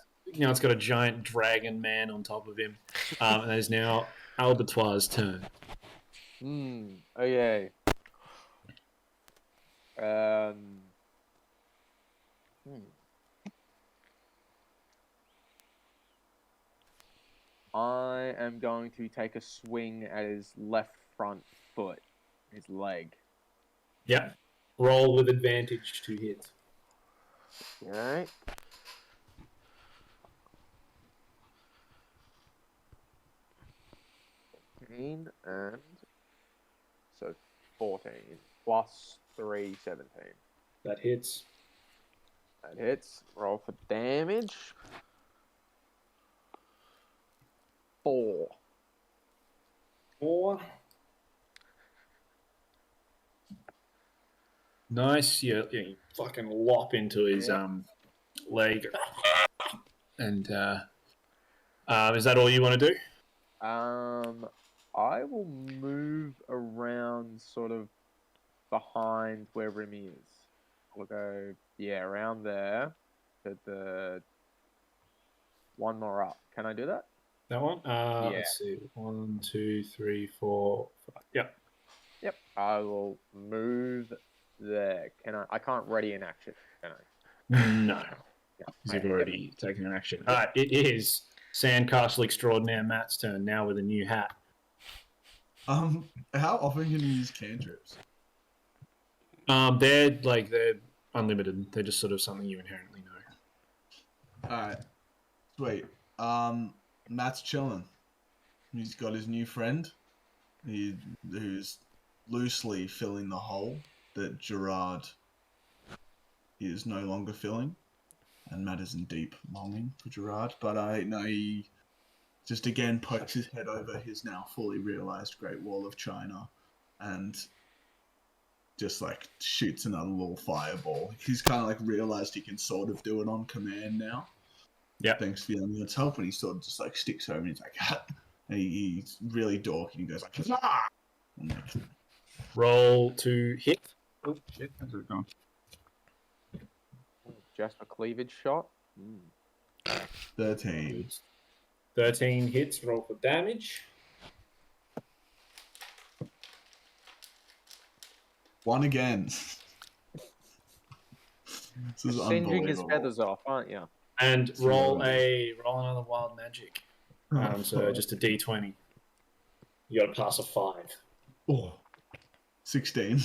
got a giant dragon man on top of him, and it is now Albertoire's turn. Okay. I am going to take a swing at his left front foot, his leg. Yeah. Roll with advantage to hit. Alright. And so 14 plus 3, 17. That hits. That hits. Roll for damage. 4. 4. Nice. Yeah, you fucking lop into his leg. And is that all you want to do? I will move around sort of behind where Remy is. We'll go, around there to the one more up. Can I do that? That one? Let's see. 1, 2, 3, 4, 5. Yep. Yep. I will move there. I can't ready an action, can I? No. Because you've already taken an action. Alright, it is Sandcastle Extraordinaire Matt's turn now with a new hat. How often can you use cantrips? They're unlimited. They're just sort of something you inherently know. Alright. Sweet. Matt's chilling. He's got his new friend, who's loosely filling the hole that Gerard is no longer filling. And Matt is in deep longing for Gerard. But he just again pokes his head over his now fully realized Great Wall of China and just like shoots another little fireball. He's kind of like realized he can sort of do it on command now. Yeah. Thanks to the unlimited help, and he sort of just like sticks over and he's like, and he's really dorky and he goes like, ah! And like, roll to hit. Oh shit, how's it going? Just a cleavage shot. 13. 13 hits. Roll for damage. 1 again. This is Singeing his unbelievable. feathers off, aren't you? And roll another wild magic. So just a d20. You got to pass a 5. Oh, 16.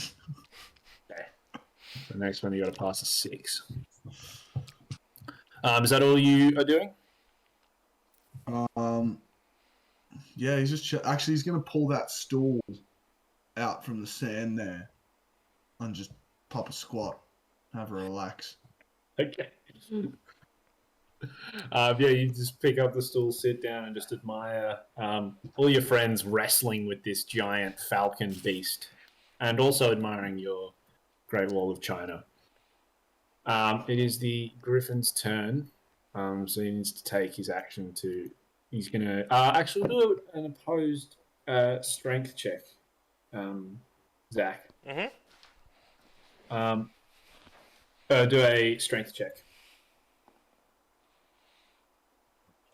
Okay. The next one you got to pass a 6. Is that all you are doing? Yeah, he's just actually he's gonna pull that stool out from the sand there and just pop a squat, have a relax. Okay. You just pick up the stool, sit down, and just admire all your friends wrestling with this giant falcon beast, and also admiring your Great Wall of China. It is the Griffin's turn, so he needs to take his action to. He's gonna actually do an opposed strength check, Zach. Mm-hmm. Do a strength check.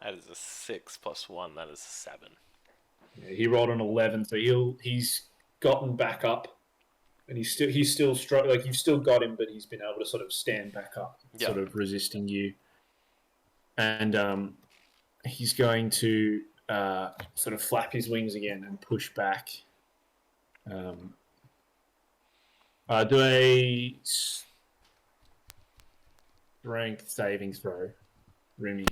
That is a 6 plus 1. That is a 7. Yeah, he rolled an 11, so he's gotten back up, and he's still like you've still got him, but he's been able to sort of stand back up, sort of resisting you, and he's going to sort of flap his wings again and push back. Do strength saving throw. Remy.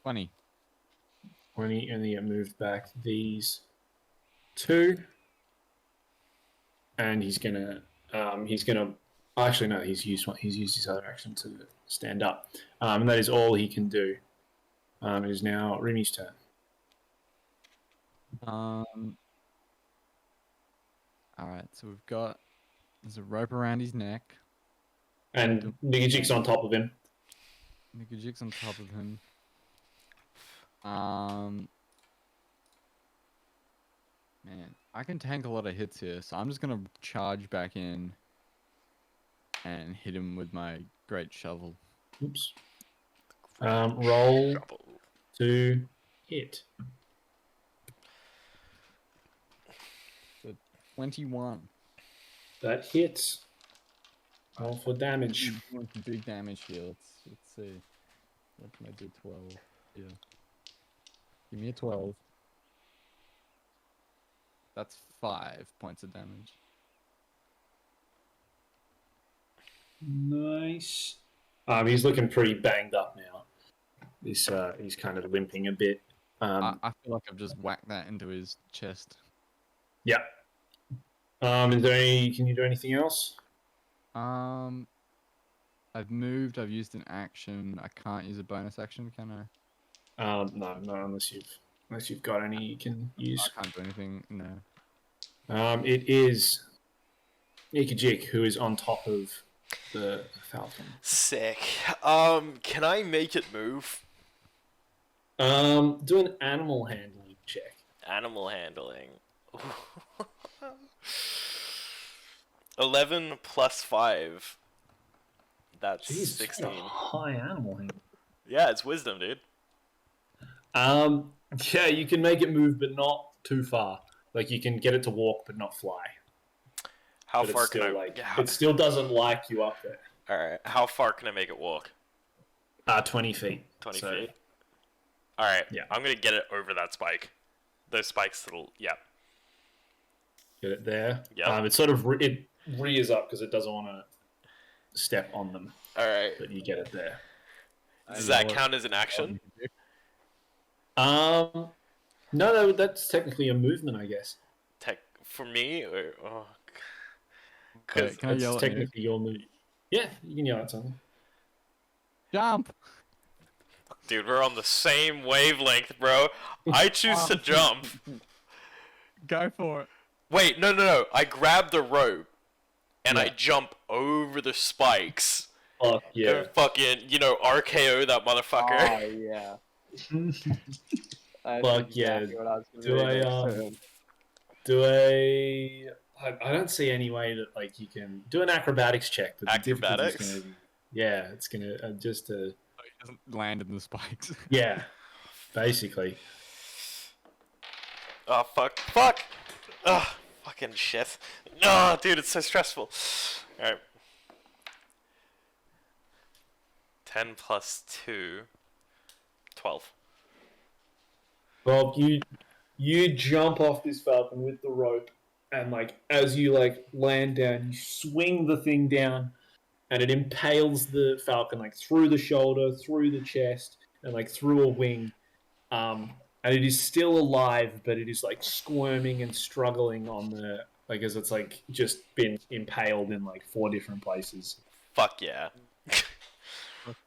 20. 20, and then get moved back these 2. And he's gonna actually no, he's used his other action to stand up. And that is all he can do. It is now Remy's turn. All right, so there's a rope around his neck. And Nigajik's on top of him. Nikajik's on top of him. Man, I can tank a lot of hits here, so I'm just gonna charge back in and hit him with my great shovel. Oops. Roll to hit. 21. That hits. Roll for damage. Doing some big damage here. Let's see. What can I do? 12. Yeah. Give me a 12. That's 5 points of damage. Nice. He's looking pretty banged up now. He's kind of limping a bit. I feel like I've just whacked that into his chest. Yeah. Is there can you do anything else? I've moved. I've used an action. I can't use a bonus action, can I? No, unless you've got any you can use. I can't do anything. No. It is Ikajik who is on top of the falcon. Sick. Can I make it move? Do an animal handling check. Animal handling. 11 plus 5. That's Jeez, 16. high animal handling. Yeah, it's wisdom, dude. Yeah, you can make it move, but not too far. Like you can get it to walk, but not fly. How But far it's can still, I? like, Yeah, it still doesn't like you up there. all right. How far can I make it walk? 20 feet. 20 So, feet. All right. Yeah. I'm gonna get it over that spike. Those spikes that'll. Yeah. Get it there. Yeah. It sort of it rears up because it doesn't want to step on them, All right. but you get it there. Does that count as an action? No, that's technically a movement, I guess. For me or oh. Wait, can I It's yell at you? technically your move. Yeah, you can yell at something. Jump! Dude, we're on the same wavelength, bro. I choose to jump. Go for it. Wait, no. I grab the rope and I Yeah. jump over the spikes. Oh yeah. And fucking, RKO that motherfucker. Oh yeah. That's Fuck yeah. exactly what I was gonna Do do I, next turn. I don't see any way that like you can do an acrobatics check. But the difficulty's Acrobatics? gonna be, yeah, it's gonna just So he doesn't land in the spikes. yeah, basically. Oh, fuck. Ugh, fucking shit. No, dude, it's so stressful. Alright. 10 plus 2. 12. Well, you jump off this falcon with the rope, and like as you like land down, you swing the thing down, and it impales the falcon like through the shoulder, through the chest, and like through a wing. And it is still alive, but it is like squirming and struggling on the like as it's like just been impaled in like 4 different places. Fuck yeah.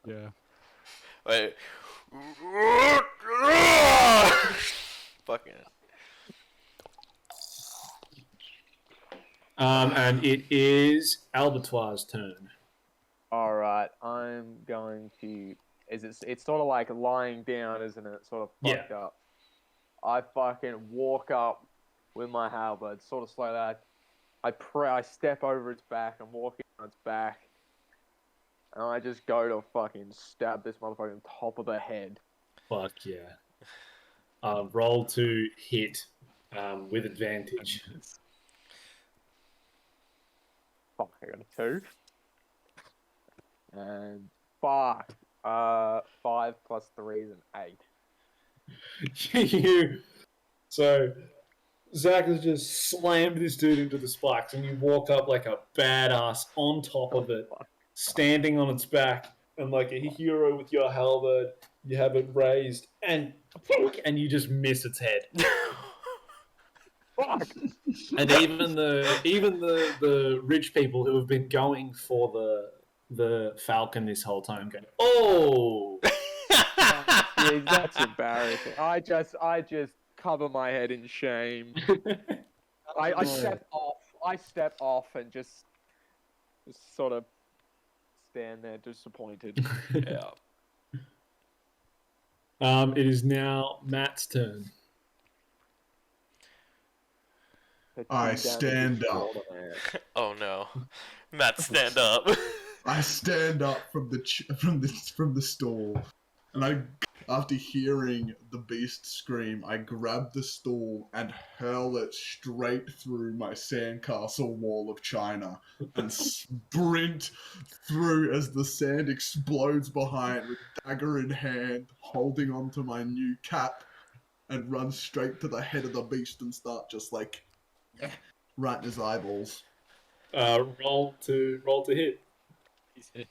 Yeah. Wait. Fucking. And it is Albertoire's turn. All right, I'm going to. It's sort of like lying down, isn't it? Sort of Yeah. fucked up. I fucking walk up with my halberd, sort of slow that. I step over its back. I'm walking on its back, and I just go to fucking stab this motherfucker on top of the head. Fuck yeah. Roll to hit with advantage. Fuck, I got a 2. And fuck. 5 plus 3 is an 8. So Zach has just slammed this dude into the spikes, and you walk up like a badass on top of it, standing on its back, and like a hero with your halberd, you have it raised, and you just miss its head. Fuck! And even the rich people who have been going for the falcon this whole time going, oh. Yeah, that's embarrassing. I just cover my head in shame. I step off and just sort of stand there disappointed. Yeah. It is now Matt's turn. I stand up. Oh no, Matt, stand up. I stand up from the stall, and after hearing the beast scream, I grab the stool and hurl it straight through my sandcastle wall of China and sprint through as the sand explodes behind with dagger in hand, holding onto my new cap, and run straight to the head of the beast and start just like right in his eyeballs. Roll to hit. He's hit.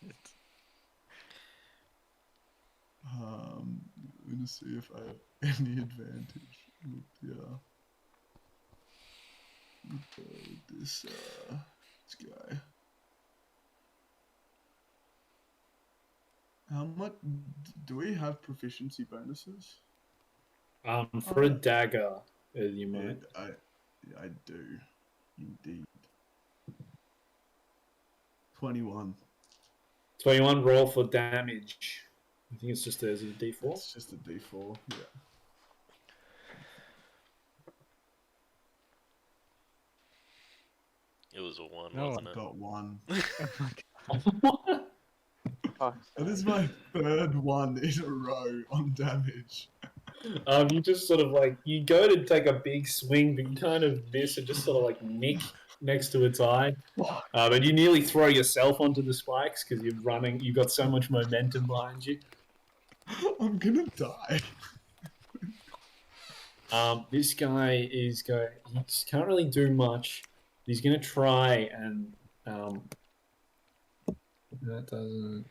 I'm gonna see if I have any advantage with this guy. How much do we have proficiency bonuses? For a dagger, you might. I do, indeed. 21. 21. Roll for damage. I think it's just a D4. It's just a D4. Yeah. It was a 1, No, wasn't I it? got 1. Oh, That is my third one in a row on damage. You just sort of like, you go to take a big swing, but you kind of miss and just sort of like nick next to its eye. And you nearly throw yourself onto the spikes because you're running, you've got so much momentum behind you. I'm gonna die. This guy he can't really do much. He's gonna try and that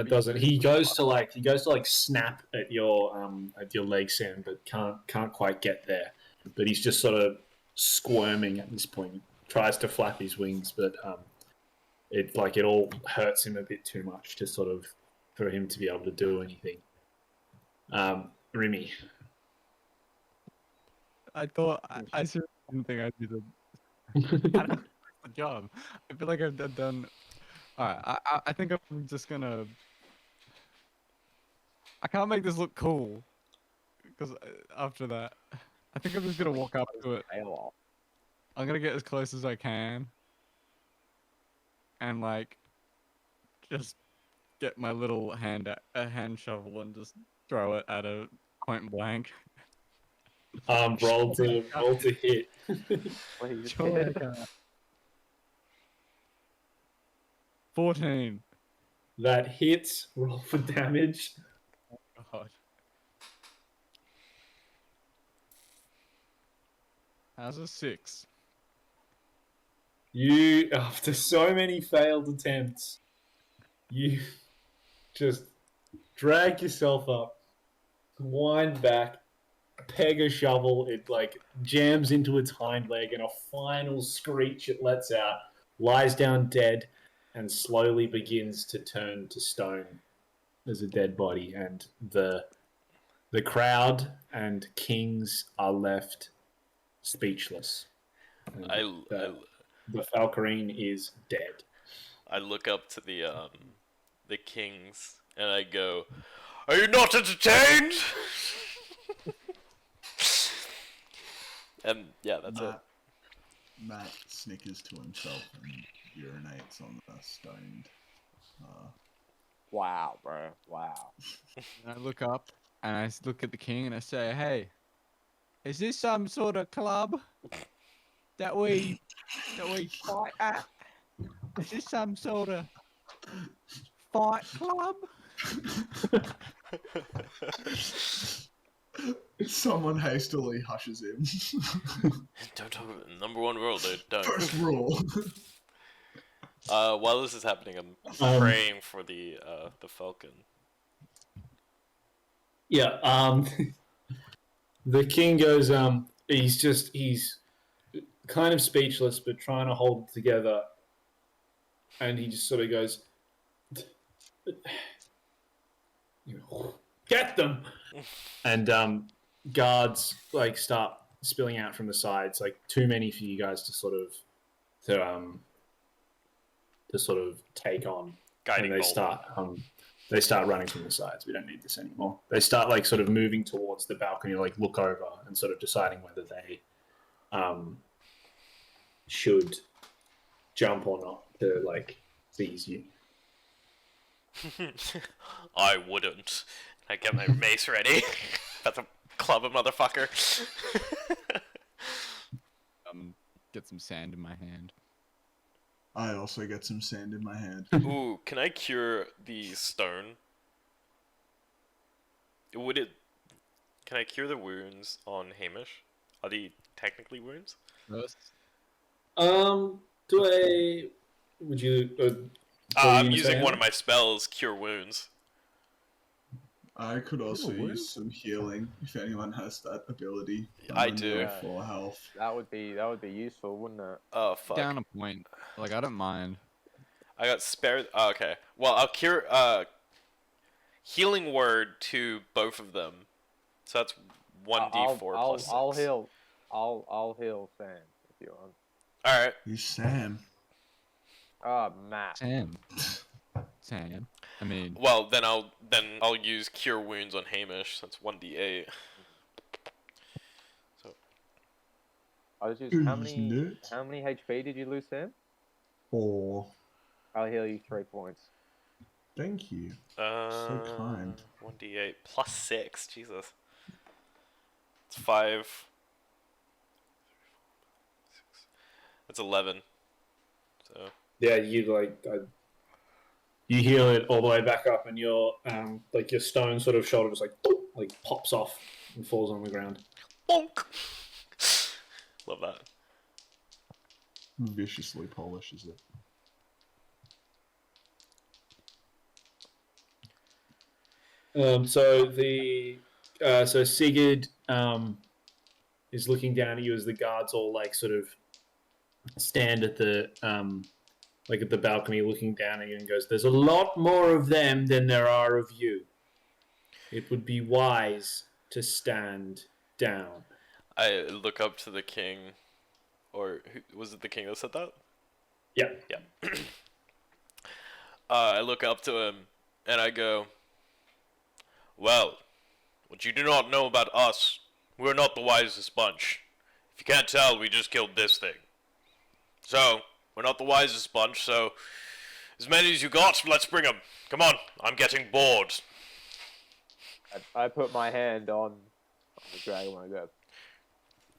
doesn't. He goes to like snap at your leg, Sam, but can't quite get there. But he's just sort of squirming at this point. He tries to flap his wings, but it all hurts him a bit too much to sort of for him to be able to do anything. Remy. I thought I seriously didn't think I'd do the job. I feel like I've done. Alright, I think I'm just gonna. I can't make this look cool because after that, I think I'm just gonna walk up to it. I'm gonna get as close as I can, and like, just get my little hand shovel and just throw it at a point blank. Roll to hit. please. Surely I can. 14. That hits. Roll for damage. God. How's a 6? You, after so many failed attempts, you just drag yourself up, wind back, peg a shovel, it like jams into its hind leg, and a final screech it lets out, lies down dead, and slowly begins to turn to stone as a dead body, and the crowd and kings are left speechless. The Falcarine is dead. I look up to the kings and I go, "Are you not entertained?" And yeah, that's it. Matt snickers to himself and urinates on the stoned. Wow, bro. Wow. And I look up and I look at the king and I say, "Hey, is this some sort of club that we fight at? Is this some sort of fight club?" Someone hastily hushes him. Don't talk about number one rule, dude. Don't. First rule. While this is happening, I'm praying for the falcon. Yeah. The king goes. He's kind of speechless, but trying to hold it together, and he just sort of goes, "Get them!" And guards like start spilling out from the sides, like too many for you guys to sort of take on. Guiding and they start running from the sides. We don't need this anymore. They start like sort of moving towards the balcony, like look over and sort of deciding whether they should jump or not to like seize you. I wouldn't. I get my mace ready. About to club a motherfucker. Get some sand in my hand. I also get some sand in my hand. Ooh, can I cure the stone? Can I cure the wounds on Hamish? Are they technically wounds? First, Would you? I'm using one of my spells, Cure Wounds. I could also Ooh, use some healing if anyone has that ability. I I'm on do. level 4 health. That would be useful, wouldn't it? Oh, fuck. down a point. Like, I don't mind. I got spared. Oh, okay. Well, I'll cure, healing word to both of them. So that's 1d4 plus 6. I'll heal. I'll heal Sam if you want. Alright. Who's Sam? Oh, Matt. Sam. Sam. I mean, Well, then I'll use cure wounds on Hamish. That's 1d8. So I was just Who's how many next? HP did you lose, Sam? 4. I'll heal you 3 points. Thank you. So kind. 1d8 plus 6. Jesus. It's 5. That's 11. So Yeah, you heal it all the way back up, and your your stone sort of shoulder just like pops off and falls on the ground. bonk. Love that. Viciously polishes it. So Sigurd is looking down at you as the guards all like sort of stand at the at the balcony looking down at you and goes, "There's a lot more of them than there are of you. It would be wise to stand down." I look up to the king, or was it the king that said that? Yeah. Yeah. I look up to him and I go, "Well, what you do not know about us, we're not the wisest bunch. If you can't tell, we just killed this thing. So, we're not the wisest bunch, so as many as you got, let's bring them. Come on, I'm getting bored." I put my hand on the dragon when I go.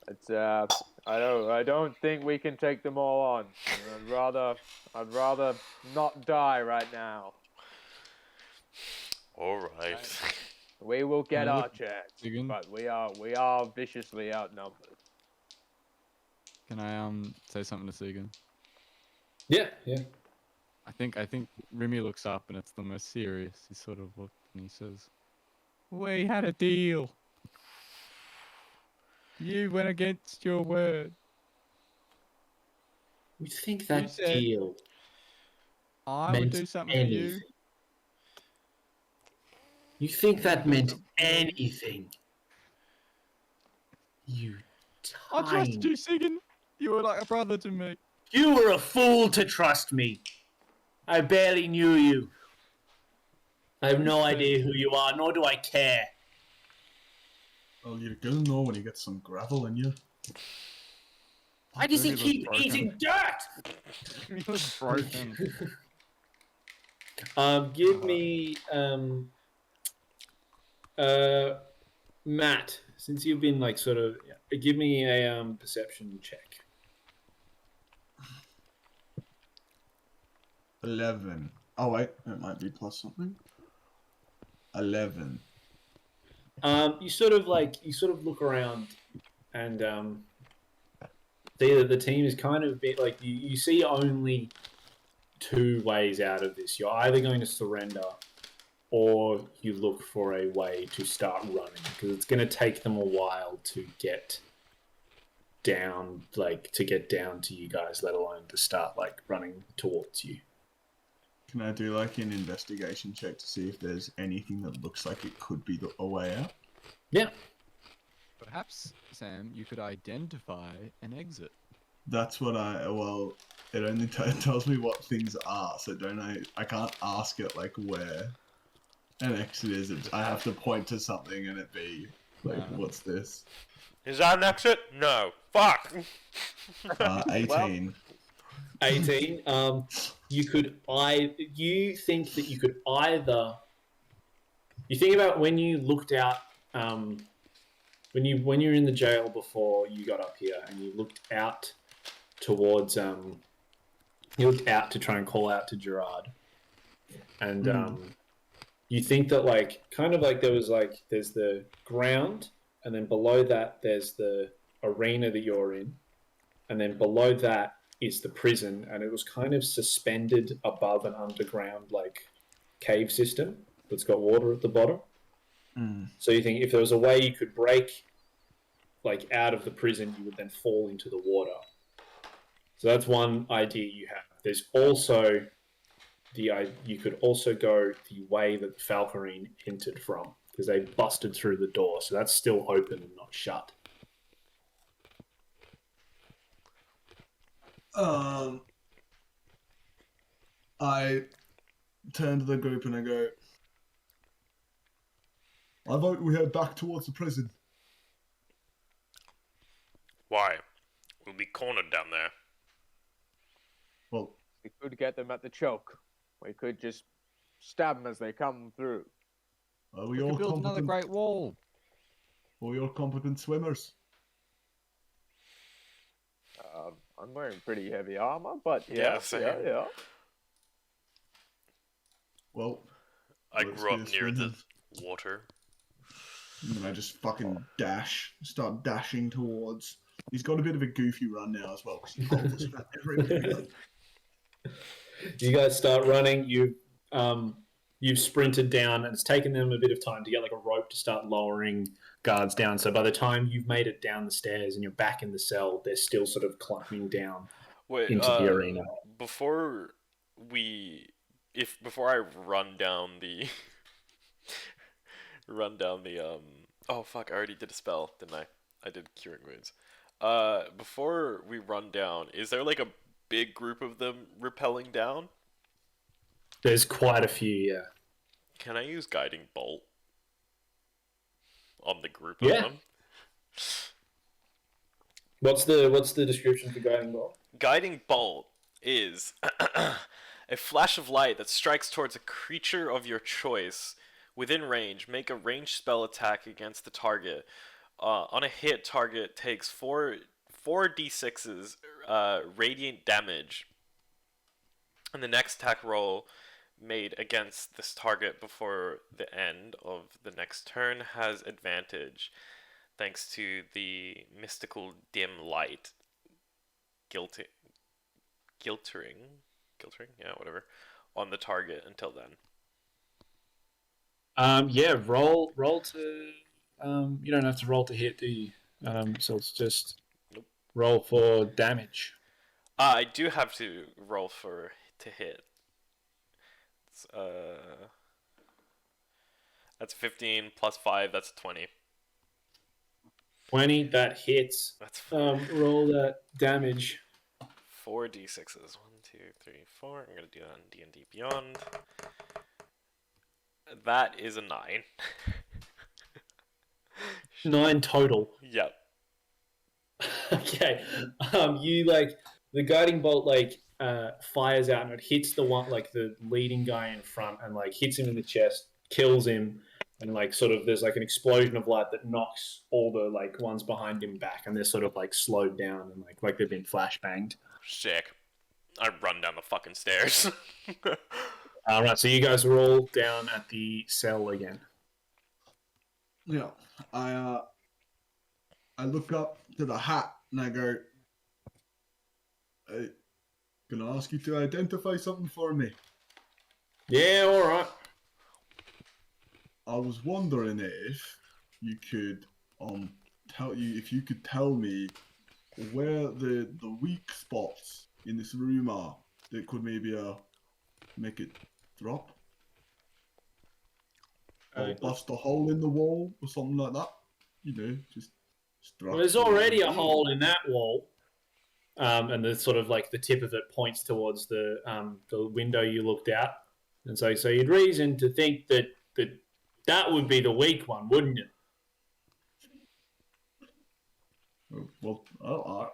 It's I don't think we can take them all on. I'd rather not die right now. Alright. We will get Can I our look chance, again? but we are viciously outnumbered. can I say something to Segan? Yeah. I think Remy looks up and it's the most serious. He sort of looks and he says, "We had a deal. You went against your word. You think You that said deal I would meant do something for you. anything? You think that meant anything? You I trusted tiny... you, Segan. You were like a brother to me." You were a fool to trust me. I barely knew you. I have no idea who you are, nor do I care. Well, you're gonna know when you get some gravel in you. Why does he Remy keep looks broken. eating dirt? He looks broken. Give me Matt, since you've been like sort of give me a perception check. 11. Oh wait, it might be plus something. 11. You sort of look around and see that the team is kind of a bit like you see only two ways out of this. You're either going to surrender or you look for a way to start running because it's going to take them a while to get down, to you guys, let alone to start running towards you. Can I do an investigation check to see if there's anything that looks like it could be a way out? Yeah. Perhaps, Sam, you could identify an exit. That's what it only tells me what things are, so I can't ask it where an exit is. I have to point to something and it be what's this? Is that an exit? No. Fuck. 18. 18. You think that you could either. You think about when you looked out. When you were in the jail before you got up here, and you looked out towards. You looked out to try and call out to Gerard, and you think that there's the ground, and then below that there's the arena that you're in, and then below that is the prison, and it was kind of suspended above an underground cave system that's got water at the bottom. So you think if there was a way you could break out of the prison, you would then fall into the water. So that's one idea you have. There's also you could also go the way that Falcarine entered from, because they busted through the door, so that's still open and not shut. I turn to the group and I go, I vote we head back towards the prison. Why? We'll be cornered down there. Well, We could get them at the choke. We could just stab them as they come through. are We we all could build another competent? great wall. Are we all competent swimmers? I'm wearing pretty heavy armor, but Yeah, yeah, same. yeah. Well, I let's grew do up this near then. the water. And then I just fucking start dashing towards. He's got a bit of a goofy run now as well because he holds us around everywhere. You guys start running. You've sprinted down, and it's taken them a bit of time to get a rope to start lowering guards down. So by the time you've made it down the stairs and you're back in the cell, they're still sort of climbing down into the arena. Before I run down the oh fuck, I already did a spell, didn't I? I did Curing Wounds. Before we run down, is there a big group of them rappelling down? There's quite a few, yeah. Can I use Guiding Bolt on the group Yeah. of them? What's the description for Guiding Bolt? Guiding Bolt is a flash of light that strikes towards a creature of your choice within range. Make a ranged spell attack against the target. On a hit, target takes 4d6s radiant damage, and the next attack roll made against this target before the end of the next turn has advantage, thanks to the mystical dim light giltering, yeah, whatever, on the target until then. Yeah, roll to. You don't have to roll to hit, do you? So it's just Nope. roll for damage. I do have to roll to hit. It's, that's 15 plus 5. That's 20. 20, that hits. That's fine. Roll that damage. 4d6s. 1, 2, 3, 4. I'm gonna do that on D&D Beyond. That is a 9. 9 total. Yep. Okay. You the guiding bolt fires out and it hits the one the leading guy in front and hits him in the chest, kills him, and there's an explosion of light that knocks all the ones behind him back, and they're sort of slowed down and like they've been flashbanged. Sick. I run down the fucking stairs. Alright, so you guys are all down at the cell again. Yeah, I look up to the hat and I go, hey, can I ask you to identify something for me? Yeah, all right. I was wondering if you could if you could tell me where the weak spots in this room are that could maybe make it drop or bust a hole in the wall or something like that. You know, just Well, there's already a hole in that wall, and the sort of like the tip of it points towards the window you looked out, and so you'd reason to think that would be the weak one, wouldn't you? Well, I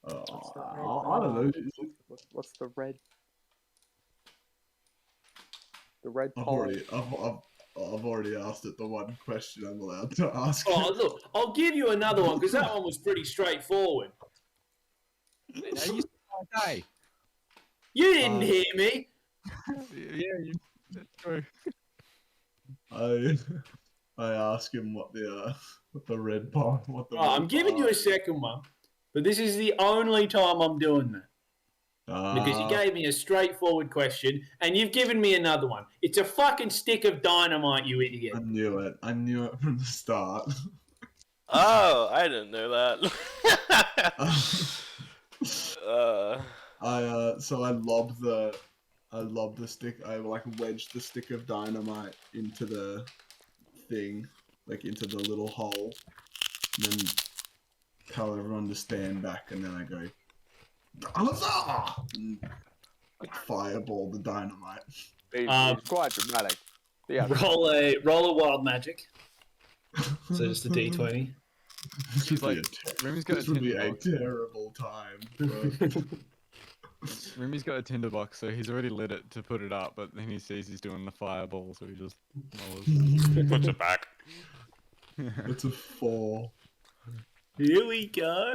What's the red don't know. What's the red? The red I've pole. already asked it the one question I'm allowed to ask. Oh, look, I'll give you another one because that one was pretty straightforward. Now you day. You didn't hear me. Yeah, that's true. I ask him what the red bar. What the Oh, I'm giving you a second one, but this is the only time I'm doing that. Because you gave me a straightforward question, and you've given me another one. It's a fucking stick of dynamite, you idiot. I knew it. I knew it from the start. Oh, I didn't know that. So I lob the stick. I like wedged the stick of dynamite into the thing, like into the little hole, and then tell everyone to stand back, and then I go, huzzah! And like fireball the dynamite. It's quite dramatic. Yeah. Roll a wild magic. So just a d20. She's like, Remy's got a This would be tinder a box. terrible time. But... Remy's got a tinder box, so he's already lit it to put it up, but then he sees he's doing the fireball, so he just lowers Puts it back. it. It's a 4. Here we go.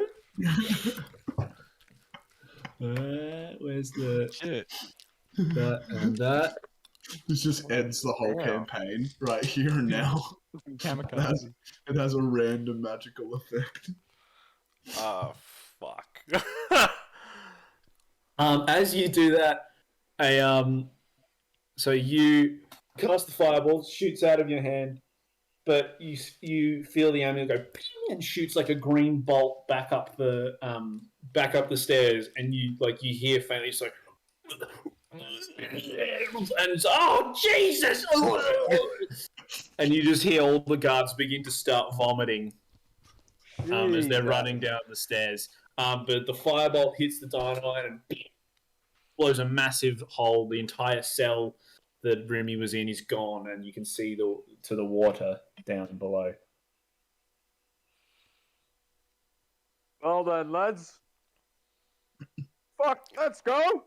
Where's the Shit. that and that? This just ends the whole campaign right here and now. Kamikaze. It has a random magical effect. Oh, fuck. As you do that, so you cast the fireball, shoots out of your hand, but you feel the ammo go ping, and shoots like a green bolt back up the stairs, and you hear faintly it's like, and it's, oh Jesus! And you just hear all the guards begin to start vomiting as they're running down the stairs. But the firebolt hits the dynamite and blows a massive hole. The entire cell that Remy was in is gone, and you can see to the water down below. Well then, lads. Fuck, let's go.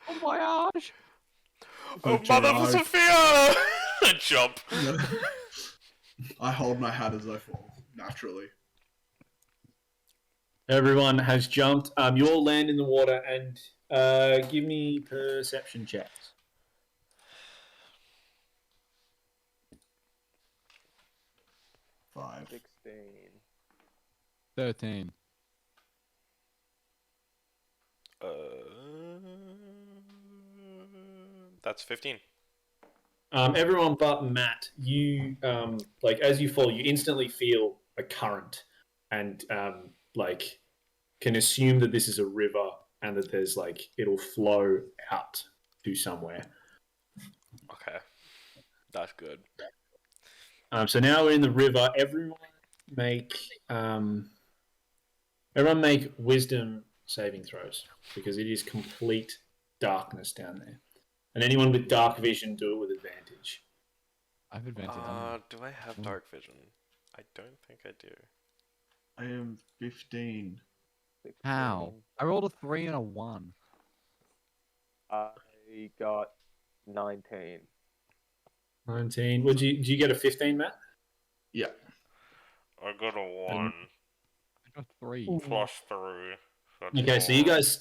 Oh my gosh! Oh, Mother of Sophia! Jump. I hold my hat as I fall, naturally. Everyone has jumped. You all land in the water, and give me perception checks. 5. 16. 13. That's 15. Everyone but Matt, you as you fall, you instantly feel a current, and can assume that this is a river and that there's it'll flow out to somewhere. Okay. That's good. So now we're in the river. Everyone make wisdom saving throws because it is complete darkness down there. And anyone with dark vision, do it with advantage. I have advantage. Do I have dark vision? I don't think I do. I am 15. How? I rolled a 3 and a 1. I got 19. 19. Did you get a 15, Matt? Yeah. I got a 1 I got 3. plus 3. That's Okay, so you 4. guys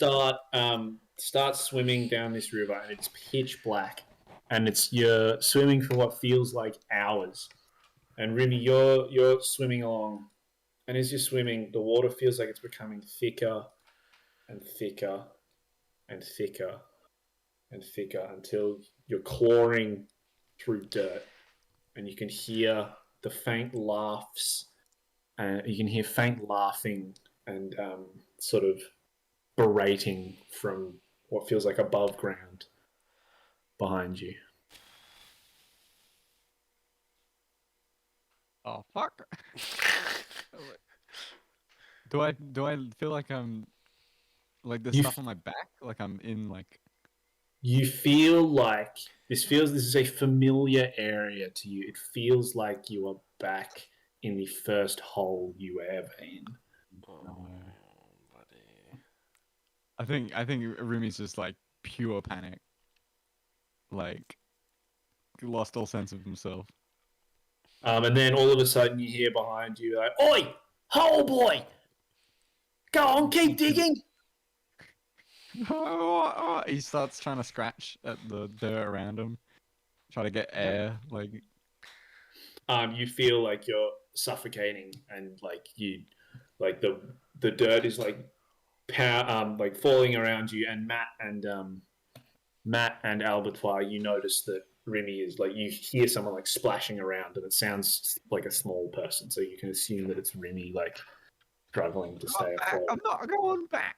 start swimming down this river, and it's pitch black, and you're swimming for what feels like hours. And Remy, you're swimming along, and as you're swimming, the water feels like it's becoming thicker and thicker and thicker and thicker until you're clawing through dirt, and you can hear the faint laughs. You can hear faint laughing and sort of berating from what feels like above ground behind you. Oh fuck! Do I feel like I'm like there's stuff on my back? Like I'm in like. You feel like this is a familiar area to you. It feels like you are back in the first hole you were ever in. Oh, buddy. I think Rumi's just like pure panic. Like lost all sense of himself. And then all of a sudden you hear behind you like, "Oi, hole boy! Go on, keep digging!" He starts trying to scratch at the dirt around him, try to get air. Like You feel like you're suffocating and like the dirt is like like falling around you. And Matt and Albertois, you notice that Remy is like, you hear someone like splashing around, and it sounds like a small person, so you can assume that it's Remy like struggling to stay afloat. I'm not going back.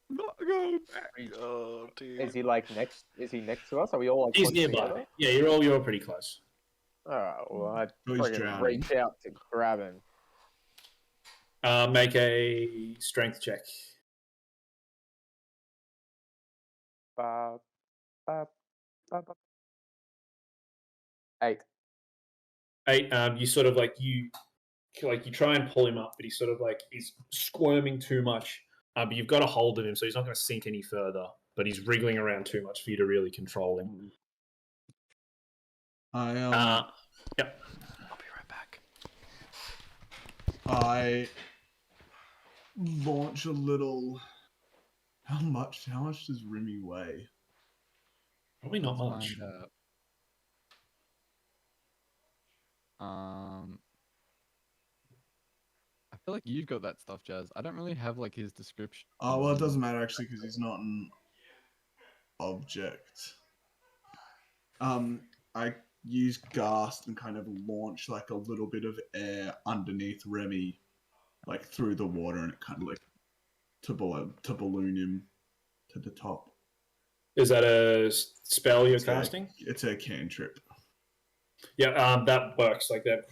I'm not going back. Oh, dude. Is he like next? Is he next to us? Are we all like He's close nearby. together? Yeah, you're all pretty close. Alright, well I Oh, he's friggin' drowning. reach out to grab him. Make a strength check. Ba, ba, ba, ba. 8. 8. You sort of you try and pull him up, but he's sort of like he's squirming too much. But you've got a hold of him, so he's not going to sink any further. But he's wriggling around too much for you to really control him. Yep. I'll be right back. I launch a little. How much does Remy weigh? Probably not Let's much. find out. I feel like you've got that stuff, Jazz. I don't really have like his description. Oh, well, it doesn't matter actually because he's not an object. I use Ghast and kind of launch like a little bit of air underneath Remy, like through the water, and it kind of like to balloon him to the top. Is that a spell you're It's casting? It's a cantrip. Yeah, that works like that.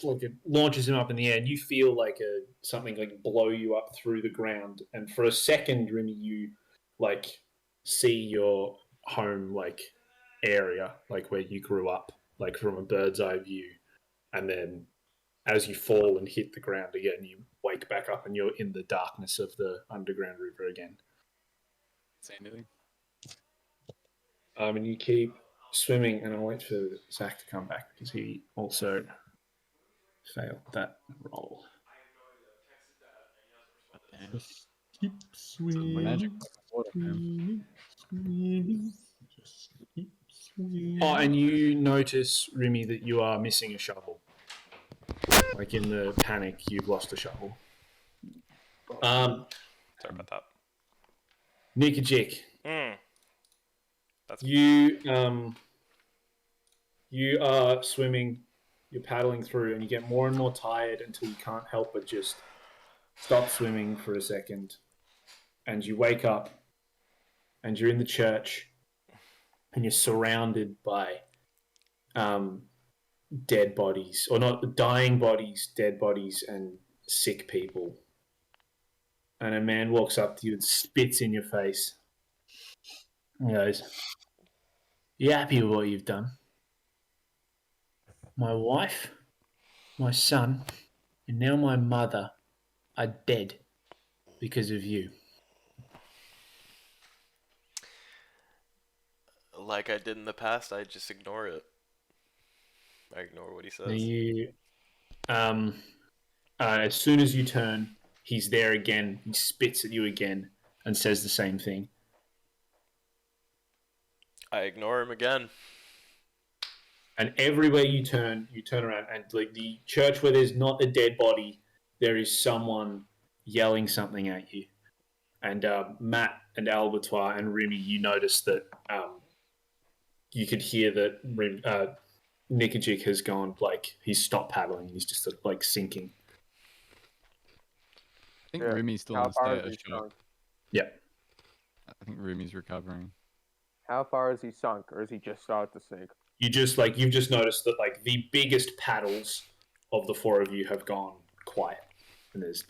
Like it launches him up in the air, and you feel like something like blow you up through the ground. And for a second, Remy, you like see your home like area, like where you grew up, like from a bird's eye view. And then as you fall and hit the ground again, you wake back up, and you're in the darkness of the underground river again. Say anything. And you keep swimming, and I'll wait for Zach to come back because he also failed that roll. Just keep It's a magic swimming, water, man. swimming. Just keep swimming. Oh, and you notice, Remy, that you are missing a shovel. Like in the panic, you've lost a shovel. Sorry about that. Nikajik, That's you are swimming, you're paddling through, and you get more and more tired until you can't help but just stop swimming for a second. And you wake up, and you're in the church, and you're surrounded by dead bodies, or not dying bodies, dead bodies, and sick people. And a man walks up to you and spits in your face. He goes, "You happy with what you've done? My wife, my son, and now my mother are dead because of you." like I did in the past. I just ignore it. I ignore what he says. You, as soon as you turn, he's there again. He spits at you again and says the same thing. I ignore him again. And everywhere you turn around, and like the church where there's not a dead body, there is someone yelling something at you. And Matt and Albertois and Remy, you notice that you could hear that Nikajik has gone, like, he's stopped paddling. He's just sort of like sinking. I think Yeah. Rumi's still How in a far state has of he shock. sunk? Yeah. I think Rumi's recovering. How far has he sunk, or has he just started to sink? You've just noticed that like the biggest paddles of the four of you have gone quiet, and there's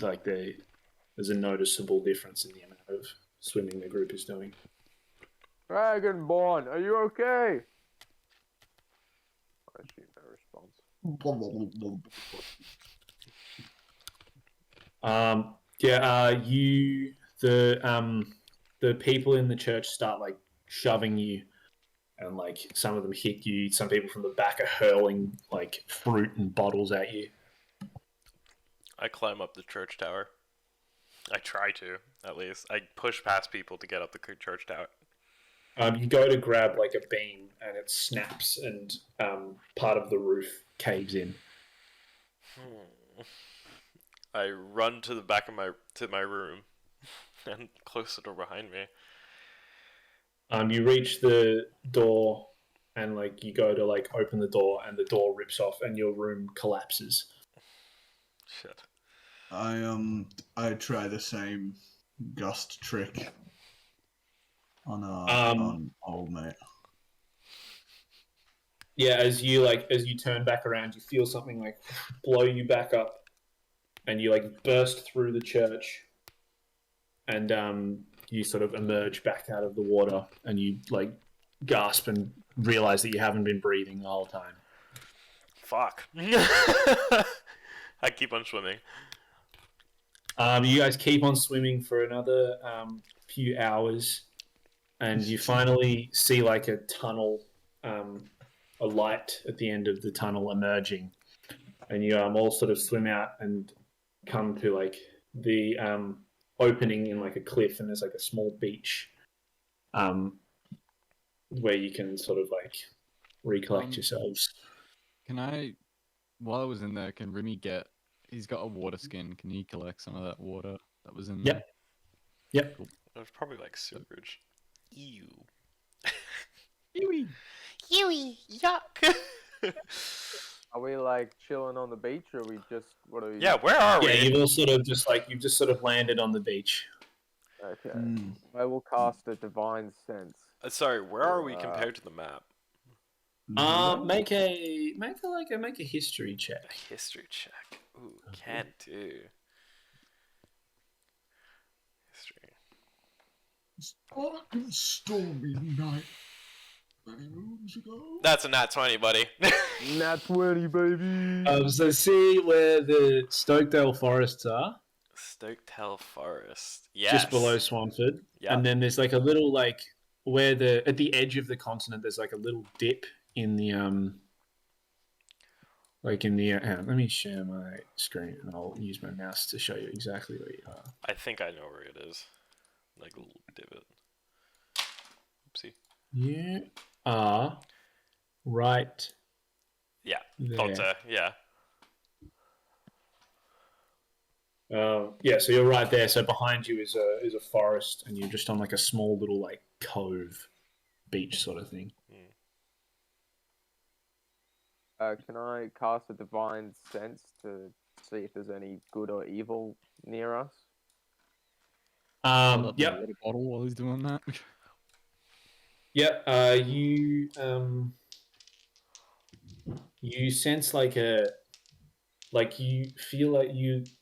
a noticeable difference in the amount of swimming the group is doing. Dragonborn, are you okay? I assume no response. The people in the church start like shoving you, and like some of them hit you. Some people from the back are hurling like fruit and bottles at you. I climb up the church tower. I try to, at least. I push past people to get up the church tower. You go to grab like a beam, and it snaps, and part of the roof caves in. I run to the back of my room, and close the door behind me. You reach the door, and like you go to like open the door, and the door rips off, and your room collapses. Shit. I try the same gust trick on old mate. Yeah, as you turn back around, you feel something like blow you back up, and you like burst through the church, and you sort of emerge back out of the water, and you like gasp and realize that you haven't been breathing the whole time. Fuck. I keep on swimming. You guys keep on swimming for another few hours, and you finally see like a tunnel, a light at the end of the tunnel emerging, and you all sort of swim out and come to like the opening in like a cliff, and there's like a small beach where you can sort of like recollect yourselves. Can I, while I was in there, can Remy get? He's got a water skin. Can he collect some of that water that was in there? Yep. Cool. It was probably like sewage. Ew. Ewy. Ewy. Yuck. Are we like chilling on the beach, or are we just what are we? Yeah, where are we? Yeah, you've just sort of landed on the beach. Okay. I will cast a divine sense. Sorry, where are we compared to the map? Make a history check. A history check. Ooh, can do. History. Stormy night. Many moons ago. That's a nat 20, buddy. Nat 20, baby. So see where the Stokedale forests are? Stoketail Forest. Yes. Just below Swanford. Yeah. And then there's like a little like where at the edge of the continent there's like a little dip in the hang on, let me share my screen and I'll use my mouse to show you exactly where you are. I think I know where it is. Like a little divot. Oopsie. You are right. Yeah. There. Thought so. Yeah. Yeah, so you're right there. So behind you is a forest, and you're just on like a small little like cove, beach sort of thing. Can I cast a divine sense to see if there's any good or evil near us? Hold up the Yep. water bottle while he's doing that. Yep. You sense like you feel like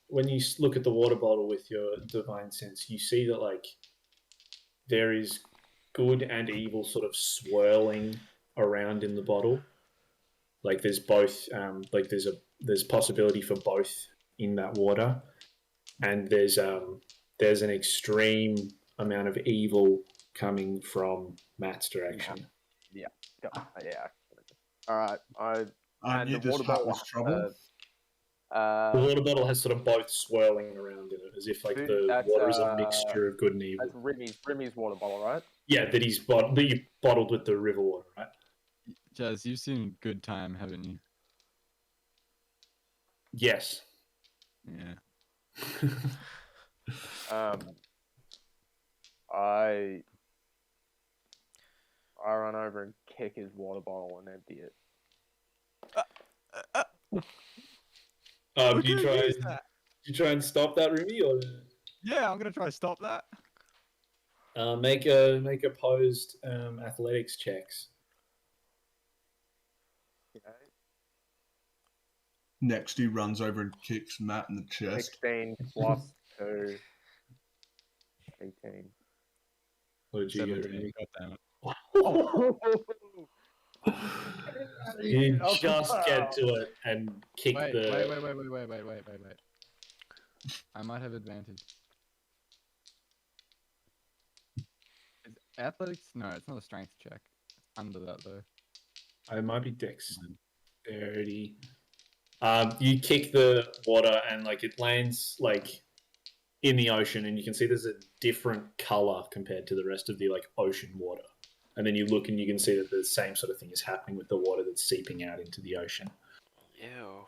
when you look at the water bottle with your divine sense, you see that like there is good and evil sort of swirling around in the bottle. Like there's both, like there's possibility for both in that water, and there's an extreme amount of evil coming from Matt's direction. Yeah. All right. And you just was trouble. The water bottle has sort of both swirling around in it, as if like the water is a mixture of good and evil. That's Remy's water bottle, right? Yeah, that you bottled with the river water, right? Jazz, you've seen Good Time, haven't you? Yes. Yeah. I run over and kick his water bottle and empty it. Do you try and stop that, Rumi, or Yeah, I'm gonna try to stop that. make opposed athletics checks? Okay. Next, he runs over and kicks Matt in the chest. 16 plus 2. 18. What did you get, 17. Rumi? God damn it. You just get to it and kick Wait, the. wait. I might have advantage. Is athletics? No, it's not a strength check. It's under that though. It might be dexterity. You kick the water and like it lands like in the ocean, and you can see there's a different color compared to the rest of the like ocean water. And then you look and you can see that the same sort of thing is happening with the water that's seeping out into the ocean. Ew.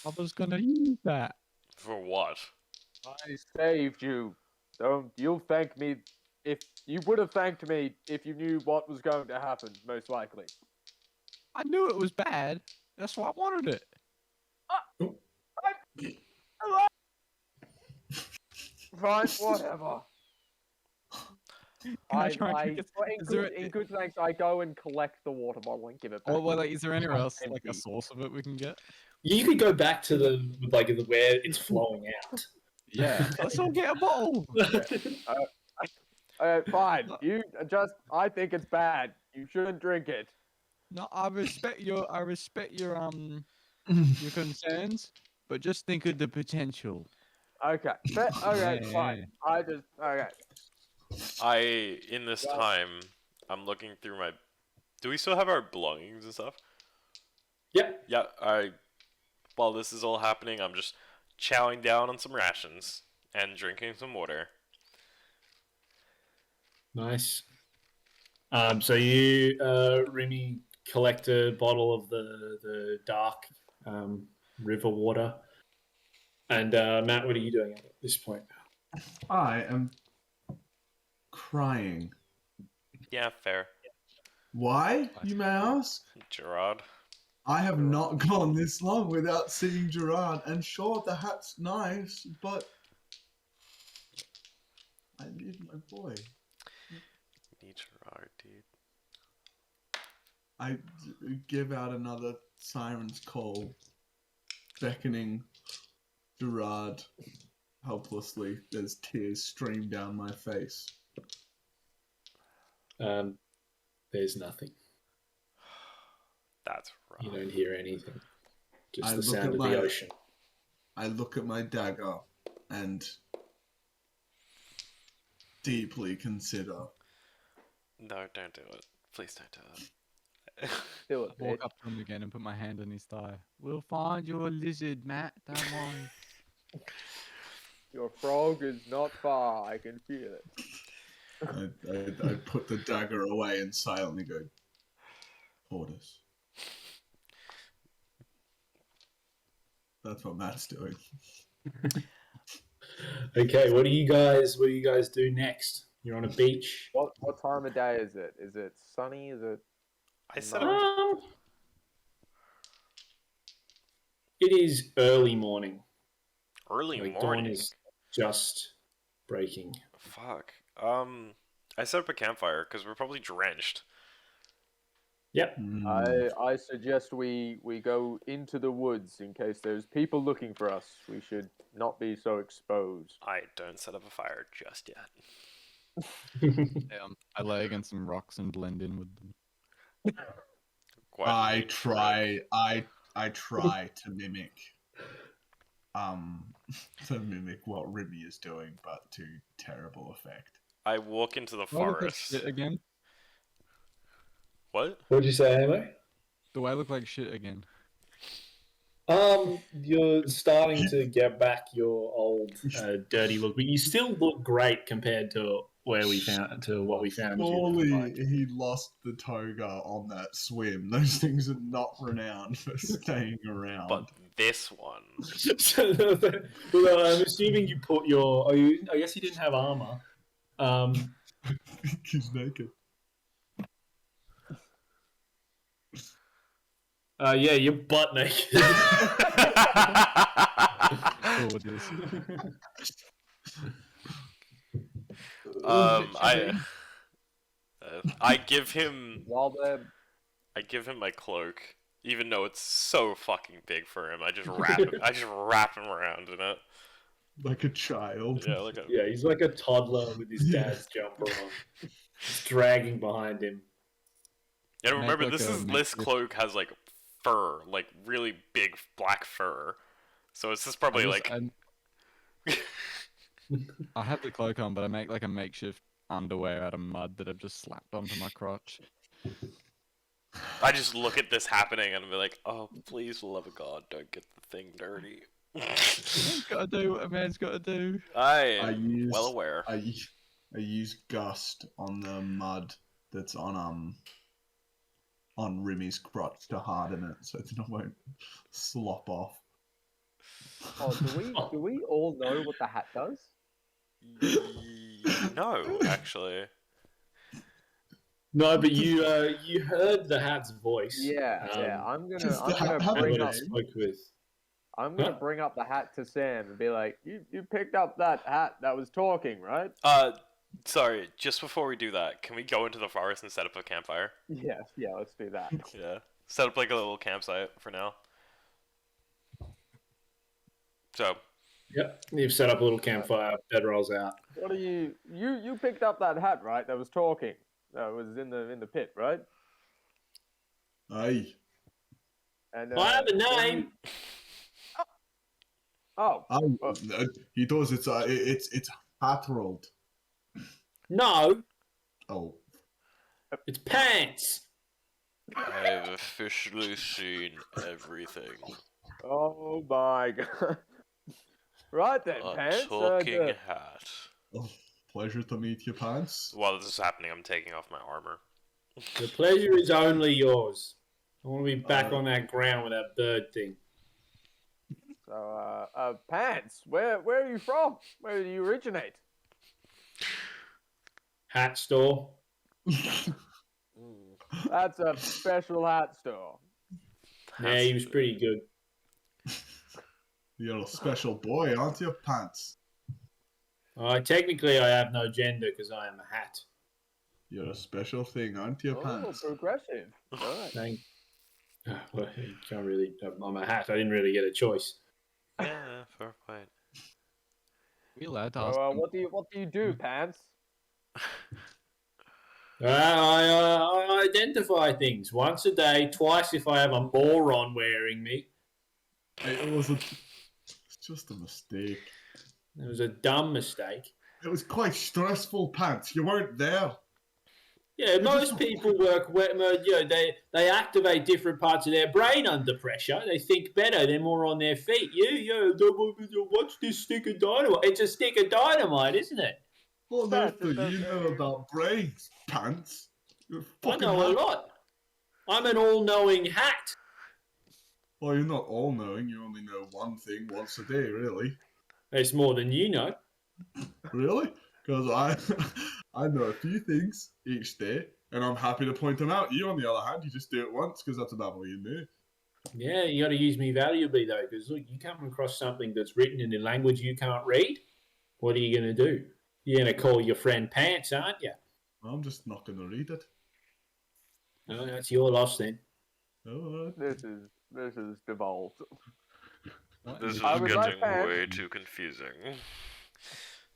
I was gonna use that. For what? I saved you. You'll thank me if you would have thanked me if you knew what was going to happen, most likely. I knew it was bad. That's why I wanted it. Fine, whatever. Can I try and kick it? Is there In good thanks, I go and collect the water bottle and give it back. Oh, well, like, is there anywhere else like a Empty. source of it we can get? You could go back to the where it's flowing out. Yeah, let's all get a bottle. Fine. I think it's bad. You shouldn't drink it. No, I respect your concerns, but just think of the potential. Okay. Fine. Okay. In this Well- time, I'm looking through my. Do we still have our belongings and stuff? Yeah. Yeah. While this is all happening, I'm just chowing down on some rations and drinking some water. Nice. So you, Remy, collect a bottle of the dark river water. And Matt, what are you doing at this point? I am crying. Yeah, fair. Why, you may ask? Gerard. I have not gone this long without seeing Gerard, and sure, the hat's nice, but I need my boy. Need Gerard, dude. I give out another siren's call, beckoning Gerard helplessly as tears stream down my face. There's nothing. That's wrong. You don't hear anything. Just I the look sound at of my- the ocean. I look at my dagger and deeply consider. No, don't do it. Please don't do it. Do it, Walk bitch. up to him again and put my hand on his thigh. We'll find your lizard, Matt. Don't worry. Your frog is not far. I can feel it. I put the dagger away and silently go, orders. That's what Matt's doing. Okay, what do you guys do next? You're on a beach. What time of day is it? Is it sunny? Is it? I said It is early morning. early Like, dawn morning. is just breaking. Fuck. I set up a campfire because we're probably drenched. Yep. I suggest we go into the woods in case there's people looking for us. We should not be so exposed. I don't set up a fire just yet. I lay against some rocks and blend in with them. I try to mimic what Ribby is doing, but to terrible effect. I walk into the Do I look like forest. shit again? What? What'd you say, Amo? Do I look like shit again? You're starting to get back your old dirty look, but you still look great compared to where we found to what we found you. Surely he lost the toga on that swim. Those things are not renowned for staying around. But this one. Well, I'm assuming you put your. Oh, I guess you didn't have armor. He's naked. Yeah, you're butt naked. Cool with this. I give him While they're my cloak, even though it's so fucking big for him. I just wrap him around in it. Like a child. Yeah, like a Yeah, he's like a toddler with his dad's jumper on, just dragging behind him. And Make remember, like this a this cloak has like fur, like really big black fur. So it's just probably like. I have the cloak on, but I make like a makeshift underwear out of mud that I've just slapped onto my crotch. I just look at this happening and be like, oh, please, for the love of God, don't get the thing dirty. Gotta do what a man's gotta do. I am well aware. I use gust on the mud that's on Rimmy's crotch to harden it so it won't slop off. Oh, do we all know what the hat does? No, actually. No, but you heard the hat's voice. Yeah, yeah. I'm does gonna the hat have bring a up. name? Spoke with. I'm gonna bring up the hat to Sam and be like, you picked up that hat that was talking, right? Sorry, just before we do that, can we go into the forest and set up a campfire? Yeah, let's do that. Yeah. Set up like a little campsite for now. So. Yep, you've set up a little campfire. Bed rolls out. What are you picked up that hat, right? That was talking. That was in the pit, right? Aye. And I have a name. Oh. He does. It's Harold. No, Oh. it's Pants. I've officially seen everything. Oh my God. Right then, A Pants. talking hat. Oh, pleasure to meet you, Pants. While this is happening, I'm taking off my armor. The pleasure is only yours. I want to be back on that ground with that bird thing. So, Pants, where are you from? Where do you originate? Hat store. That's a special hat store. Yeah, he was pretty good. You're a special boy, aren't you, Pants? Technically, I have no gender because I am a hat. You're a special thing, aren't you, Oh, Pants? progressive. Right. Thank. Well, you can't really. I'm a hat. I didn't really get a choice. Yeah, fair point. We allowed to ask. So, what do you do, Pants? I identify things once a day, twice if I have a moron wearing me. It was just a mistake. It was a dumb mistake. It was quite stressful, Pants. You weren't there. Yeah, most people work. They activate different parts of their brain under pressure. They think better. They're more on their feet. What's this stick of dynamite? It's a stick of dynamite, isn't it? What on earth do you know about brains, Pants? You're a I fucking know a hat. lot. I'm an all-knowing hat. Well, you're not all-knowing. You only know one thing once a day, really. It's more than you know. Really? Because I know a few things each day, and I'm happy to point them out. You, on the other hand, you just do it once because that's about all you know. Yeah, you got to use me valuably though, because look, you come across something that's written in a language you can't read. What are you going to do? You're going to call your friend Pants, aren't you? I'm just not going to read it. No, that's your loss then. Oh, This is devolved. This is I would like getting Pants. way too confusing.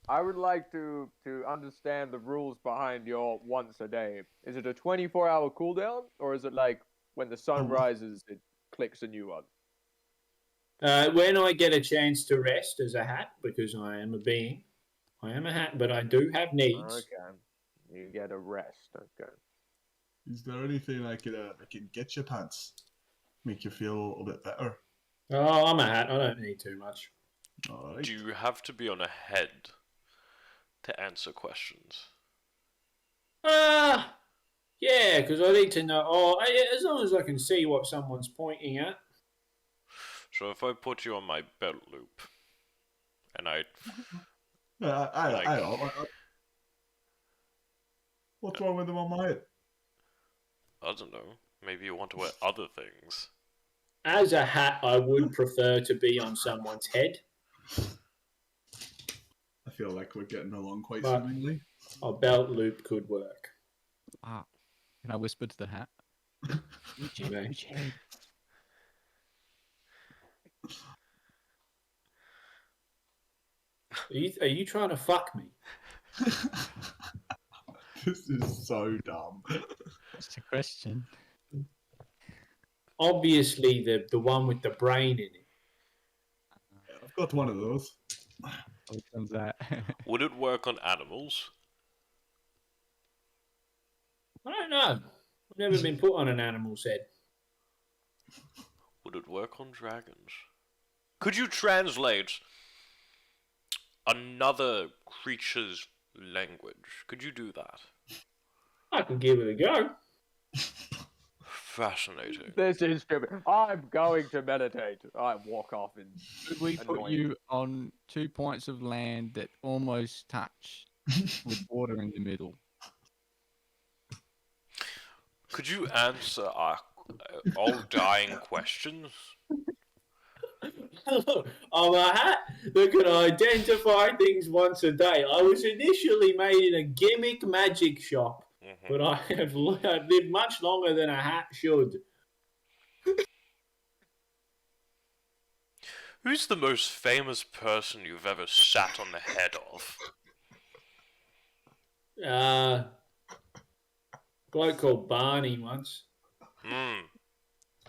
I would like to understand the rules behind your once a day. Is it a 24-hour cooldown, or is it like when the sun rises, it clicks a new one? When I get a chance to rest as a hat, because I am a being, I am a hat, but I do have needs. Okay, you get a rest. Okay. is there anything I can get you, Pants? Make you feel a little bit better? Oh, I'm a hat. I don't need too much. All right. Do you have to be on a head to answer questions? Yeah, because I need to know. Oh, as long as I can see what someone's pointing at. So if I put you on my belt loop, and I I don't. What's wrong with them on my head? I don't know, maybe you want to wear other things. As a hat, I would prefer to be on someone's head, I feel like we're getting along quite But- swimmingly. a belt loop could work. Ah, can I whisper to the hat? Which You may. head? Are you trying to fuck me? This is so dumb. What's the question? Obviously, the one with the brain in it. I've got one of those. Which one's that? Would it work on animals? I don't know. I've never been put on an animal's head. Would it work on dragons? Could you translate another creature's language? Could you do that? I could give it a go. Fascinating. This is stupid. I'm going to meditate. I walk off and Could we put Annoying. you on 2 points of land that almost touch with water in the middle? Could you answer our all dying questions? I'm a hat that can identify things once a day. I was initially made in a gimmick magic shop, but I have lived much longer than a hat should. Who's the most famous person you've ever sat on the head of? Bloke called Barney once.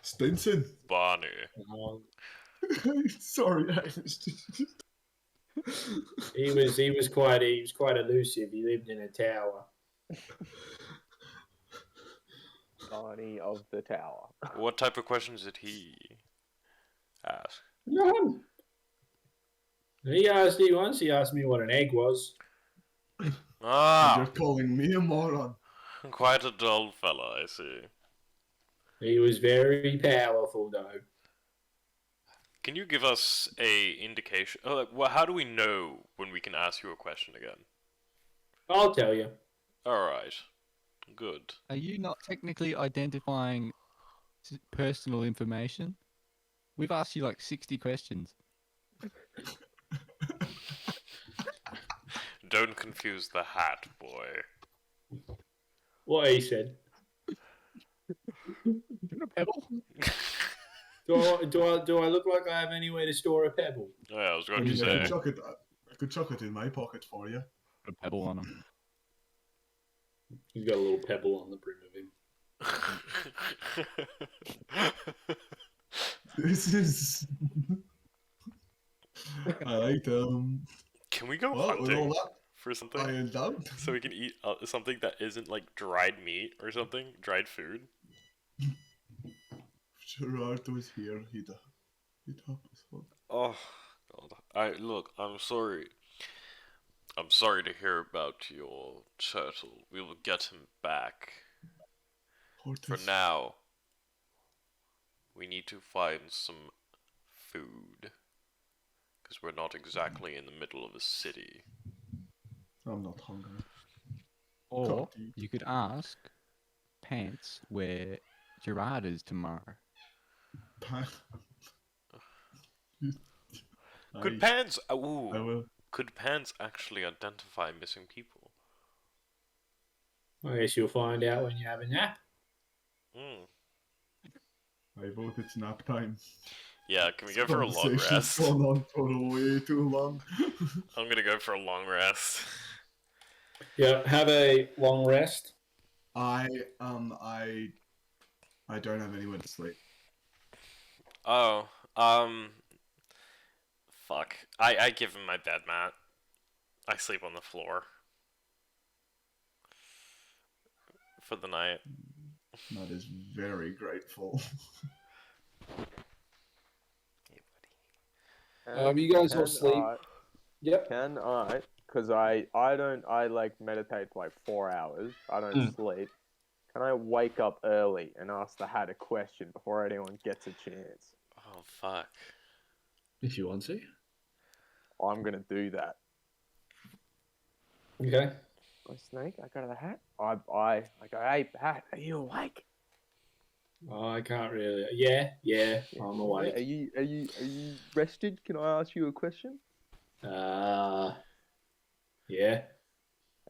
Stinson. Barney. Sorry. He was quite elusive. He lived in a tower. Barney of the Tower. What type of questions did he ask? None. He asked me once. He asked me what an egg was. You're Ah, calling me a moron. quite a dull fella, I see. He was very powerful, though. Can you give us a indication? How do we know when we can ask you a question again? I'll tell you. All right, good. Are you not technically identifying personal information? We've asked you like 60 questions. Don't confuse the hat, boy. What he said. A pebble? Do I look like I have anywhere to store a pebble? Yeah, I was going I to mean, I say. could chuck it in my pocket for you. Put a pebble on him. He's got a little pebble on the brim of him. This is. I like Can we go Well, with hunting all that for something? ironed out. So we can eat something that isn't like dried meat or something? Dried food? Gerard was here. He'd help us out. Oh, God. I'm sorry. I'm sorry to hear about your turtle. We will get him back. For Hortus. now, we need to find some food. Because we're not exactly in the middle of a city. I'm not hungry. Or Can't eat. you could ask Pants where Gerard is tomorrow. Could I Pans... Ooh. will. Could Pans actually identify missing people? I guess you'll find out when you have a nap. I vote it's nap time. Yeah, can we go for a long Conversation's rest? gone on for way too long. I'm gonna go for a long rest. Yeah, have a long rest. I don't have anywhere to sleep. Oh, fuck. I give him my bed mat. I sleep on the floor. For the night. That is very grateful. You guys all sleep. Yep. Can I? Because I like meditate for like 4 hours. I don't sleep. Can I wake up early and ask the hat a question before anyone gets a chance? Oh fuck. If you want to. I'm gonna do that. Okay. I snake. I go to the hat. I go. Hey, hat. Are you awake? Oh, I can't really. Yeah, I'm awake. Yeah, are you rested? Can I ask you a question? Yeah.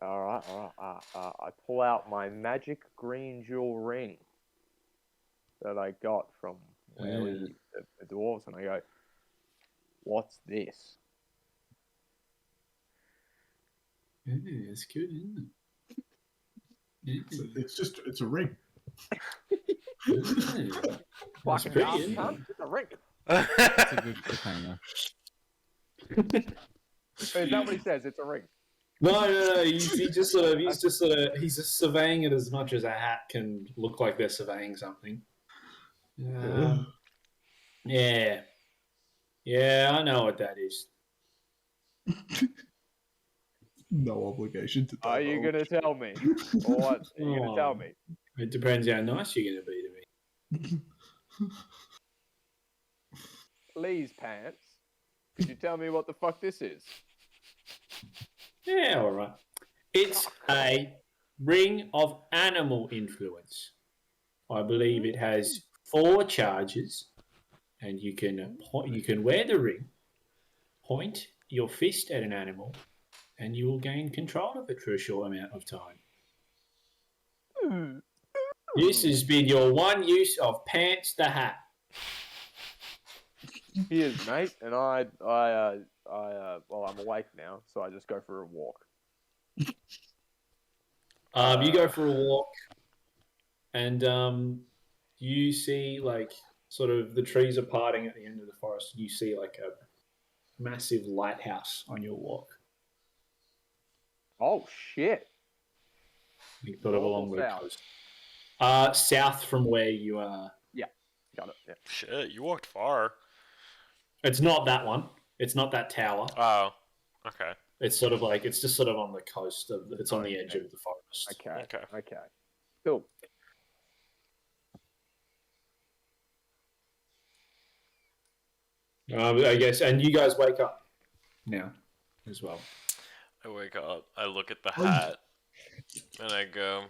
All right. I pull out my magic green jewel ring that I got from the dwarves, and I go, "What's this?" It's good, isn't it? It's a ring. That's Fucking pretty, dumb isn't cunt. it? It's a ring. That's a good cliffhanger. Is that what he says? It's a ring. No. He's just surveying it as much as a hat can look like they're surveying something. Yeah, I know what that is. No obligation to Are you gonna tell me, or what? Are you gonna tell me? It depends how nice you're gonna be to me. Please, pants. Could you tell me what the fuck this is? Yeah, all right. It's a ring of animal influence. I believe it has 4 charges, and you can wear the ring, point your fist at an animal, and you will gain control of it for a short amount of time. This has been your one use of Pants the Hat. Here's, mate, and well, I'm awake now, so I just go for a walk. You go for a walk, and you see like sort of the trees are parting at the end of the forest. You see like a massive lighthouse on your walk. Oh shit! You sort of North or along the south? coast. South from where you are. Got it. Yeah. Shit, you walked far. It's not that one. It's not that tower. Oh, okay. It's sort of like it's just sort of on the coast of. It's on the edge of the forest. Okay. Cool. I guess, and you guys wake up now as well. I wake up, I look at the hat, and I go,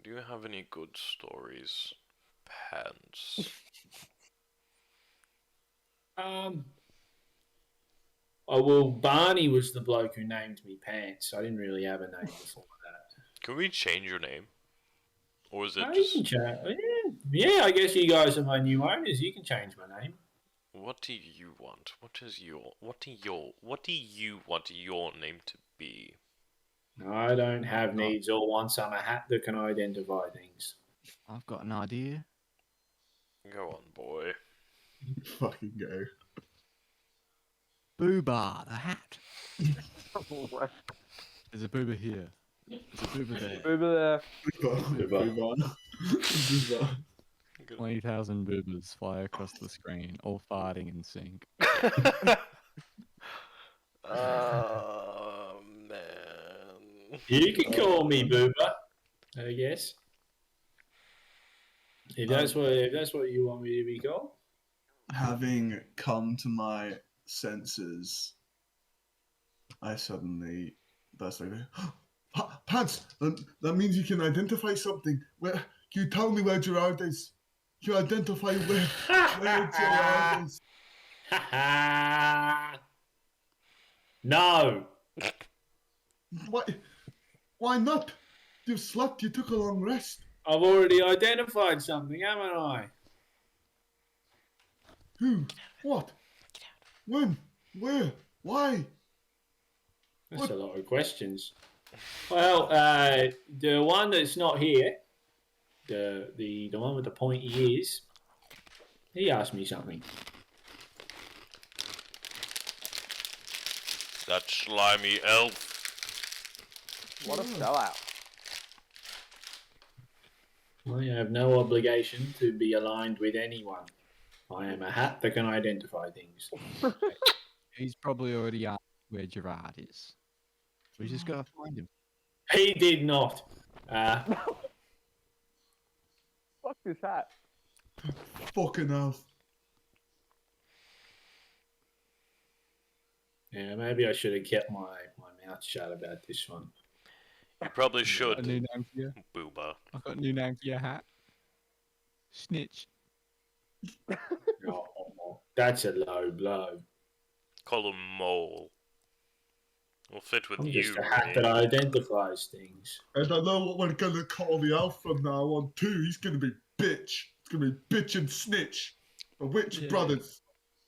do you have any good stories, Pants? Oh well, Barney was the bloke who named me Pants. I didn't really have a name before that. Can we change your name? Or is it You just... can change. Yeah, I guess you guys are my new owners. You can change my name. What do you want? What do you want your name to be? I don't have needs or wants. I'm a hat that can identify things. I've got an idea. Go on, boy. Fucking go. Boobah, the hat. There's a booba here. There's a booba there. Over Move on. Move on. 20,000 boobas fly across the screen, all farting in sync. Oh, man. You can call me Booba, I guess. If that's what you want me to be called. Having come to my senses, I suddenly burst like, Pants, that means you can identify something. Where can you tell me where Gerard is? Can you identify where Gerard is? No. Why not? You slept, you took a long rest. I've already identified something, haven't I? Who? What? When? Where? Why? That's a lot of questions. Well, the one that's not here, the one with the pointy ears, he asked me something. That slimy elf. What a sellout. I have no obligation to be aligned with anyone. I am a hat that can identify things. He's probably already asked where Gerard is. We just gotta find him. He did not. Fuck this hat. Fucking hell. Yeah, maybe I should have kept my mouth shut about this one. You probably Got a should, new name for you. Booba. I've got a new name for your hat. Snitch. Oh, that's a low blow. Call him Mole. Will fit with I'm you, just a hat Remy. that identifies things. And I know what we're gonna call the elf from now on too. He's gonna be bitch. It's gonna be bitch and snitch. The witch Yeah. brothers.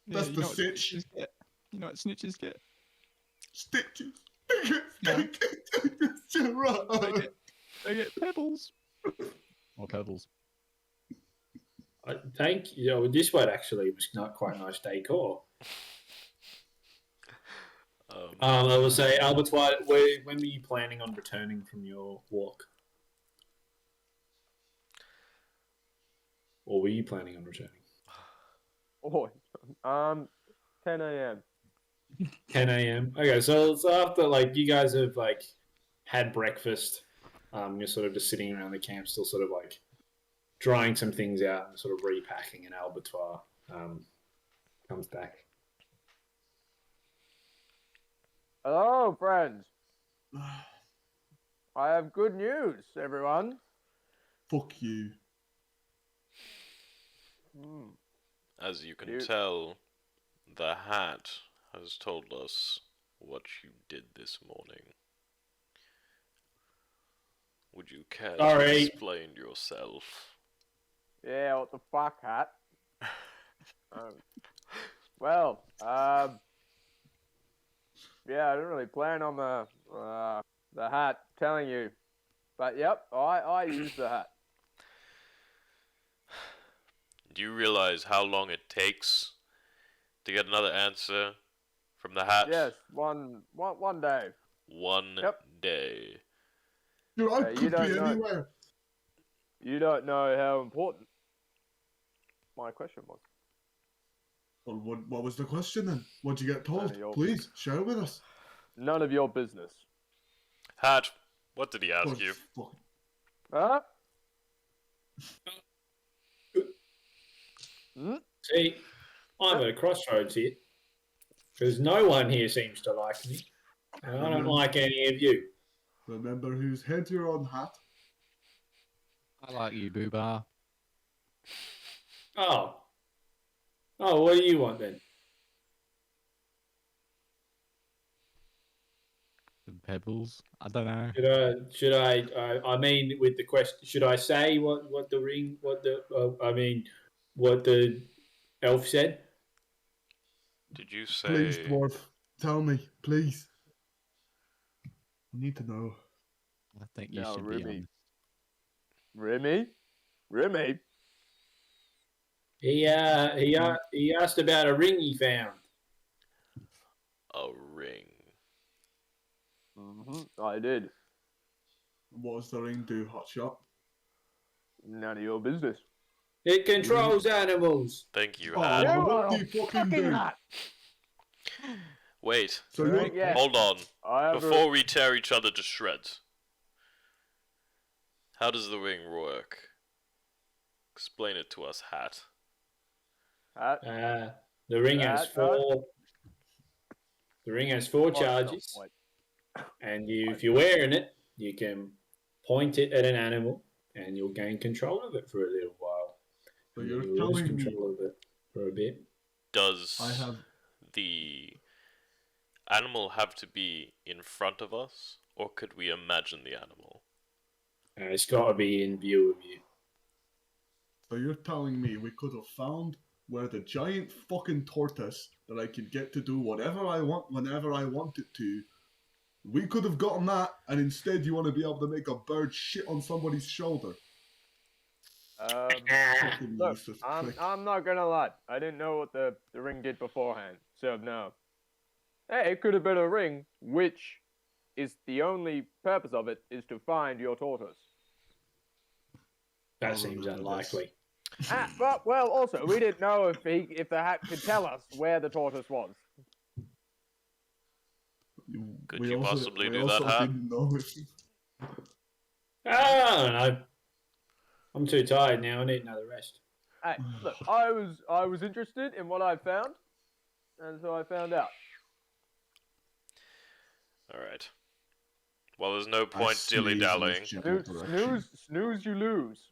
Yeah, That's you the know what sitch. snitches get? You know what snitches get? Stitches. No. Right. They get pebbles. Or pebbles. I think this one actually was not quite nice decor. I will say, Albert, when were you planning on returning from your walk? Or were you planning on returning? Oh, 10 a.m. 10 a.m. Okay, so it's after you guys have had breakfast. You're sort of just sitting around the camp, still sort of drying some things out and sort of repacking. And Albertois comes back. Hello, friends. I have good news, everyone. Fuck you. As you can You- tell, the hat has told us what you did this morning. Would you care to Sorry. explain yourself? Yeah, what the fuck, hat? Well, yeah, I didn't really plan on the hat telling you, but yep, I used the hat. Do you realize how long it takes to get another answer from the hat? Yes, one day. One Yep. day. Your eye you could don't be know. anywhere. You don't know how important my question was. Well, what was the question then? What'd you get told? of your Please share with us. None of your business. Hat, what did he ask Well, you? fuck. Huh? See, I'm at a crossroads here. Because no one here seems to like me. And I don't like any of you. Remember whose head you're on, hat? I like you, Boobar. Oh. Oh, what do you want then? The pebbles. I don't know. Should I mean, with the question, should I say what the elf said? Did you say... Please, dwarf, tell me, please. I need to know. I think you No, should be Ruby. on. Remy? He asked about a ring he found. A ring. I did. What does the ring do, hotshot? None of your business. It controls animals. Thank you, Oh, Hat. You what are do a you fucking fucking do? hat. Wait, So Right, you're yeah. hold on. I have Before we tear each other to shreds, how does the ring work? Explain it to us, Hat. hat. The ring has four. The ring has four Oh, charges, wait. and if you're wearing it, you can point it at an animal, and you'll gain control of it for a little while. So And you're then you'll lose telling me control of it for a bit. Does I have the animal have to be in front of us, or could we imagine the animal? It's got to be in view of you. So you're telling me we could have found where the giant fucking tortoise that I could get to do whatever I want whenever I want it to. We could have gotten that, and instead you want to be able to make a bird shit on somebody's shoulder. Fucking Look, useless I'm prick. not gonna lie. I didn't know what the ring did beforehand, so no. Hey, it could have been a ring, which is the only purpose of it is to find your tortoise. That I'll seems remember unlikely. But well, also we didn't know if the hat could tell us where the tortoise was. Could you possibly do that, Hat? Didn't know if... I don't know. I'm too tired now. I need another rest. Hey, look, I was interested in what I found, and so I found out. Alright. Well, there's no I point sneeze in dilly-dallying. this general direction. Snooze, you lose.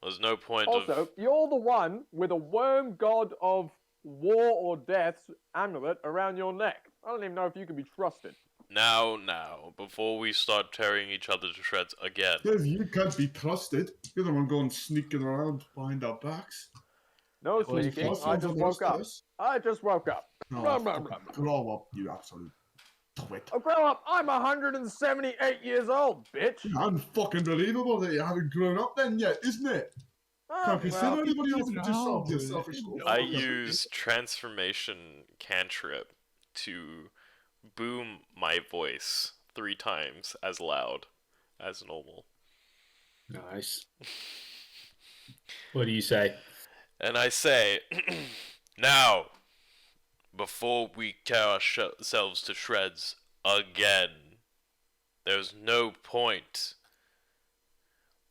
There's no point Also, of... you're the one with a worm god of war or death's amulet around your neck. I don't even know if you can be trusted. Now, before we start tearing each other to shreds again. Because you can't be trusted. You're the one going sneaking around behind our backs. No Well, you sneaking. Plus I ones just on woke those up. tests. I just woke up. No, Rum, rum, rum. grow up, you absolute twit. Oh, grow up. I'm 178 years old, bitch. Unfucking-believable that you haven't grown up then yet, isn't it? Oh, Can't consider well, anybody else but no, yourself, you selfish no. little I fucker. use transformation cantrip to boom my voice 3 times as loud as normal. Nice. What do you say? And I say, now, before we tear ourselves to shreds again, there's no point.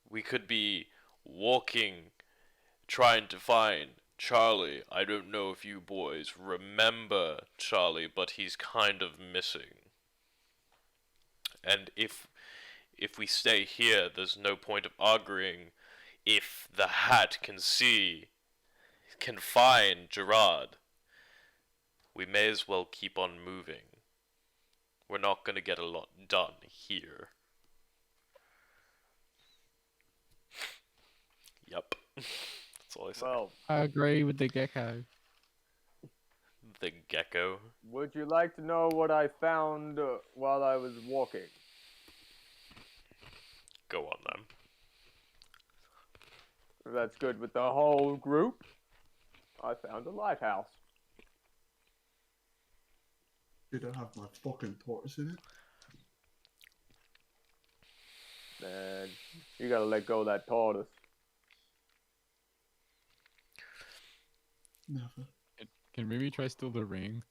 We could be walking, trying to find Charlie. I don't know if you boys remember Charlie, but he's kind of missing. And if we stay here, there's no point of arguing. If the Hat can find Gerard, we may as well keep on moving. We're not gonna get a lot done here. Yup. That's all I say. well, I agree with the gecko. The gecko. would you like to know what I found while I was walking? Go on then. If that's good with the whole group, I found a lighthouse. Did I have my fucking tortoise in it? Man, you gotta let go of that tortoise. Never. Can Remy try steal the ring?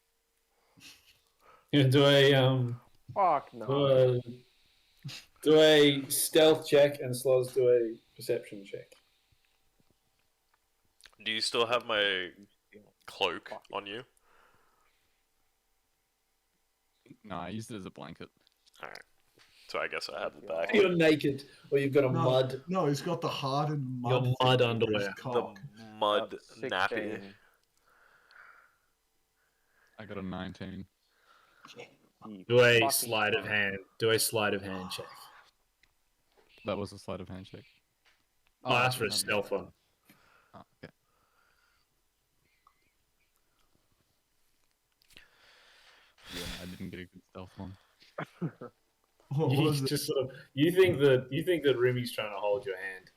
You do a Fuck no. do a stealth check, and Sloz do a perception check. Do you still have my cloak on you? No, I used it as a blanket. Alright. So I guess I have it back. You're naked, or you've got a No, mud. No, he's got the hardened mud. Your thing mud over his underwear. cock. The mud 16. nappy. I got a 19. You Do a fucking sleight of cunt. hand. Do a sleight of hand check. That was a sleight of hand check. Oh, that's for a no, stealth one. Oh, okay. Yeah, I didn't get a good stealth one. What You was it? just sort of you think that Rumi's trying to hold your hand.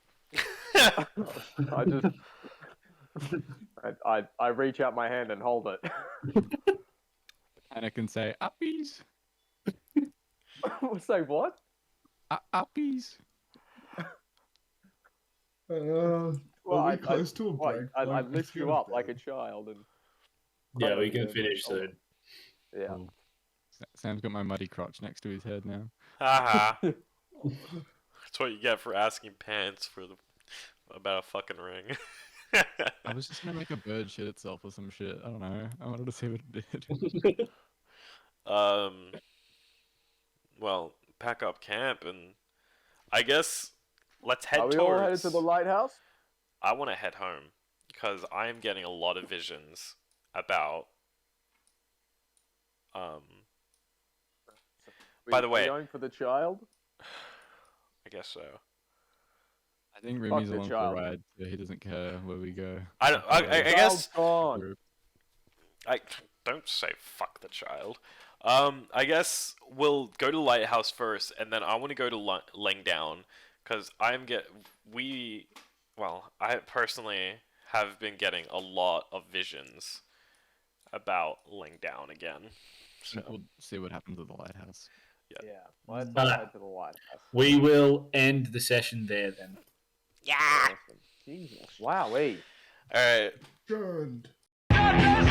I just, I reach out my hand and hold it. And I can say, uppies! Say what? Uppies! Well, are we I- close to a What, break? I Like, lift you feel up like a dead. child and Yeah, we can finish soon. yeah. Cool. Sam's got my muddy crotch next to his head now. Haha. That's what you get for asking Pants about a fucking ring. I was just gonna make a bird shit itself or some shit. I don't know. I wanted to see what it did. Well, pack up camp and I guess let's head Are we towards. all headed to the lighthouse? I want to head home because I am getting a lot of visions about. By the We way- going for the child? I guess so. I think Fuck Remy's the along for child. the ride, so he doesn't care where we go. I don't. I guess. Child's gone. I don't say fuck the child. I guess we'll go to Lighthouse first, and then I want to go to Langdown because I personally have been getting a lot of visions about Langdown again. So We'll see what happens at the lighthouse. Yeah. Let's But- head to the lighthouse. We will end the session there then. yeah. Awesome. Jesus. Wowee. All right. Good. Darkness